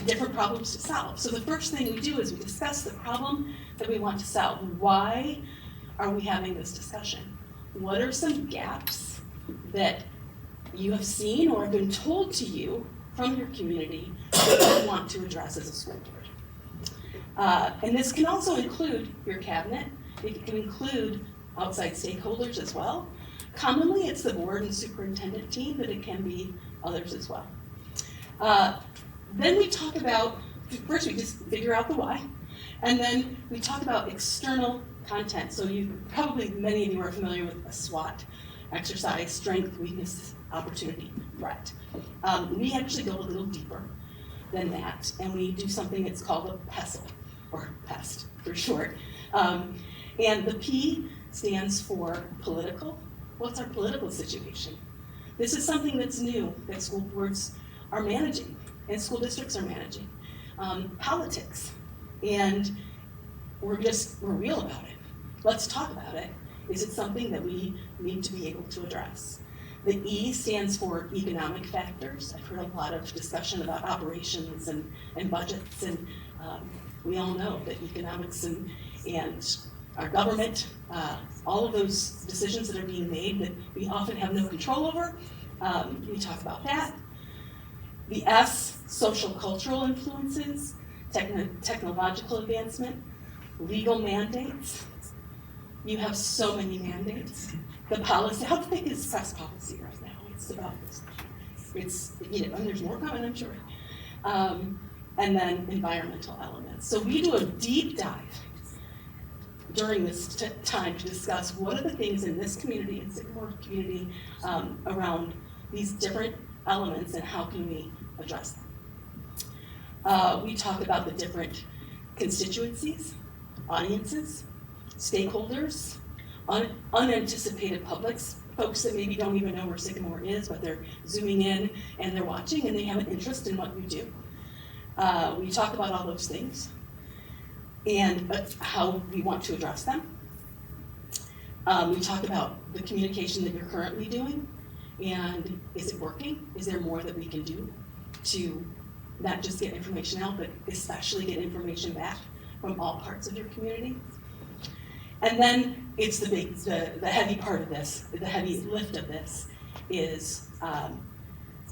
different problems to solve. So the first thing we do is we discuss the problem that we want to solve. Why are we having this discussion? What are some gaps that you have seen or have been told to you from your community that you want to address as a school board? And this can also include your cabinet. It can include outside stakeholders as well. Commonly, it's the board and superintendent team, but it can be others as well. Then we talk about, first we just figure out the why, and then we talk about external content. So many of you are familiar with a SWOT exercise: strength, weakness, opportunity, threat. We actually go a little deeper than that, and we do something that's called a PESTLE, or PEST for short. And the P stands for political. What's our political situation? This is something that's new that school boards are managing and school districts are managing. Politics. And we're real about it. Let's talk about it. Is it something that we need to be able to address? The E stands for economic factors. I've heard a lot of discussion about operations and budgets, and we all know that economics and our government, all of those decisions that are being made that we often have no control over, we talk about that. The S, social cultural influences, technological advancement, legal mandates. You have so many mandates. The policy, how thick is press policy right now? It's about this. And there's more coming, I'm sure. And then environmental elements. So we do a deep dive during this time to discuss what are the things in this community, in Sycamore community, around these different elements and how can we address them. We talk about the different constituencies, audiences, stakeholders, unanticipated publics, folks that maybe don't even know where Sycamore is, but they're zooming in and they're watching and they have an interest in what we do. We talk about all those things and how we want to address them. We talk about the communication that you're currently doing, and is it working? Is there more that we can do to not just get information out, but especially get information back from all parts of your community? And then it's the heavy part of this, the heavy lift of this is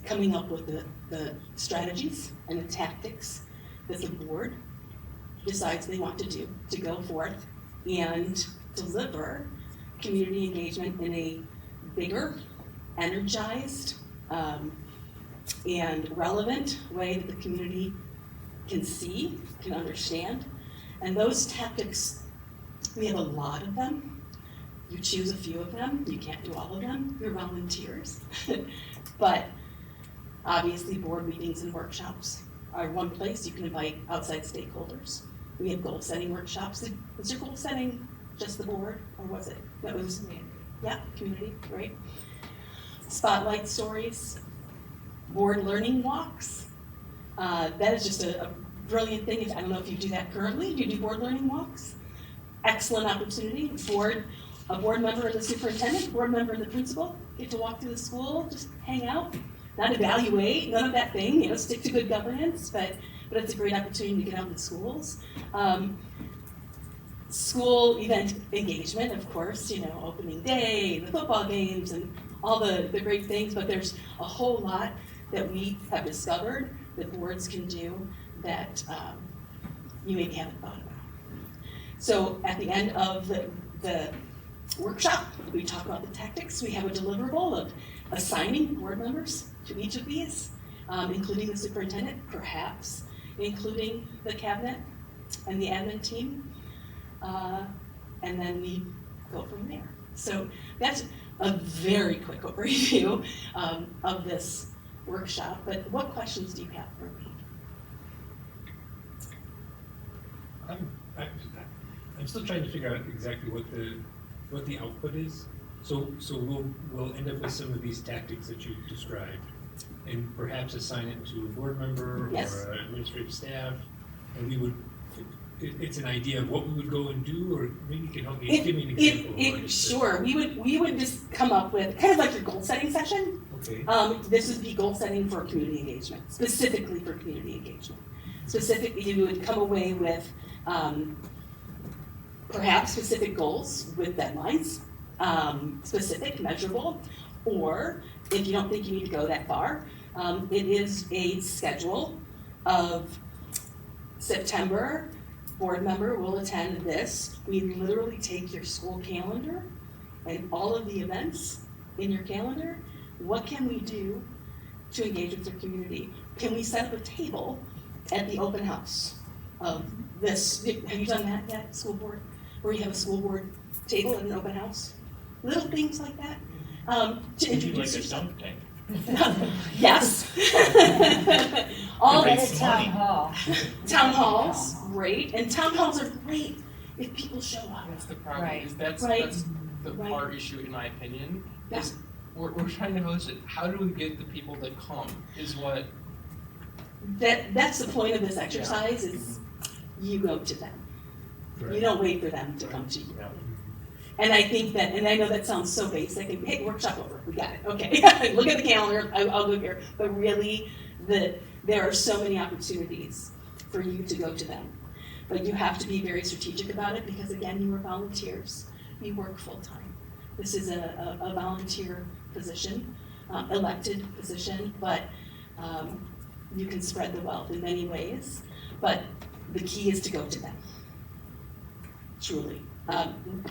coming up with the strategies and the tactics that the board decides they want to do to go forth and deliver community engagement in a bigger, energized, and relevant way that the community can see, can understand. And those tactics, we have a lot of them. You choose a few of them. You can't do all of them. You're volunteers. But obviously board meetings and workshops are one place. You can invite outside stakeholders. We have goal setting workshops. Was your goal setting just the board, or was it? That was, yeah, community, right? Spotlight stories, board learning walks. That is just a brilliant thing. I don't know if you do that currently. Do you do board learning walks? Excellent opportunity. A board member and the superintendent, board member and the principal get to walk through the school, just hang out, not evaluate, none of that thing, stick to good governance, but it's a great opportunity to get out in the schools. School event engagement, of course, opening day, the football games, and all the great things, but there's a whole lot that we have discovered that boards can do that you maybe haven't thought about. So at the end of the workshop, we talk about the tactics. We have a deliverable of assigning board members to each of these, including the superintendent, perhaps including the cabinet and the admin team, and then we go from there. So that's a very quick overview of this workshop, but what questions do you have for me? I'm still trying to figure out exactly what the output is. So we'll end up with some of these tactics that you described, and perhaps assign it to a board member or administrative staff, and it's an idea of what we would go and do, or maybe you can help me give me an example. Sure, we would just come up with kind of like your goal setting session. Okay. This would be goal setting for community engagement, specifically for community engagement. Specifically, you would come away with perhaps specific goals with deadlines, specific, measurable, or if you don't think you need to go that far, it is a schedule of September, board member will attend this. We literally take your school calendar and all of the events in your calendar. What can we do to engage with your community? Can we set up a table at the open house of this? Have you done that yet, school board? Where you have a school board table at an open house? Little things like that. To introduce yourself. Yes. All at a town hall. Town halls, great, and town halls are great if people show up. That's the problem. Right. Is that's the hard issue, in my opinion. Yeah. Is we're trying to host it. How do we get the people to come? Is what. That's the point of this exercise. Is you go to them. Right. You don't wait for them to come to you. Yeah. And I think that, and I know that sounds so basic, and hey, workshop over, we got it, okay. Look at the calendar, I'll go here. But really, there are so many opportunities for you to go to them. But you have to be very strategic about it because, again, you are volunteers. You work full-time. This is a volunteer position, elected position, but you can spread the wealth in many ways. But the key is to go to them, truly.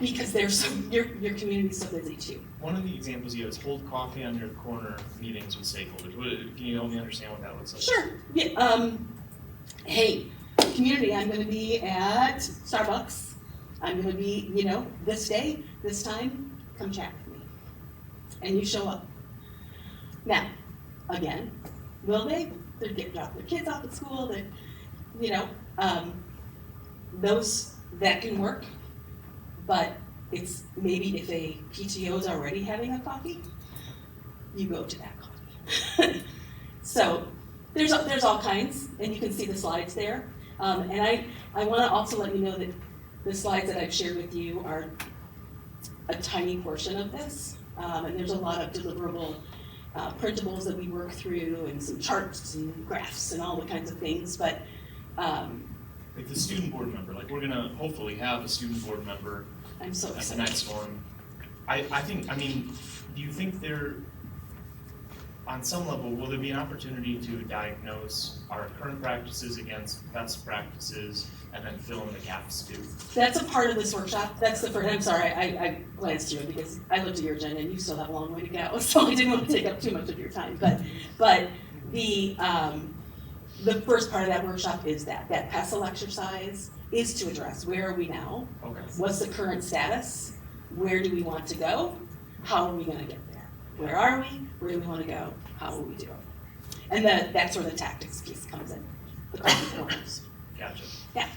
Because your community is so busy too. One of the examples you have is hold coffee on your corner meetings with stakeholders. Can you help me understand what that looks like? Sure. Yeah. Hey, community, I'm going to be at Starbucks. I'm going to be, this day, this time, come chat with me. And you show up. Now, again, will they? They're getting drop their kids off at school. Those that can work. But it's maybe if a PTO is already having a coffee, you go to that coffee. So there's all kinds, and you can see the slides there. And I want to also let you know that the slides that I've shared with you are a tiny portion of this. And there's a lot of deliverable printables that we work through, and some charts and graphs and all the kinds of things. But like the student board member, like we're gonna hopefully have a student board member I'm so at the next one. Do you think there, on some level, will there be an opportunity to diagnose our current practices against best practices and then fill in the gaps too? That's a part of this workshop. That's the first. I'm sorry, I glanced through it because I looked at your agenda and you still have a long way to go, so I didn't want to take up too much of your time. But the first part of that workshop is that PESTLE exercise is to address where are we now? Okay. What's the current status? Where do we want to go? How are we going to get there? Where are we? Where do we want to go? How will we do it? And that's where the tactics piece comes in. The coffee corners. Gotcha. Yeah.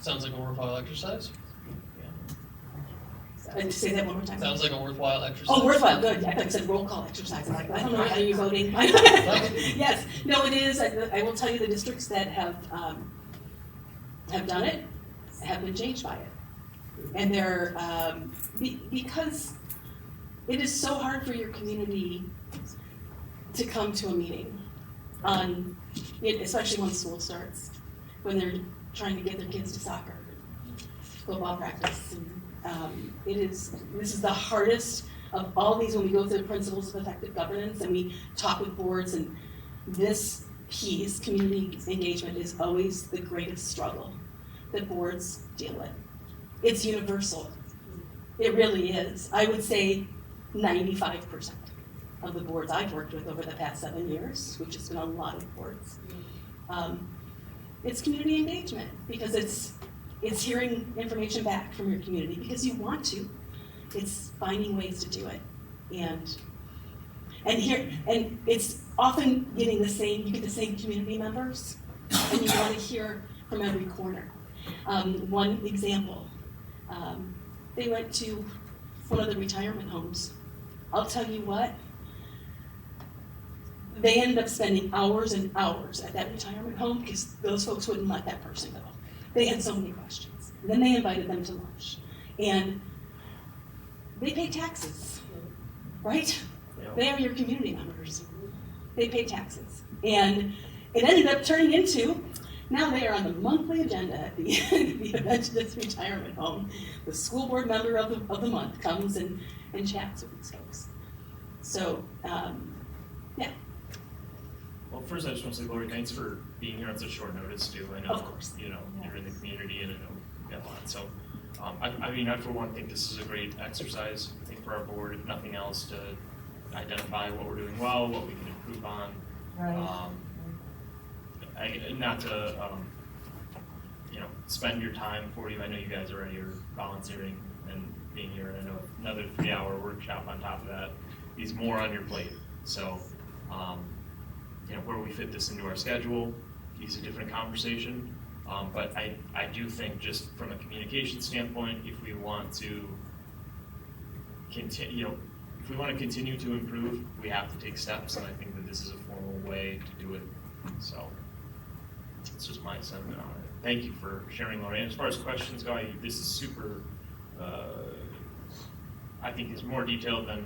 Sounds like a worthwhile exercise. And say that one more time. Sounds like a worthwhile exercise. Oh, worthwhile, good. I thought you said roll call exercise. I'm like, I don't know, are you voting? Yes, no, it is. I will tell you the districts that have done it have been changed by it. And they're, because it is so hard for your community to come to a meeting especially when school starts, when they're trying to get their kids to soccer, football practice. And, this is the hardest of all these when we go through the principles of effective governance and we talk with boards, and this piece, community engagement, is always the greatest struggle that boards deal with. It's universal. It really is. I would say 95% of the boards I've worked with over the past 7 years, which has been a lot of boards, it's community engagement, because it's hearing information back from your community because you want to. It's finding ways to do it, and it's often getting you get the same community members, and you want to hear from every corner. One example, they went to one of the retirement homes. I'll tell you what, they ended up spending hours and hours at that retirement home because those folks wouldn't let that person go. They had so many questions. And then they invited them to lunch. And they pay taxes, right? They are your community members. They pay taxes. And it ended up turning into, now they are on the monthly agenda at the event of this retirement home. The school board member of the month comes and chats with these folks. So, yeah. Well, first I just want to say, Lori, thanks for being here on such short notice too. I know, of course, you're in the community and I know you've got a lot. So, I for one think this is a great exercise, I think, for our board, if nothing else, to identify what we're doing well, what we can improve on. Right. Not to, spend your time for you. I know you guys already are volunteering and being here. I know another 3-hour workshop on top of that is more on your plate. So, where we fit this into our schedule is a different conversation. But I do think, just from a communication standpoint, if we want to continue to improve, we have to take steps, and I think that this is a formal way to do it. So it's just my sentiment on it. Thank you for sharing, Lori. And as far as questions go, this is super, I think is more detailed than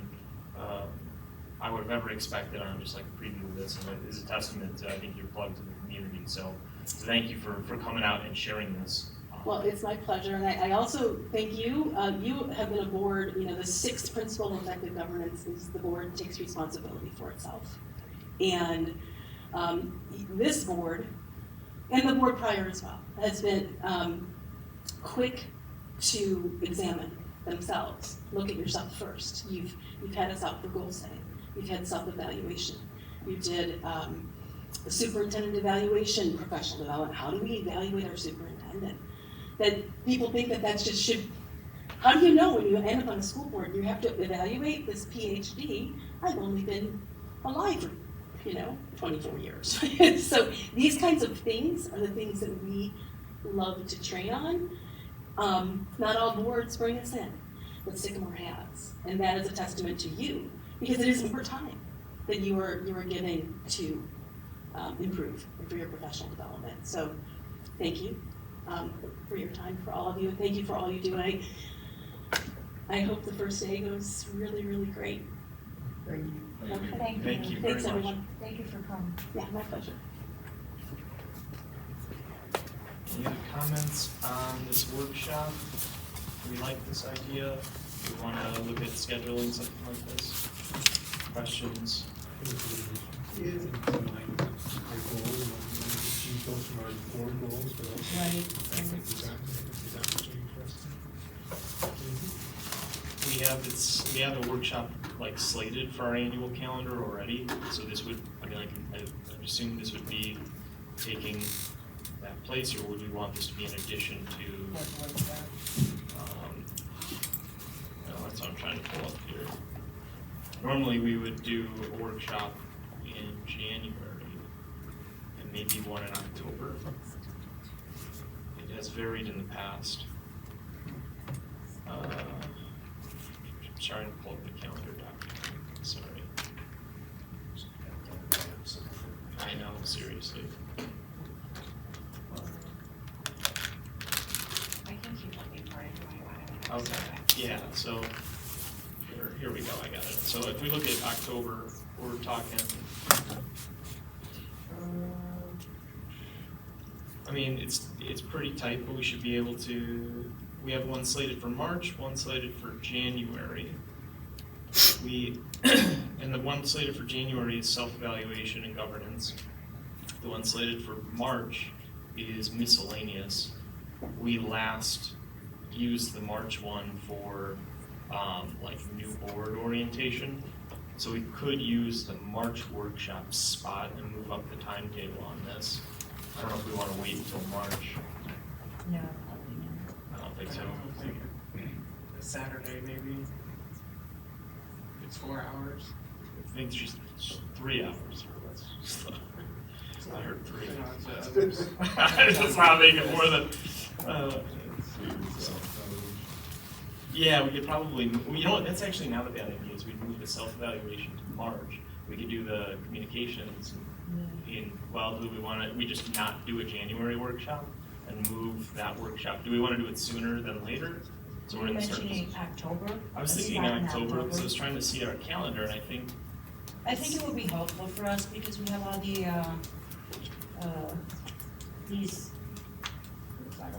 I would have ever expected on just like a preview of this, and it is a testament to, I think, you're plugged to the community. So thank you for coming out and sharing this. Well, it's my pleasure, and I also thank you. You have been a board, the 6th principle of effective governance is the board takes responsibility for itself. And this board, and the board prior as well, has been quick to examine themselves. Look at yourself first. You've had us out for goal setting. You've had self-evaluation. You did the superintendent evaluation, professional development. How do we evaluate our superintendent? That people think that that's just how do you know when you end up on a school board, you have to evaluate this PhD? I've only been alive for, 24 years. So these kinds of things are the things that we love to train on. Not all boards bring us in, but Sycamore has. And that is a testament to you, because it is more time that you are giving to improve and for your professional development. So thank you for your time, for all of you, and thank you for all you do. And I hope the first day goes really, really great. Thank you. Okay. Thank you very Thanks, much. everyone. Thank you for coming. Yeah, my pleasure. Any other comments on this workshop? Do we like this idea? Do we want to look at scheduling something like this? Questions? We have a workshop slated for our annual calendar already, so this would, I assume this would be taking that place, or would we want this to be in addition to? That's what I'm trying to pull up here. Normally we would do a workshop in January and maybe one in October. has varied in the past. I'm trying to pull up the calendar document, sorry. I know, seriously. I can keep looking for it if you want it. Okay, yeah, so, here we go, I got it. So if we look at October, we're talking, I mean, it's pretty tight, but we should be able to, we have one slated for March, one slated for January. And the one slated for January is self-evaluation and governance. The one slated for March is miscellaneous. We last used the March one for like new board orientation. So we could use the March workshop spot and move up the timetable on this. I don't know if we want to wait until March. No, I don't think so. A Saturday maybe. It's 4 hours. I think it's just 3 hours. I heard 3. That's not making more than. Yeah, we could probably. You know what? That's actually not a bad idea. Is we move the self-evaluation to March. We could do the communications in. Well, do we want to? We just not do a January workshop and move that workshop. Do we want to do it sooner than later? So we're going to start. mentioning October? I was thinking October because I was trying to see our calendar, and I think it would be helpful for us because we have all the, these.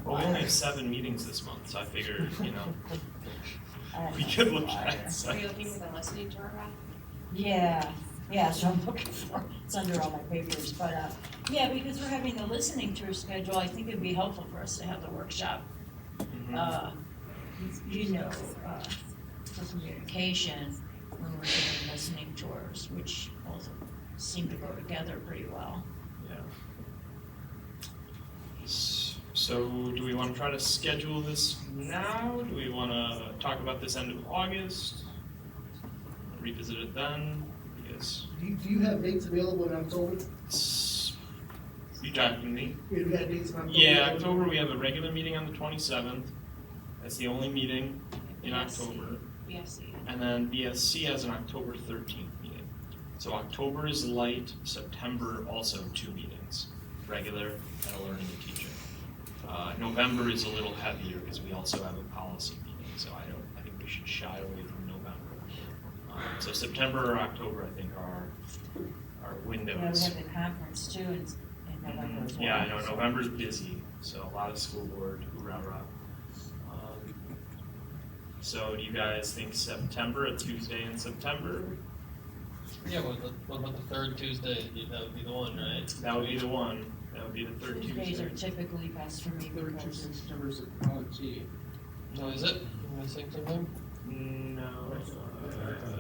well, we only have 7 meetings this month, so I figured, we could look at it. Are you looking for the listening tour, Rob? Yeah, so I'm looking for, it's under all my papers, but, yeah, because we're having the listening tour schedule, I think it'd be helpful for us to have the workshop. For communication, when we're doing listening tours, which both seem to go together pretty well. Yeah. So do we want to try to schedule this now? Do we want to talk about this end of August? Revisit it then? Because Do you have dates available in October? you talking to me? Yeah, we got dates in October. Yeah, October we have a regular meeting on the 27th. That's the only meeting in October. BSC. And then BSC has an October 13th meeting. So October is light, September also 2 meetings, regular and a learning and teaching. November is a little heavier because we also have a policy meeting, so I think we should shy away from November. So September or October, I think, are our windows. Yeah, we have the conference too in November as well. Yeah, I know, November's busy, so a lot of school board, hoorah. So do you guys think September, a Tuesday in September? Yeah, what about the third Tuesday? That would be the one, right? That would be the one. That would be the third Tuesday. Tuesdays are typically best for me Third because Tuesday in September is technology. No, is it? Am I saying something? No.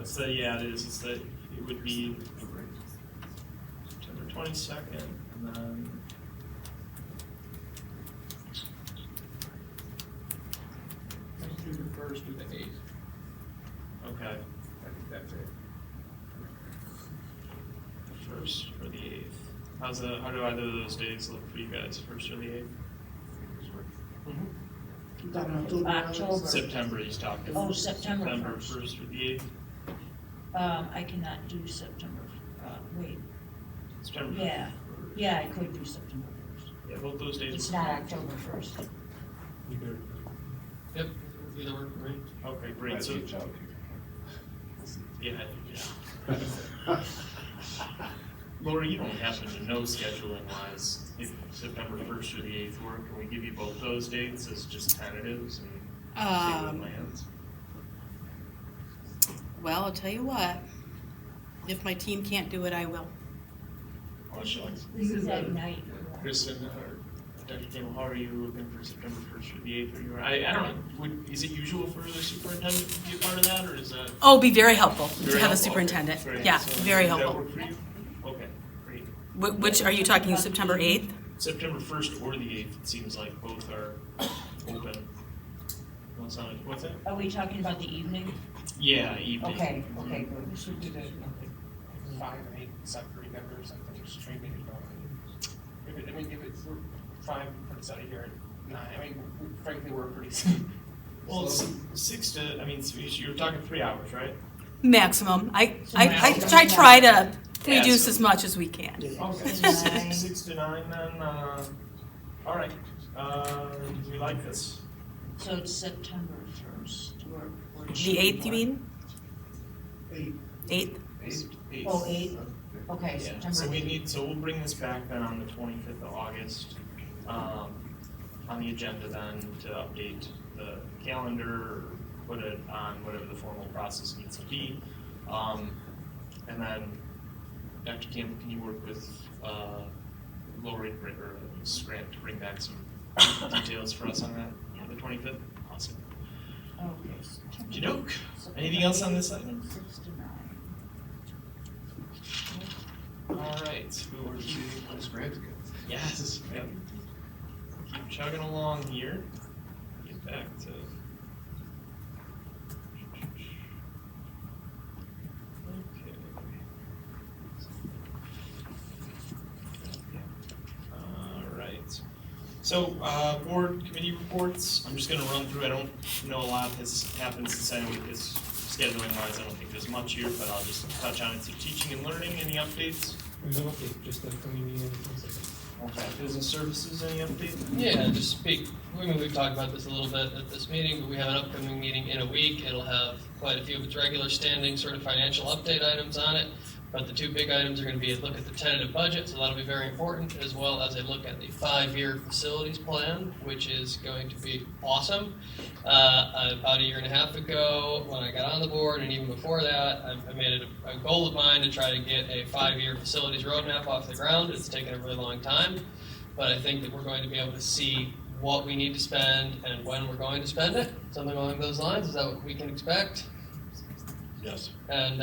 It's the, yeah, it is. It's the, it would be September 22nd, and then. Let's do the 1st to the 8th. Okay. I think that's it. First or the 8th. How do either of those days look for you guys, first or the 8th? You talking October? October. September he's talking. Oh, September September 1st. 1st or the 8th? I cannot do September, wait, September. yeah, I could do September first. Yeah, both those days. It's work. not October first. Yep, either work for me. Okay, great, so. Yeah. Lori, you don't happen to know scheduling wise if September 1st or the 8th work. Can we give you both those dates as just tentatives and see what lands? Well, I'll tell you what, if my team can't do it, I will. Oh, shucks. This is at night. Kristen, or Dr. Campbell, how are you looking for September 1st or the 8th? Are you, I don't know, is it usual for the superintendent to be a part of that, or is that? Oh, be very helpful to Very have a helpful, superintendent. okay, great. Yeah, So very does that helpful. work for you? Okay, great. Which, are you talking September 8th? September 1st or the 8th, it seems like both are open. What's that? Are we talking about the evening? Yeah, evening. Okay, good. We should do the 5 and 8 separate members, I think it's streaming. If it's 5 for the study here at 9. I mean, frankly, we're pretty. Well, it's 6 to, I mean, so you're talking 3 hours, right? Maximum. I maximum. try to Yeah, reduce so- as much as we can. Okay, so 6 to 9 then, all right, we like this. So it's September 1st, or The 8th, you mean? 8. 8th? Oh, 8th? Okay, Yeah, September so we 8th. need, so we'll bring this back then on the 25th of August, on the agenda then to update the calendar, or put it on whatever the formal process needs to be. And then, Dr. Campbell, can you work with, Lori or Grant to bring back some details for us on that, on the 25th? Awesome. Okay. Okey-doke. Anything else on this item? 6 to 9. All right, who are you? Let's grant again. Yes, yep. Keep chugging along here. Get back to. Okay. All right. So, board committee reports, I'm just gonna run through, I don't know a lot has happened since I was scheduling wise, I don't think there's much here, but I'll just touch on it. So teaching and learning, any updates? No update, just upcoming meeting. Okay, business services, any update? Yeah, just speak, I mean, we've talked about this a little bit at this meeting, but we have an upcoming meeting in a week. It'll have quite a few of its regular standing sort of financial update items on it. But the 2 big items are going to be a look at the tentative budget, so that'll be very important, as well as a look at the 5-year facilities plan, which is going to be awesome. About a year and a half ago, when I got on the board, and even before that, I made it a goal of mine to try to get a 5-year facilities roadmap off the ground. It's taken a really long time, but I think that we're going to be able to see what we need to spend and when we're going to spend it, something along those lines. Is that what we can expect? Yes. And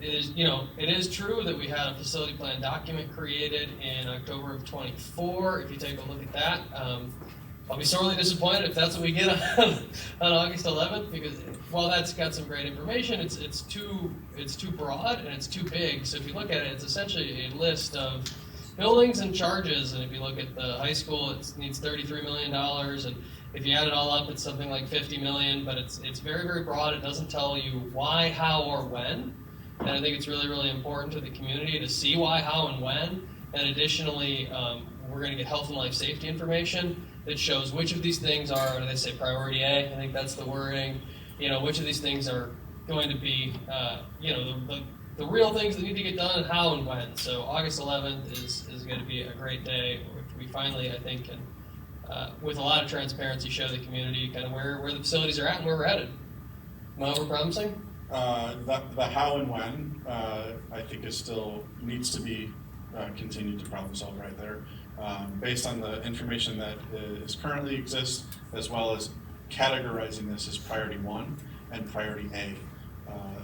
it is true that we had a facility plan document created in October of '24. If you take a look at that, I'll be sorely disappointed if that's what we get on August 11th, because while that's got some great information, it's too broad and it's too big. So if you look at it, it's essentially a list of buildings and charges. And if you look at the high school, it needs $33 million, and if you add it all up, it's something like $50 million. But it's very, very broad. It doesn't tell you why, how, or when. And I think it's really, really important to the community to see why, how, and when. And additionally, we're going to get health and life safety information that shows which of these things are, what do they say, priority A? I think that's the wording. Which of these things are going to be, the real things that need to get done, and how and when. So August 11th is going to be a great day, which we finally, I think, can, with a lot of transparency, show the community kind of where the facilities are at and where we're headed. Am I over-promising? The how and when, I think is still, needs to be continued to problem solve right there. Based on the information that is currently exists, as well as categorizing this as priority 1 and priority A.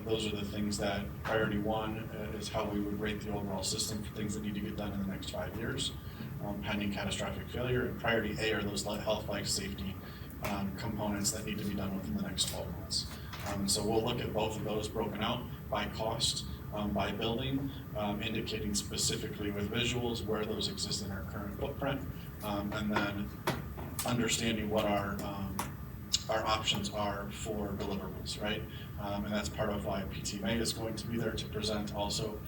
Those are the things that priority 1 is how we would rate the overall system for things that need to get done in the next 5 years, pending catastrophic failure. And priority A are those health, life, safety components that need to be done within the next 12 months. So we'll look at both of those broken out by cost, by building, indicating specifically with visuals where those exist in our current footprint, and then understanding what our options are for deliverables, right? And that's part of why PTMA is going to be there to present also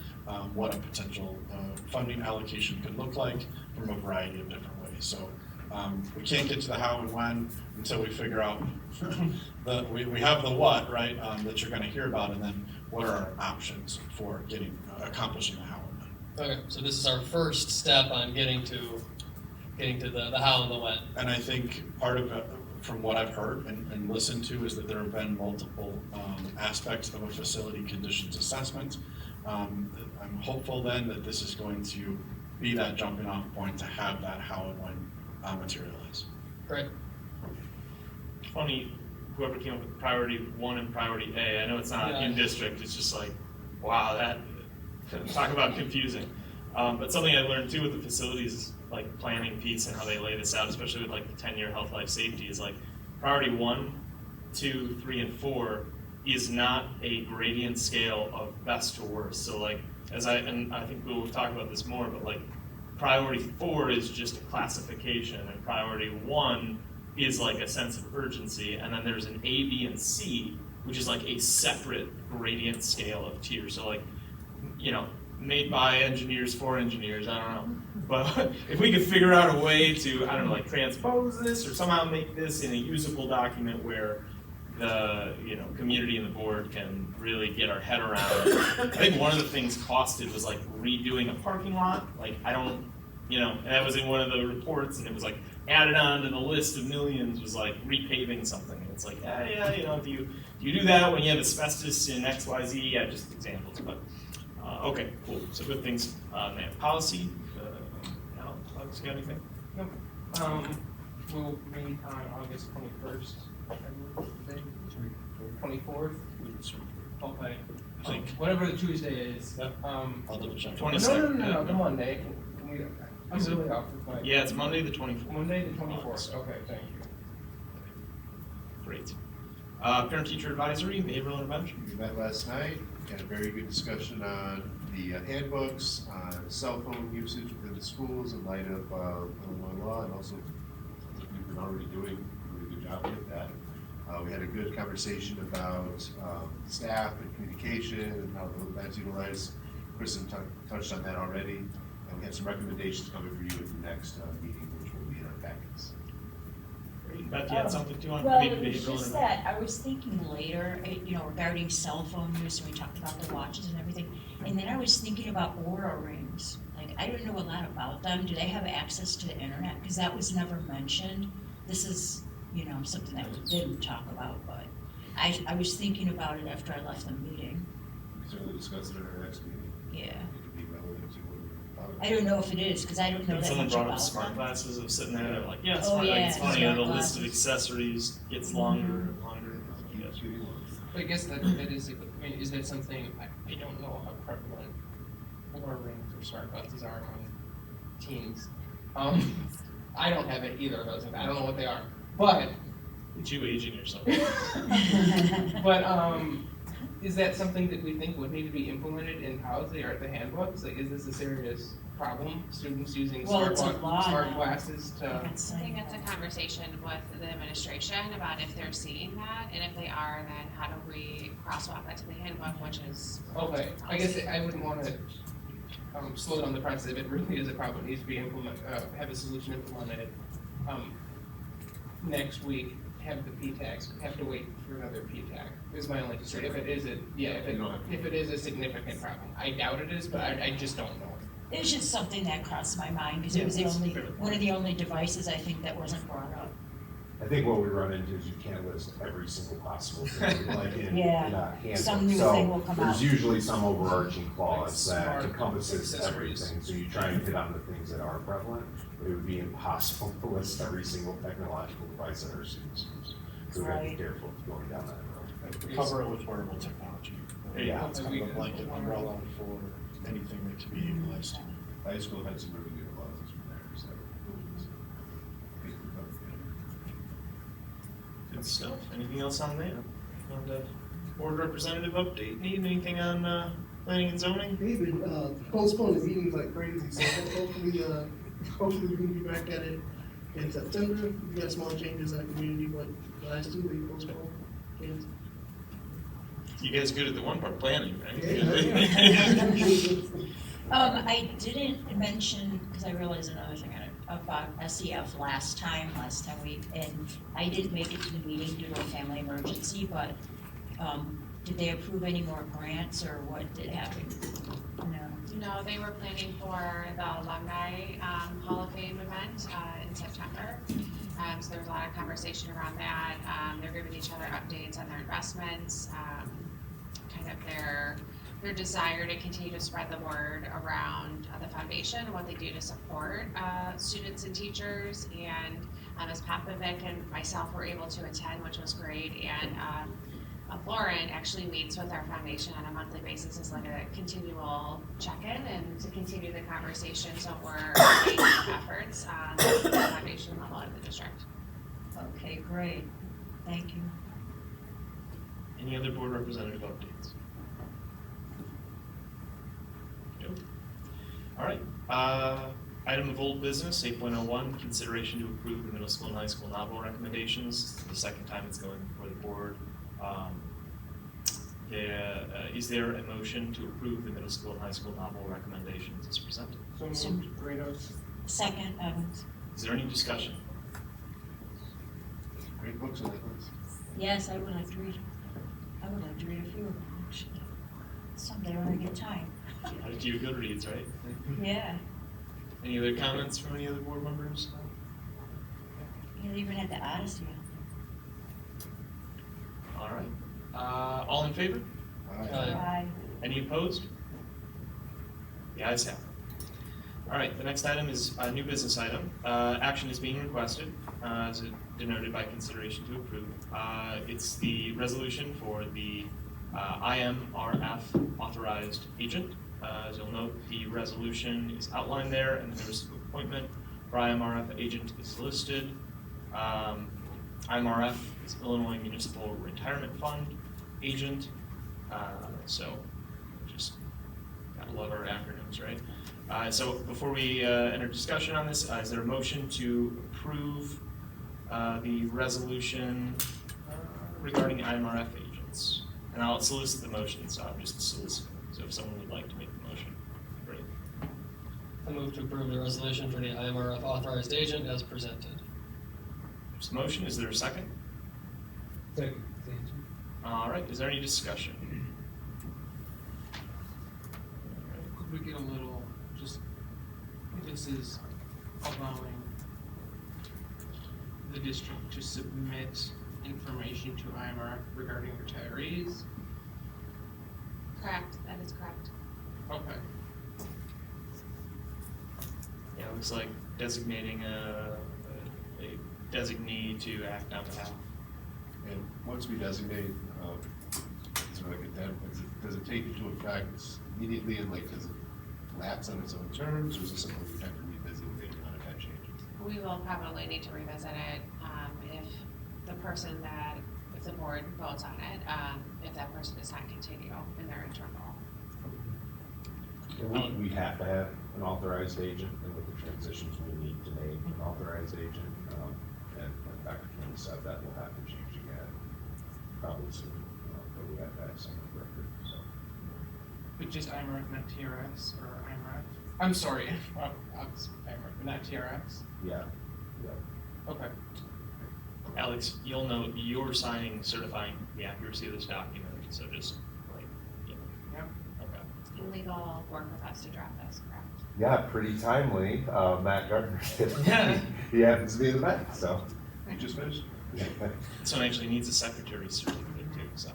what a potential funding allocation could look like from a variety of different ways. So we can't get to the how and when until we figure out we have the what, right, that you're going to hear about, and then what are our options for accomplishing the how and when. Okay, so this is our first step on getting to the how and the when. And I think part of it, from what I've heard and listened to, is that there have been multiple aspects of a facility conditions assessment. I'm hopeful then that this is going to be that jumping off point to have that how and when materialize. Great. Funny, whoever came up with priority 1 and priority A, I know it's not in district, it's just like, wow, that, talk about confusing. But something I learned too with the facilities, like planning piece and how they lay this out, especially with like the 10-year health life safety, is like priority 1, 2, 3, and 4 is not a gradient scale of best to worst. So like, and I think we'll talk about this more, but like priority 4 is just a classification, and priority 1 is like a sense of urgency, and then there's an A, B, and C, which is like a separate gradient scale of tiers. So like, made by engineers for engineers, I don't know. But if we could figure out a way to, I don't know, like transpose this or somehow make this in a usable document where the community and the board can really get our head around it. I think one of the things costed was like redoing a parking lot. Like and that was in one of the reports, and it was like added on to the list of millions was like repaving something. And it's like, if you do that when you have asbestos in XYZ, just examples. But okay, cool. So good things. Man, policy. Alex, got anything? Nope. We'll meet on August 21st. 24th. Okay. Whatever the Tuesday is. I'll double check. 22nd. No, the Monday. I'm really off with my. Yeah, it's Monday the 24th. Monday the 24th. Okay, thank you. Great. Parent-teacher advisory, behavioral intervention. We met last night, had a very good discussion on the handbooks, on cell phone usage within the schools in light of Illinois law, and also we've been already doing a really good job with that. We had a good conversation about staff and communication and how that's utilized. Kristen touched on that already, and we have some recommendations coming for you at the next meeting, which will be in our packets. Beth, you had something to on Well, behavioral it was just intervention? that, I was thinking later, regarding cell phone use, and we talked about the watches and everything, and then I was thinking about Oura rings. Like, I don't know a lot about them. Do they have access to the internet? Because that was never mentioned. This is, something that we didn't talk about, but I was thinking about it after I left the meeting. We can certainly discuss it at our next meeting. Yeah. It could be relevant to what we're talking about. I don't know if it is, because I don't know that Someone much brought about up smart them. glasses. I was sitting there, they're like, yeah, Oh, smart. yeah, Like, it's funny, smart the list of glasses. accessories gets longer and longer. I guess that is, is that something, I don't know how prevalent Oura rings or smart glasses are among teens. I don't have it either of those, I don't know what they are, but. It's you aging yourself. But, is that something that we think would need to be implemented in policy or at the handbooks? Like, is this a serious problem, students using smart glasses to? I think it's a conversation with the administration about if they're seeing that, and if they are, then how do we crosswalk that to the handbook, which is. Okay, I guess I wouldn't want to slow down the process if it really is a problem, it needs to be have a solution implemented. Next week, have the PTACs, have to wait for another PTAC, is my only concern. If it is if it is a significant problem. I doubt it is, but I just don't know. It's just something that crossed my mind, because it was one of the only devices I think that wasn't brought up. I think what we run into is you can't list every single possible thing, like in a handbook. Some new thing will come out. There's usually some overarching clause that encompasses everything, so you try and hit on the things that are prevalent, but it would be impossible to list every single technological device that our students use. So we have to be careful of going down that road. Cover it with wearable technology. Yeah. It's kind of a blanket umbrella for anything that can be utilized. High school had some really good clauses from there, so. Good stuff. Anything else on that? On the board representative update, need anything on planning and zoning? David, postpone the meetings like crazy, so hopefully we can be back at it in September. We got small changes in the community, but last 2 weeks postponed. Yes. You guys good at the one part, planning, right? I didn't mention, because I realized another thing about SEF last time and I didn't make it to the meeting due to a family emergency, but did they approve any more grants, or what did happen? No, they were planning for the Alumni Hall of Fame event in September. So there was a lot of conversation around that. They're giving each other updates on their investments, kind of their desire to continue to spread the word around the foundation and what they do to support students and teachers. And as Popovic and myself were able to attend, which was great, and Lauren actually meets with our foundation on a monthly basis as like a continual check-in and to continue the conversation. So we're making efforts on the foundation level of the district. Okay, great. Thank you. Any other board representative updates? Nope. All right. Item of old business, 8.01, consideration to approve the middle school and high school novel recommendations. This is the second time it's going before the board. Is there a motion to approve the middle school and high school novel recommendations as presented? So moved. Grados. Second, Evans. Is there any discussion? Great books on that list. Yes, I would like to read. I would like to read a few of them, actually. Someday when I get time. Add it to your Goodreads, right? Yeah. Any other comments from any other board members? You even had the Odyssey. All right. All in favor? Aye. Any opposed? The ayes have it. All right, the next item is a new business item. Action is being requested, as denoted by consideration to approve. It's the resolution for the IMRF authorized agent. As you'll note, the resolution is outlined there, and the notice of appointment for IMRF agent is listed. IMRF is Illinois Municipal Retirement Fund agent. So just gotta love our acronyms, right? So before we enter discussion on this, is there a motion to approve the resolution regarding IMRF agents? And I'll solicit the motion, so I'm just soliciting. So if someone would like to make the motion, great. I move to approve the resolution for the IMRF authorized agent as presented. There's a motion, is there a second? Second. All right, is there any discussion? Could we get a little, just, this is allowing the district to submit information to IMRF regarding retirees? Correct, that is correct. Okay. Yeah, it looks like designating a designee to act on behalf. And once we designate, is there like does it take into effect immediately, and like, does it lapse on its own terms, or is this something we have to revisit later on if that changes? We will probably need to revisit it, if the person that, if the board votes on it, if that person does not continue in their interim role. We have to have an authorized agent, and with the transitions, we need to name an authorized agent. And Dr. King said that will have to change again, probably soon, but we have to have someone record, so. But just IMRF, not TRX, or IMRF? I'm sorry, obviously IMRF, but not TRX? Yeah. Okay. Alex, you'll note you're signing, certifying the accuracy of this document, so just like, yeah. Yep. Okay. Legal work with us to draft this, correct? Yeah, pretty timely, Matt Gardner did. He happens to be the Met, so. You just finished? This one actually needs a secretary's certificate too, so.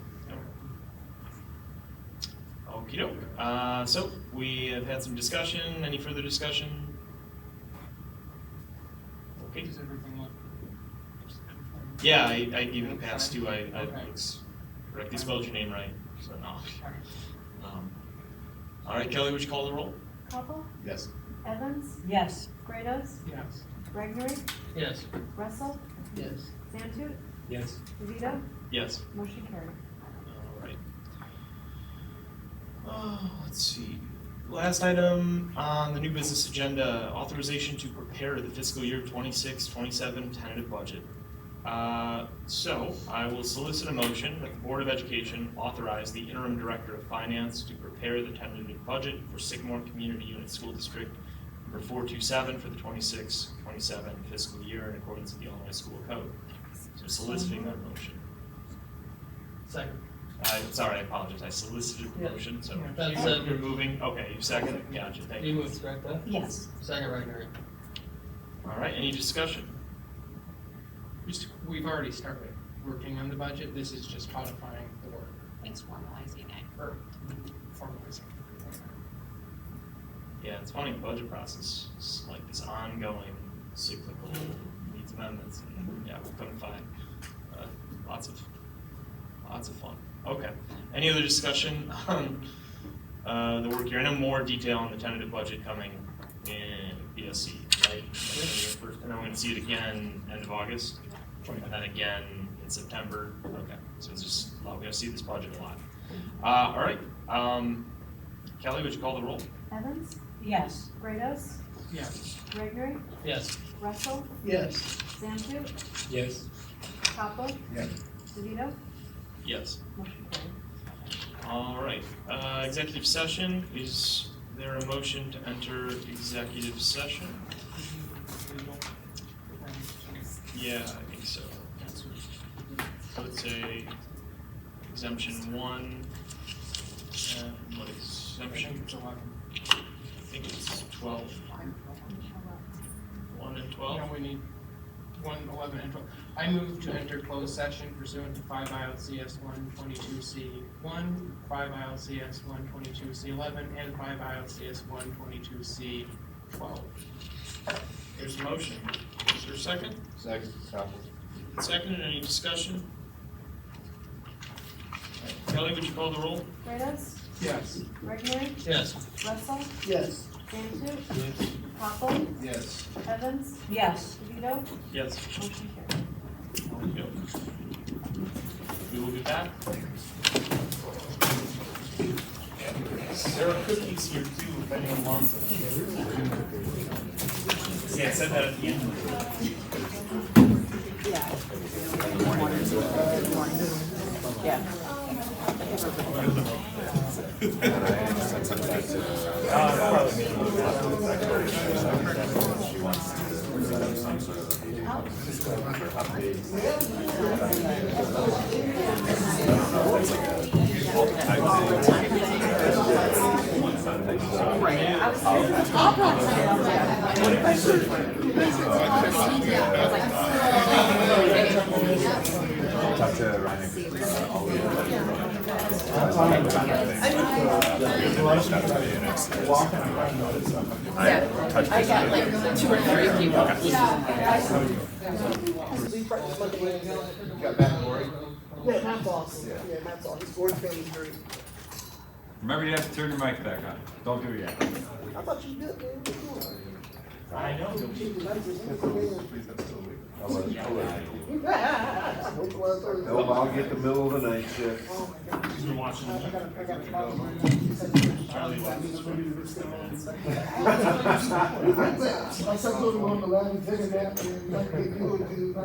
Okey doke. So we have had some discussion. Any further discussion? Okay. Does everything look? Yeah, I even passed you. I correctly spelled your name right, so no. All right, Kelly, would you call the roll? Koppel, Yes. Evans, Yes. Grados, Yes. Gregory, Yes. Russell, Yes. Santu, Yes. DeVito, Yes. motion carried. All right. Let's see. Last item on the new business agenda, authorization to prepare the fiscal year 26-27 tentative budget. So I will solicit a motion that the Board of Education authorize the Interim Director of Finance to prepare the tentative budget for Sycamore Community Unit School District number 427 for the 26-27 fiscal year in accordance with the Illinois School Code. So soliciting that motion. Second. Sorry, I apologize. I solicited the motion, so That's you're moving. Okay, you second. Gotcha. Thank You you. moved, correct, Beth? Yes. Second, Ragnar. All right. Any discussion? We've already started working on the budget. This is just codifying the work, It's formalizing it. or formalizing. Yeah, it's funny. The budget process is like this ongoing cyclical needs amendments. And, yeah, we couldn't find lots of fun. Okay. Any other discussion on the work here? I know more detail on the tentative budget coming in BSC, right? And then we're going to see it again end of August, and then again in September. Okay. So it's just we're going to see this budget a lot. All right. Kelly, would you call the roll? Evans, Yes. Grados, Yes. Gregory, Yes. Russell, Yes. Santu, Yes. Papa, Yes. DeVito, Yes. motion carried. All right, executive session, is there a motion to enter executive session? Yeah, I think so. So let's say exemption 1, and what exemption? I think it's 12. 1 and 12? No, we need 1, 11, and 12. I move to enter closed session pursuant to 5 ILCS 122C1, 5 ILCS 122C11, and 5 ILCS 122C12. There's a motion. Is there a second? Second. Second, any discussion? Kelly, would you call the roll? Kratos, Yes. Gregory, Yes. Russell, Yes. Santu, Yes. Papa, Yes. Evans, Yes. DeVito, Yes. motion carried. There we go. We will be back. There are cookies here too, if anyone wants them. See, I said that at the end. Talk to Ryan. I got like 2 or 3 people. You got Matt Corey? Yeah, Matt's awesome. Yeah, Matt's awesome. His board family's great. Remember, you have to turn your mic back on. Don't do it yet. I thought you did, man. I know. No, I'll get the middle of the night shift. He's been watching. Charlie watches. My son's going to go on the lab and take a nap and like they do it.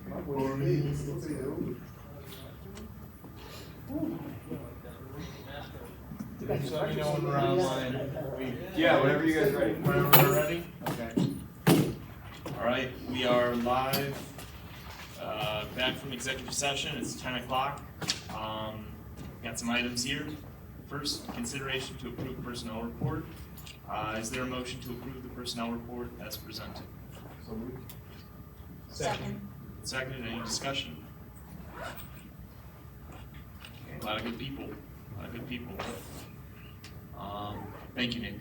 My boy, So let me know when we're online. Yeah, whenever you guys are ready. Whenever we're ready? Okay. All right, we are live, back from executive session. It's 10 o'clock. Got some items here. First, consideration to approve personnel report. Is there a motion to approve the personnel report as presented? So moved. Second. Seconded, any discussion? A lot of good people, Thank you, Nick.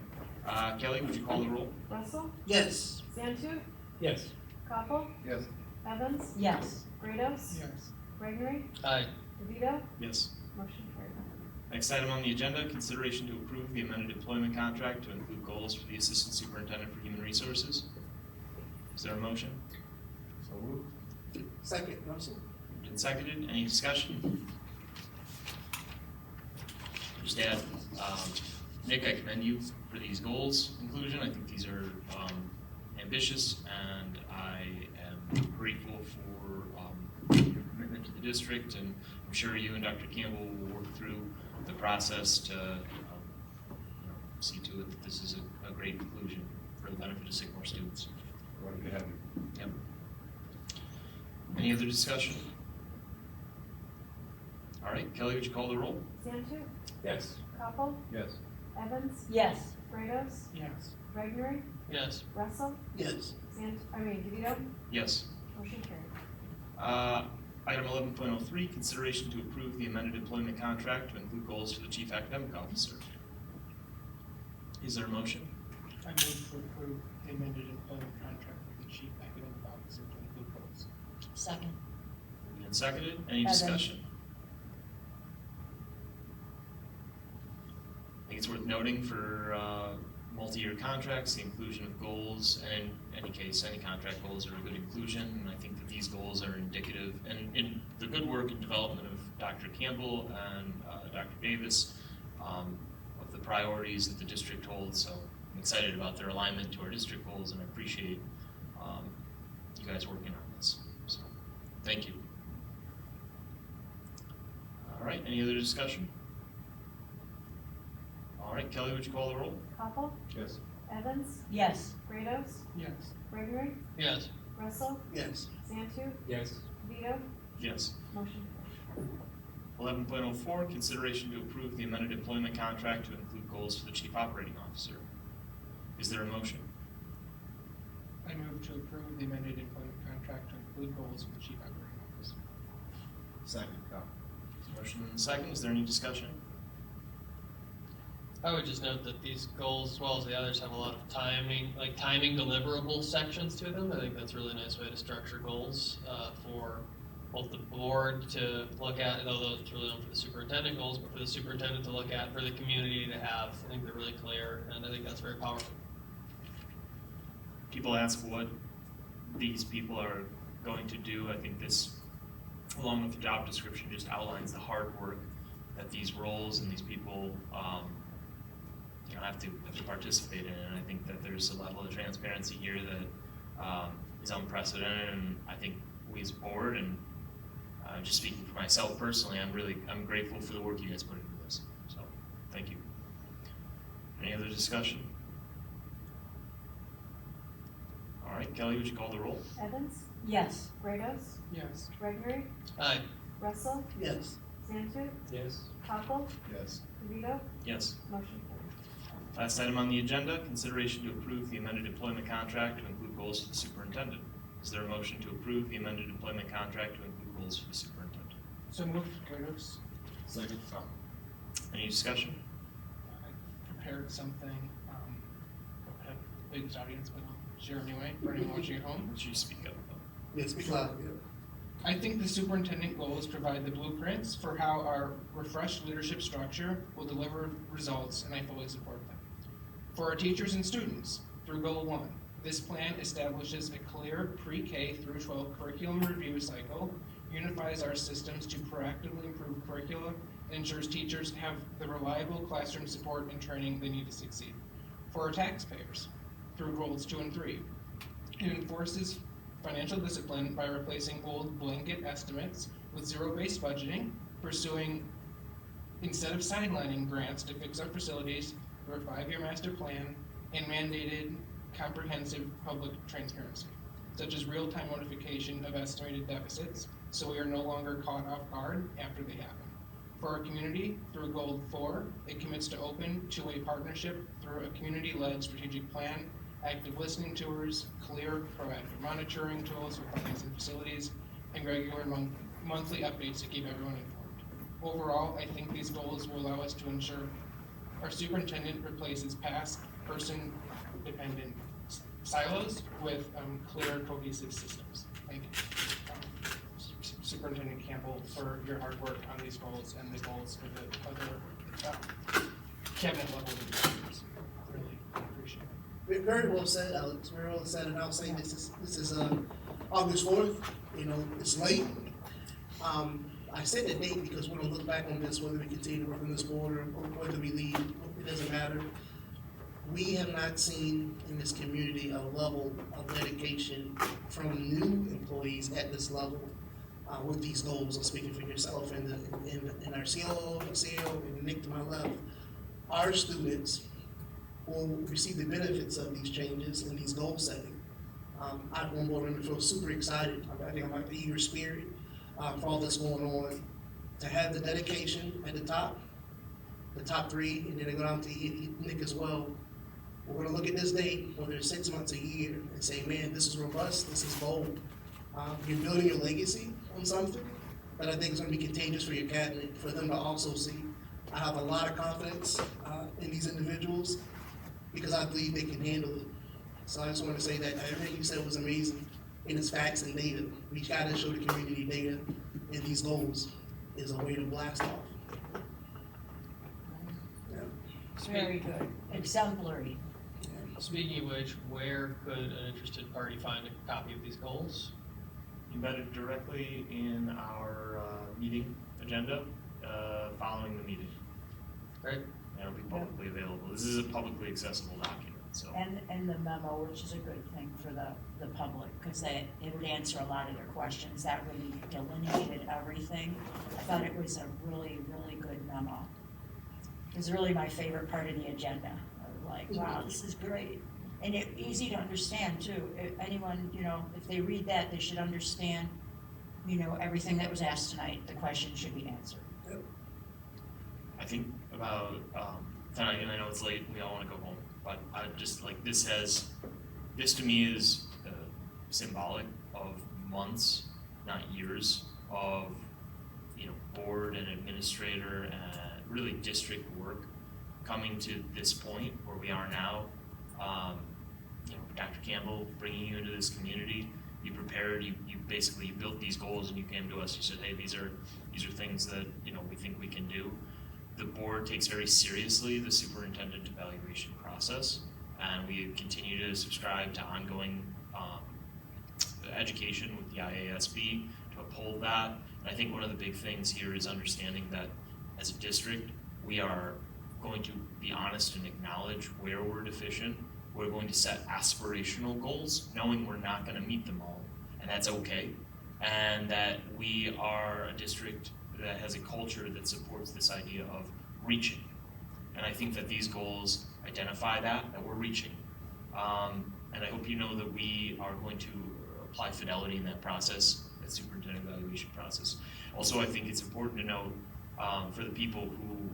Kelly, would you call the roll? Russell, Yes. Santu, Yes. Papa, Yes. Evans, Yes. Kratos, Yes. Gregory, Aye. DeVito, Yes. motion carried. Next item on the agenda, consideration to approve the amended employment contract to include goals for the Assistant Superintendent for Human Resources. Is there a motion? So moved. Second, Russell. Moved and seconded, any discussion? Just add, Nick, I commend you for these goals inclusion. I think these are ambitious, and I am grateful for your commitment to the district, and I'm sure you and Dr. Campbell will work through the process to see to it that this is a great inclusion for the benefit of Sycamore students. Glad to have you. Yep. Any other discussion? All right, Kelly, would you call the roll? Santu, Yes. Papa, Yes. Evans, Yes. Kratos, Yes. Gregory, Yes. Russell, Yes. DeVito, Yes. motion carried. Item 11.03, consideration to approve the amended employment contract to include goals for the chief academic officer. Is there a motion? I move to approve the amended employment contract with the chief academic officer to include goals. Second. And seconded, any Evans. discussion? I think it's worth noting for multi-year contracts, the inclusion of goals, and in any case, any contract goals are a good inclusion, and I think that these goals are indicative, and in the good work and development of Dr. Campbell and Dr. Davis, of the priorities that the district holds, so I'm excited about their alignment to our district goals, and I appreciate you guys working on this. So, thank you. All right, any other discussion? All right, Kelly, would you call the roll? Koppel, Yes. Evans, Yes. Grados, Yes. Gregory, Yes. Russell, Yes. Santu, Yes. Vito, Yes. motion carried. 11.04, consideration to approve the amended employment contract to include goals for the chief operating officer. Is there a motion? I move to approve the amended employment contract to include goals for the chief operating officer. Second. Motion and a second. Is there any discussion? I would just note that these goals, as well as the others, have a lot of timing deliverable sections to them. I think that's a really nice way to structure goals for both the board to look at, although it's really not for the superintendent goals, but for the superintendent to look at, for the community to have. I think they're really clear, and I think that's very powerful. People ask what these people are going to do. I think this, along with the job description, just outlines the hard work that these roles and these people have to participate in. And I think that there's a level of transparency here that is unprecedented. And I think we as a board, and just speaking for myself personally, I'm grateful for the work you guys put into this. So thank you. Any other discussion? All right, Kelly, would you call the roll? Evans, Yes. Grados, Yes. Gregory, Aye. Russell, Yes. Santu, Yes. Koppel, Yes. Vito, Yes. motion carried. Last item on the agenda, consideration to approve the amended employment contract to include goals for the superintendent. Is there a motion to approve the amended employment contract to include goals for the superintendent? So moved, Grados. Second. Any discussion? I prepared something, I have a big audience, but I'll share anyway, for anyone watching at home. Would you speak up? Yes, speak loud. Yeah. I think the superintendent goals provide the blueprints for how our refreshed leadership structure will deliver results, and I fully support them. For our teachers and students, through Goal 1, this plan establishes a clear pre-K through 12 curriculum review cycle, unifies our systems to proactively improve curricula, and ensures teachers have the reliable classroom support and training they need to succeed. For our taxpayers, through Goals 2 and 3, it enforces financial discipline by replacing old blanket estimates with zero-based budgeting, pursuing, instead of sidelining grants to fix our facilities, through a 5-year master plan, and mandated comprehensive public transparency, such as real-time notification of estimated deficits, so we are no longer caught off guard after they happen. For our community, through Goal 4, it commits to open two-way partnership through a community-led strategic plan, active listening tours, clear, proactive monitoring tools for finance and facilities, and regular monthly updates to keep everyone informed. Overall, I think these goals will allow us to ensure our superintendent replaces past person-dependent silos with clear, cohesive systems. Thank you, Superintendent Campbell, for your hard work on these goals and the goals for the other cabinet level leaders. Really appreciate it. Very well said, Alex. Very well said. And I'll say this is August 4th. You know, it's late. I said the date because we're gonna look back on this, whether we continue to work on this board or whether we leave. It doesn't matter. We have not seen in this community a level of dedication from new employees at this level with these goals. I'm speaking for yourself and our CLO, and Nick to my left. Our students will receive the benefits of these changes and these goal setting. I, one board member, feel super excited. I think I'm like the eager spirit for all that's going on. To have the dedication at the top 3, and then to go down to Nick as well. We're gonna look at this date, whether it's 6 months, a year, and say, man, this is robust, this is bold. You're building your legacy on something that I think is gonna be contagious for your cabinet, for them to also see. I have a lot of confidence in these individuals because I believe they can handle it. So I just want to say that everything you said was amazing, and it's facts and data. We gotta show the community data, and these goals is a way to blast off. Yeah. Very good. Exemplary. Speaking of which, where could an interested party find a copy of these goals? Embedded directly in our meeting agenda following the meeting. Great. That'll be publicly available. This is a publicly accessible document. So. And the memo, which is a good thing for the public, because it would answer a lot of their questions. That really delineated everything. I thought it was a really, really good memo. It was really my favorite part of the agenda. I was like, wow, this is great. And easy to understand too. If anyone, if they read that, they should understand, everything that was asked tonight. The question should be answered. I think about, tonight, and I know it's late, we all wanna go home, but I just, like, this to me is symbolic of months, not years, of, board and administrator and really district work coming to this point where we are now. Dr. Campbell bringing you into this community, you prepared, you basically built these goals and you came to us, you said, hey, these are things that, we think we can do. The board takes very seriously the superintendent evaluation process, and we continue to subscribe to ongoing education with the IASB to uphold that. And I think one of the big things here is understanding that as a district, we are going to be honest and acknowledge where we're deficient. We're going to set aspirational goals, knowing we're not going to meet them all, and that's okay. And that we are a district that has a culture that supports this idea of reaching. And I think that these goals identify that we're reaching. And I hope you know that we are going to apply fidelity in that process, that superintendent evaluation process. Also, I think it's important to note for the people who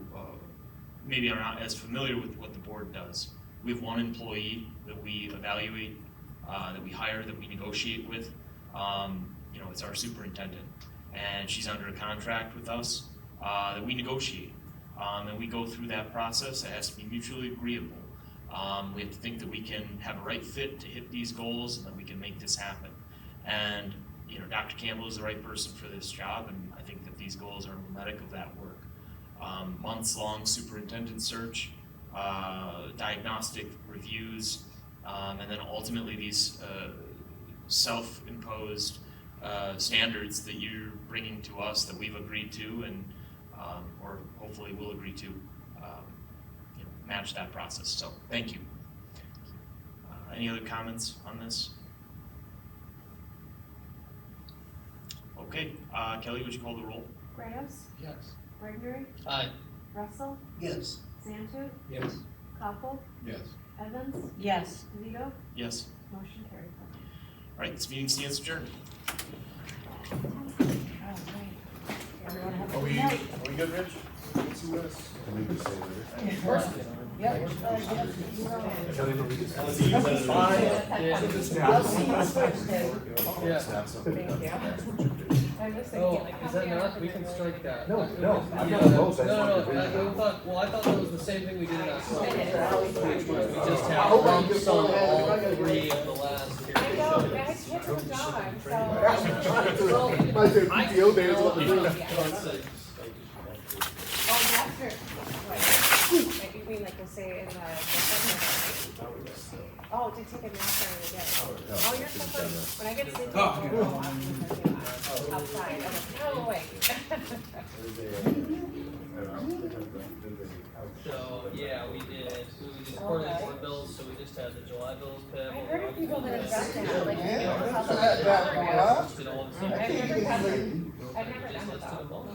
maybe are not as familiar with what the board does. We have one employee that we evaluate, that we hire, that we negotiate with. It's our superintendent, and she's under a contract with us that we negotiate. And we go through that process. It has to be mutually agreeable. We have to think that we can have a right fit to hit these goals and that we can make this happen. And Dr. Campbell is the right person for this job, and I think that these goals are emblematic of that work. Months-long superintendent search, diagnostic reviews, and then ultimately these self-imposed standards that you're bringing to us that we've agreed to and or hopefully will agree to match that process. So thank you. Any other comments on this? Okay, Kelly, would you call the roll? Graves? Yes. Gregory? Aye. Russell? Yes. Santu? Yes. Koppel? Yes. Evans? Yes. DeVito? Yes. Motion carried. All right, this meeting stands adjourned. Everyone have a Are good we night. good, Rich? See us? Can we just say later? Yep. I'll see you Thursday. Oh, is that not? We can strike that. No, I'm Yeah, not opposed. I just No, wanted to I thought that was the same thing we did in October. Which was we just I had hope I lump can sum get all that. three of the last. I know, and I can't do a job, My PTO day is what we're doing. Oh, that's her. What? You mean like we'll say in the oh, to take a nap during the day. Oh, you're so funny. When I get sleepy, outside, I'm like, no way. So, yeah, we did quarterly board bills, so we just had the July bills payable. I heard of people that have done that, like, Yeah. you know, I've Did all the same. I've never done that. I've never Just done it listed them though. all.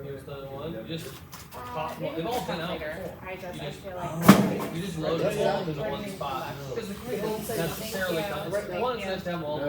Here's the other one. You just pop, well, they've all been out before. I feel like. You just load them all into one spot. Because the doesn't necessarily come, one is nice to have them all